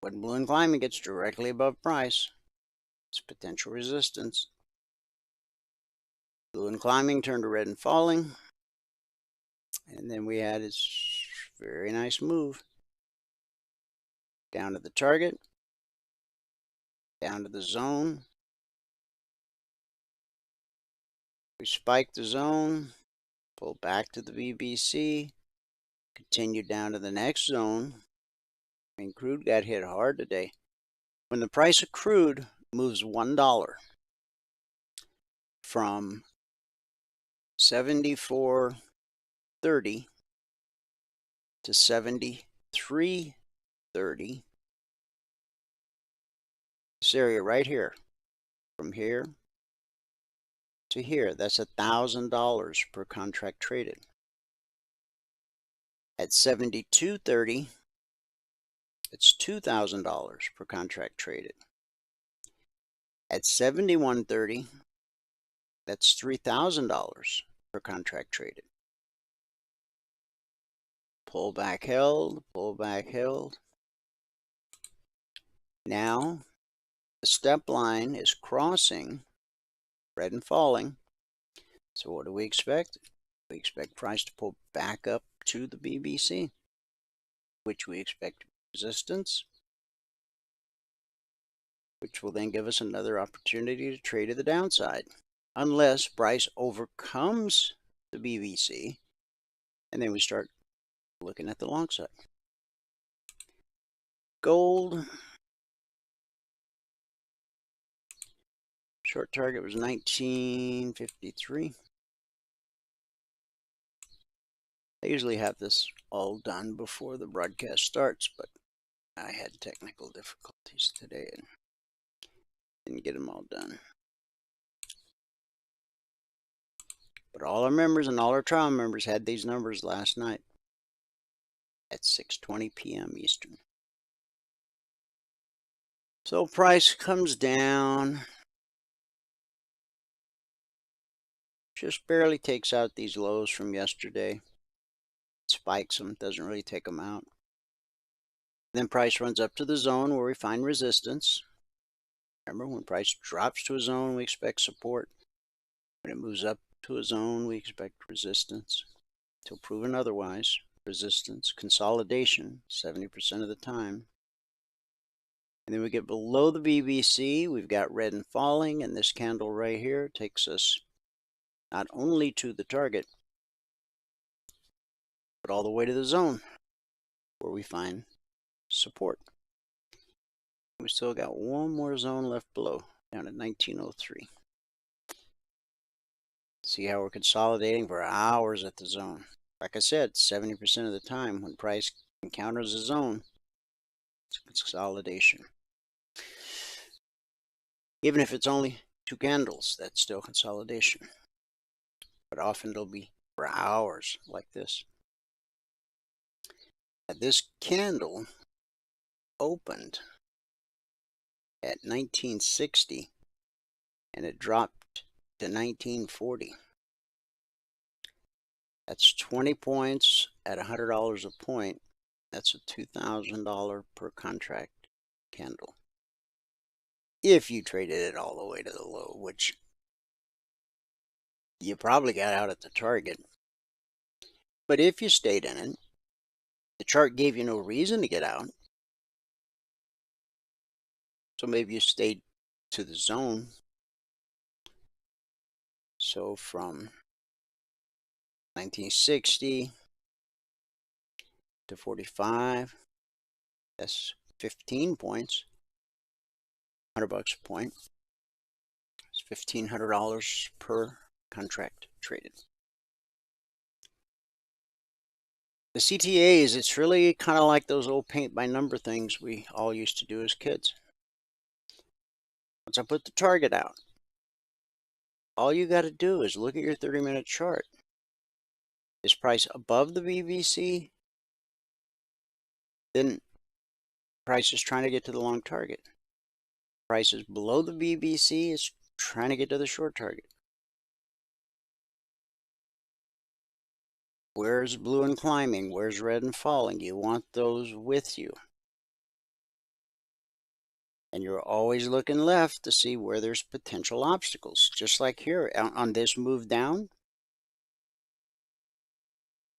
when balloon climbing gets directly above price. It's potential resistance. Balloon climbing turned to red and falling. And then we had this very nice move. Down to the target. Down to the zone. We spiked the zone. Pulled back to the BBC. Continued down to the next zone. I mean, crude got hit hard today. When the price of crude moves $1 from 74.30 to 73.30, this area right here, from here to here, that's $1,000 per contract traded. At 72.30, it's $2,000 per contract traded. At 71.30, that's $3,000 per contract traded. Pullback held, pullback held. Now, the step line is crossing, red and falling. So what do we expect? We expect price to pull back up to the BBC, which we expect resistance, which will then give us another opportunity to trade to the downside. Unless price overcomes the BBC And then we start looking at the long side. Gold. Short target was 1953. I usually have this all done before the broadcast starts, but I had technical difficulties today and didn't get them all done. But all our members and all our trial members had these numbers last night at 6:20 p.m. Eastern. So price comes down. Just barely takes out these lows from yesterday. Spikes them, doesn't really take them out. Then price runs up to the zone where we find resistance. Remember, when price drops to a zone, we expect support. When it moves up to a zone, we expect resistance. Till proven otherwise, resistance, consolidation, 70% of the time. And then we get below the BBC, we've got red and falling, and this candle right here takes us not only to the target, but all the way to the zone where we find support. We still got one more zone left below, down at 1903. See how we're consolidating for hours at the zone. Like I said, 70% of the time when price encounters a zone, it's consolidation. Even if it's only 2 candles, that's still consolidation. But often it'll be for hours like this. Now, this candle opened at 1960 and it dropped to 1940. That's 20 points at $100 a point. That's a $2,000 per contract candle. If you traded it all the way to the low, which you probably got out at the target. But if you stayed in it, the chart gave you no reason to get out. So maybe you stayed to the zone. So from 1960 to 45, that's 15 points, $100 a point. It's $1,500 per contract traded. The CTAs, it's really kind of like those old paint by number things we all used to do as kids. Once I put the target out, all you got to do is look at your 30-minute chart. Is price above the BBC? Then price is trying to get to the long target. Price is below the BBC, it's trying to get to the short target. Where's blue and climbing? Where's red and falling? You want those with you. And you're always looking left to see where there's potential obstacles. Just like here on this move down.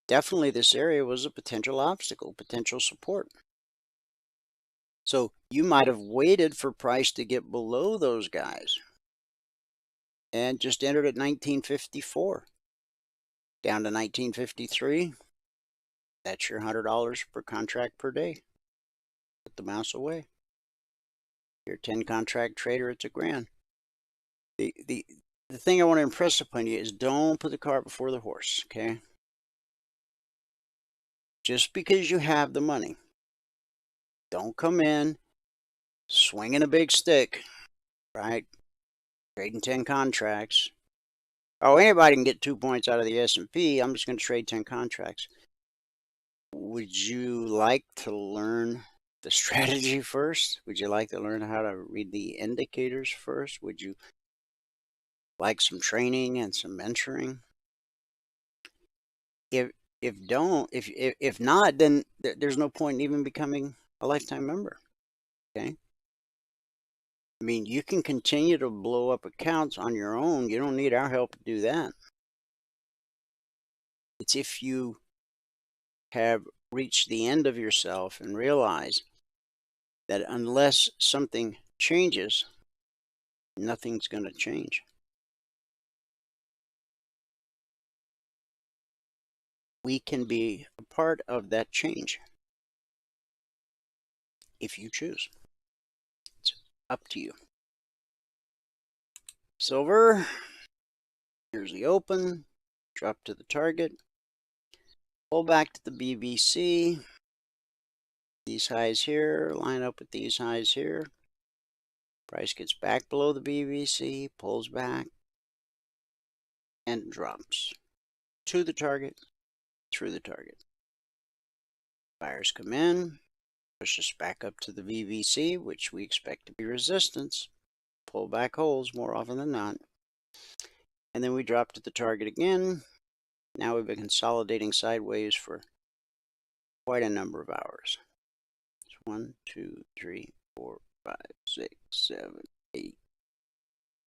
Definitely this area was a potential obstacle, potential support. So you might have waited for price to get below those guys and just entered at 1954. Down to 1953. That's your $100 per contract per day. Put the mouse away. You're a 10 contract trader, it's $1,000. The thing I want to impress upon you is don't put the cart before the horse, okay? Just because you have the money, don't come in swinging a big stick, right? Trading 10 contracts. Oh, anybody can get 2 points out of the S&P. I'm just going to trade 10 contracts. Would you like to learn the strategy first? Would you like to learn how to read the indicators first? Would you like some training and some mentoring? If not, then there's no point in even becoming a lifetime member. Okay. I mean, you can continue to blow up accounts on your own. You don't need our help to do that. It's if you have reached the end of yourself and realize that unless something changes, nothing's going to change. we can be a part of that change if you choose. It's up to you. Silver, here's the open, drop to the target, pull back to the BBC. These highs here line up with these highs here. Price gets back below the BBC, pulls back, and drops to the target, through the target. Buyers come in, push us back up to the BBC, which we expect to be resistance. Pull back holds more often than not. And then we drop to the target again. Now we've been consolidating sideways for quite a number of hours. It's 1, 2, 3, 4, 5, 6, 7, 8.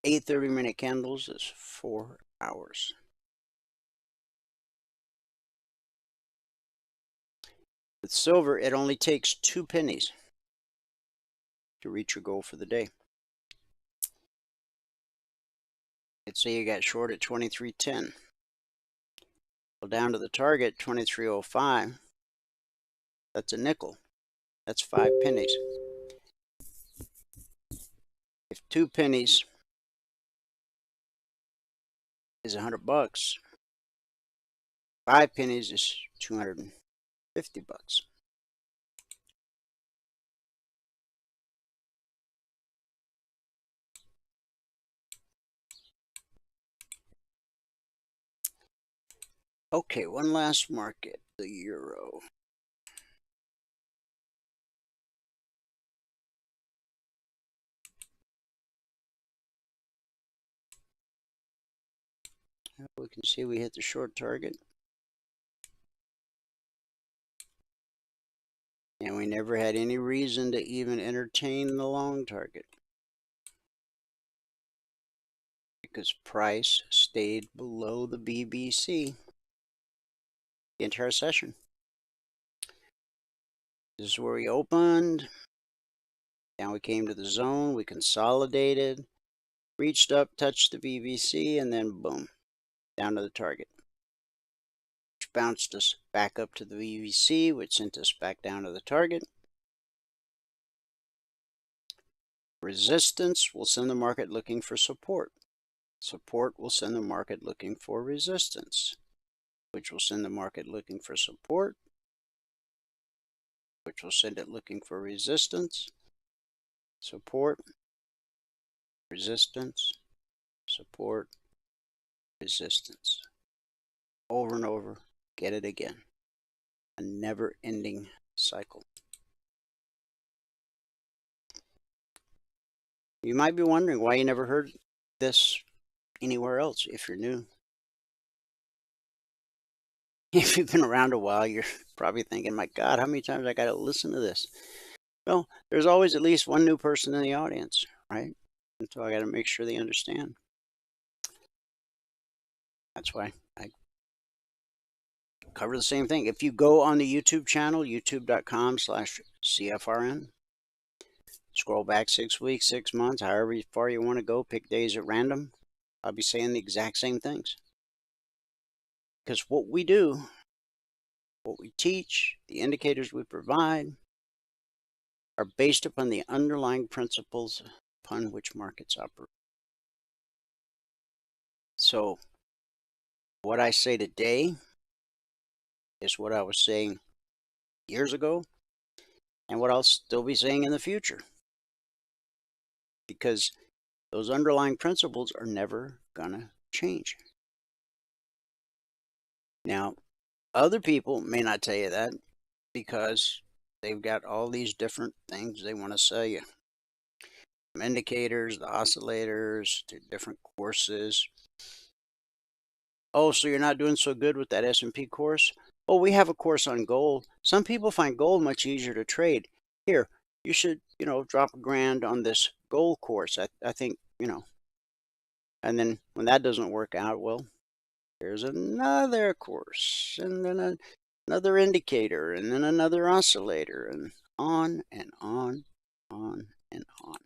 8 30-minute candles is 4 hours. With silver, it only takes 2 pennies to reach your goal for the day. Let's say you got short at 23.10. Well, down to the target, 23.05. That's a nickel. That's 5 pennies. If 2 pennies is $100, 5 pennies is $250. Okay, one last market, the euro. We can see we hit the short target. And we never had any reason to even entertain the long target, because price stayed below the BBC the entire session. This is where we opened. Now we came to the zone, we consolidated, reached up, touched the BBC, and then boom, down to the target, which bounced us back up to the BBC, which sent us back down to the target. Resistance will send the market looking for support. Support will send the market looking for resistance, which will send the market looking for support, which will send it looking for resistance, support, resistance, support, resistance. Over and over, get it again. A never-ending cycle. You might be wondering why you never heard this anywhere else if you're new. If you've been around a while, you're probably thinking, my God, how many times I got to listen to this? Well, there's always at least one new person in the audience, right? And so I got to make sure they understand. That's why I cover the same thing. If you go on the YouTube channel, youtube.com/CFRN, scroll back 6 weeks, 6 months, however far you want to go, pick days at random, I'll be saying the exact same things. Because what we do, what we teach, the indicators we provide, are based upon the underlying principles upon which markets operate. So what I say today is what I was saying years ago and what I'll still be saying in the future, because those underlying principles are never gonna change. Now, other people may not tell you that because they've got all these different things they want to sell you. From indicators, the oscillators, to different courses. Oh, so you're not doing so good with that S&P course? Oh, we have a course on gold. Some people find gold much easier to trade. Here, you should, drop $1,000 on this gold course. I think, And then when that doesn't work out, well, there's another course, and then another indicator, and then another oscillator, and on and on, on and on.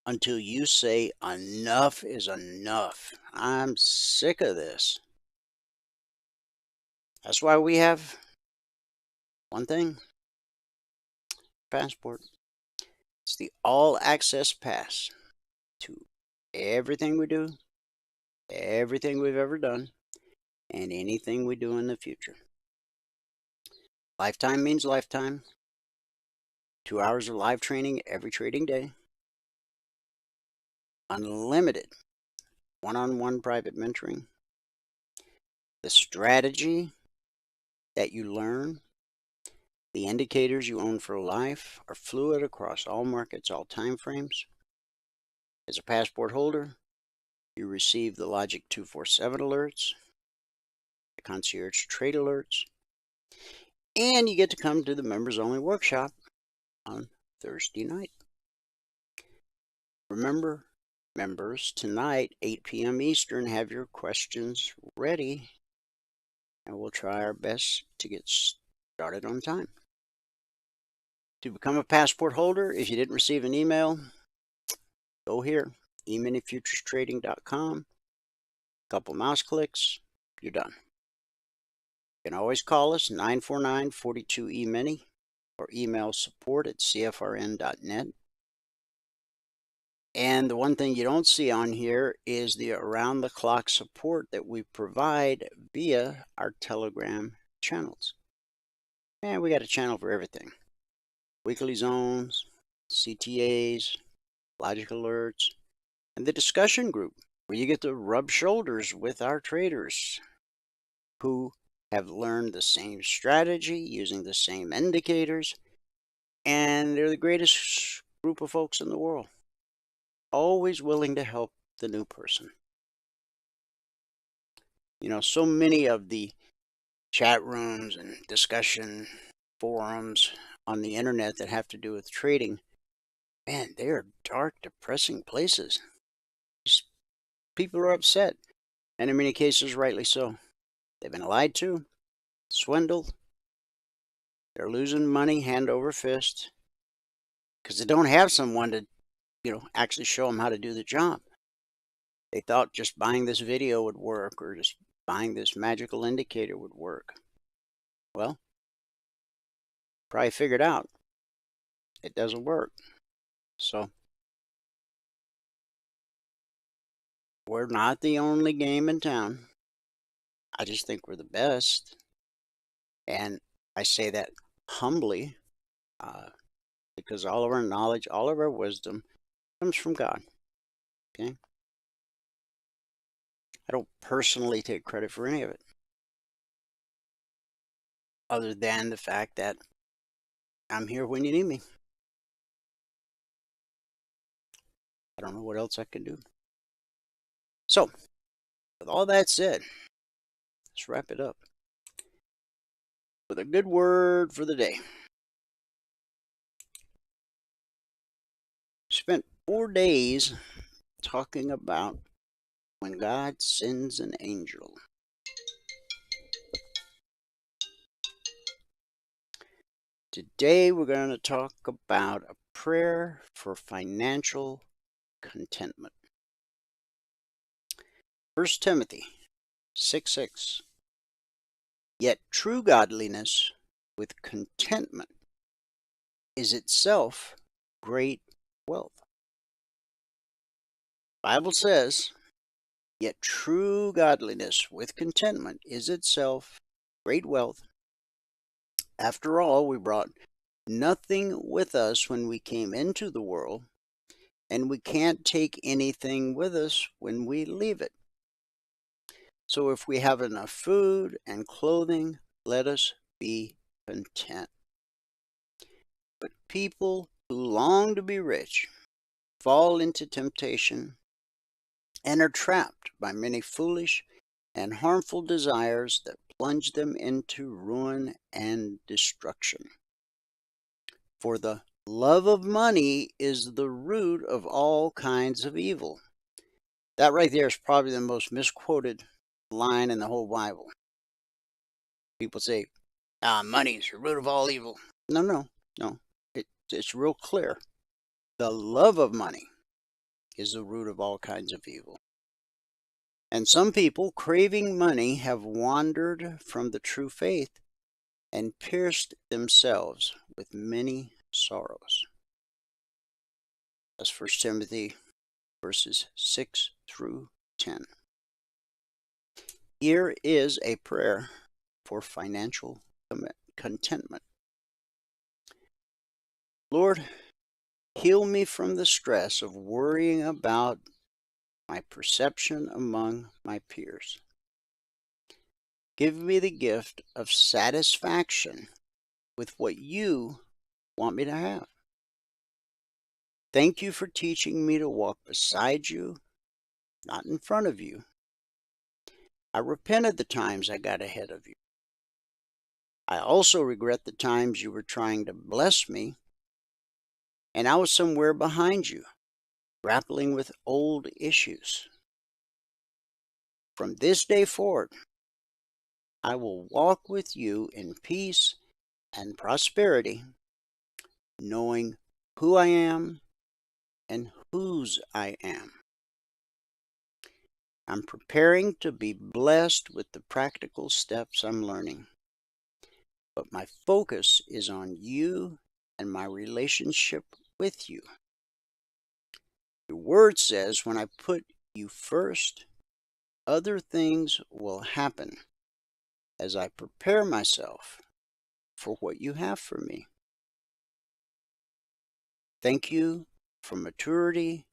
Until you say enough is enough. I'm sick of this. That's why we have one thing, passport. It's the all-access pass to everything we do, everything we've ever done, and anything we do in the future. Lifetime means lifetime. 2 hours of live training every trading day. Unlimited one-on-one private mentoring. The strategy that you learn, the indicators you own for life are fluid across all markets, all time frames. As a passport holder, you receive the Logic 247 alerts, the concierge trade alerts, and you get to come to the members only workshop on Thursday night. Remember, members, tonight, 8 p.m. Eastern, have your questions ready, and we'll try our best to get started on time. To become a passport holder, if you didn't receive an email, go here, eminifuturestrading.com. Couple mouse clicks, you're done. You can always call us, 949-42-EMINI, or email support@cfrn.net. And the one thing you don't see on here is the around-the-clock support that we provide via our Telegram channels. And we got a channel for everything. Weekly zones, CTAs, logic alerts, and the discussion group where you get to rub shoulders with our traders who have learned the same strategy using the same indicators, and they're the greatest group of folks in the world, always willing to help the new person. You know, so many of the chat rooms and discussion forums on the internet that have to do with trading, man, they are dark, depressing places. Just, people are upset, and in many cases, rightly so. They've been lied to, swindled. They're losing money hand over fist because they don't have someone to, actually show them how to do the job. They thought just buying this video would work, or just buying this magical indicator would work. Well, probably figured out it doesn't work. So we're not the only game in town. I just think we're the best. And I say that humbly, because all of our knowledge, all of our wisdom comes from God. Okay? I don't personally take credit for any of it, other than the fact that I'm here when you need me. I don't know what else I can do. So, with all that said, let's wrap it up with a good word for the day. Spent 4 days talking about when God sends an angel. Today we're going to talk about a prayer for financial contentment. 1 Timothy 6:6. Yet true godliness with contentment is itself great wealth. The Bible says, yet true godliness with contentment is itself great wealth. After all, we brought nothing with us when we came into the world, and we can't take anything with us when we leave it. So if we have enough food and clothing, let us be content. But people who long to be rich fall into temptation and are trapped by many foolish and harmful desires that plunge them into ruin and destruction. For the love of money is the root of all kinds of evil. That right there is probably the most misquoted line in the whole Bible. People say, money is the root of all evil. No. It's real clear. The love of money is the root of all kinds of evil. And some people, craving money, have wandered from the true faith and pierced themselves with many sorrows. That's 1 Timothy verses 6 through 10. Here is a prayer for financial contentment. Lord, heal me from the stress of worrying about my perception among my peers. Give me the gift of satisfaction with what you want me to have. Thank you for teaching me to walk beside you, not in front of you. I repent of the times I got ahead of you. I also regret the times you were trying to bless me, and I was somewhere behind you, grappling with old issues. From this day forward, I will walk with you in peace and prosperity, knowing who I am and whose I am. I'm preparing to be blessed with the practical steps I'm learning, but my focus is on you and my relationship with you. Your word says, when I put you first, other things will happen as I prepare myself for what you have for me. Thank you for maturity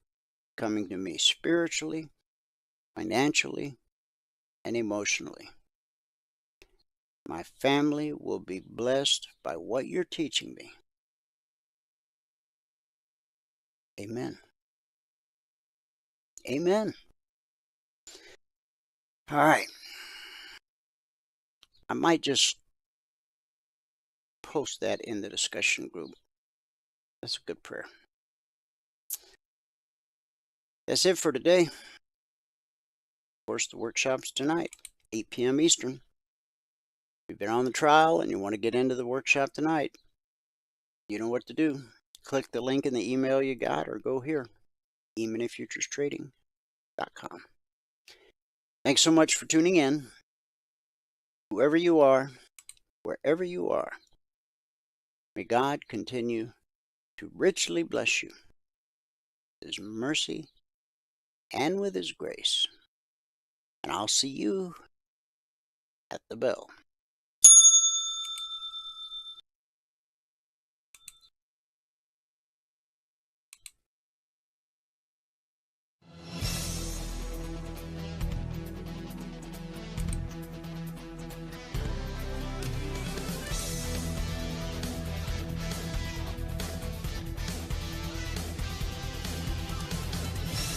coming to me spiritually, financially, and emotionally. My family will be blessed by what you're teaching me. Amen. Amen. All right. I might just post that in the discussion group. That's a good prayer. That's it for today. Of course, the workshop's tonight, 8 p.m. Eastern. If you've been on the trial and you want to get into the workshop tonight, you know what to do. Click the link in the email you got or go here, eminifuturestrading.com. Thanks so much for tuning in. Whoever you are, wherever you are, may God continue to richly bless you with His mercy and with His grace. And I'll see you at the bell.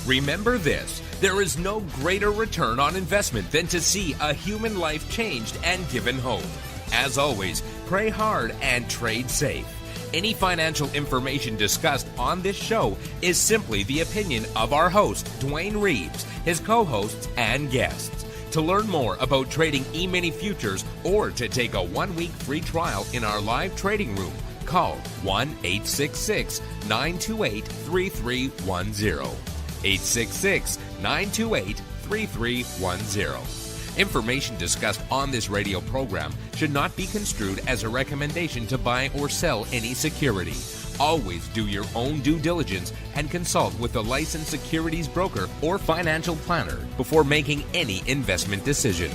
Remember this, there is no greater return on investment than to see a human life changed and given hope. As always, pray hard and trade safe. Any financial information discussed on this show is simply the opinion of our host, Dwayne Reeves, his co-hosts, and guests. To learn more about trading E-mini futures or to take a 1-week free trial in our live trading room, call 1-866-928-3310. 866-928-3310. Information discussed on this radio program should not be construed as a recommendation to buy or sell any security. Always do your own due diligence and consult with a licensed securities broker or financial planner before making any investment decision.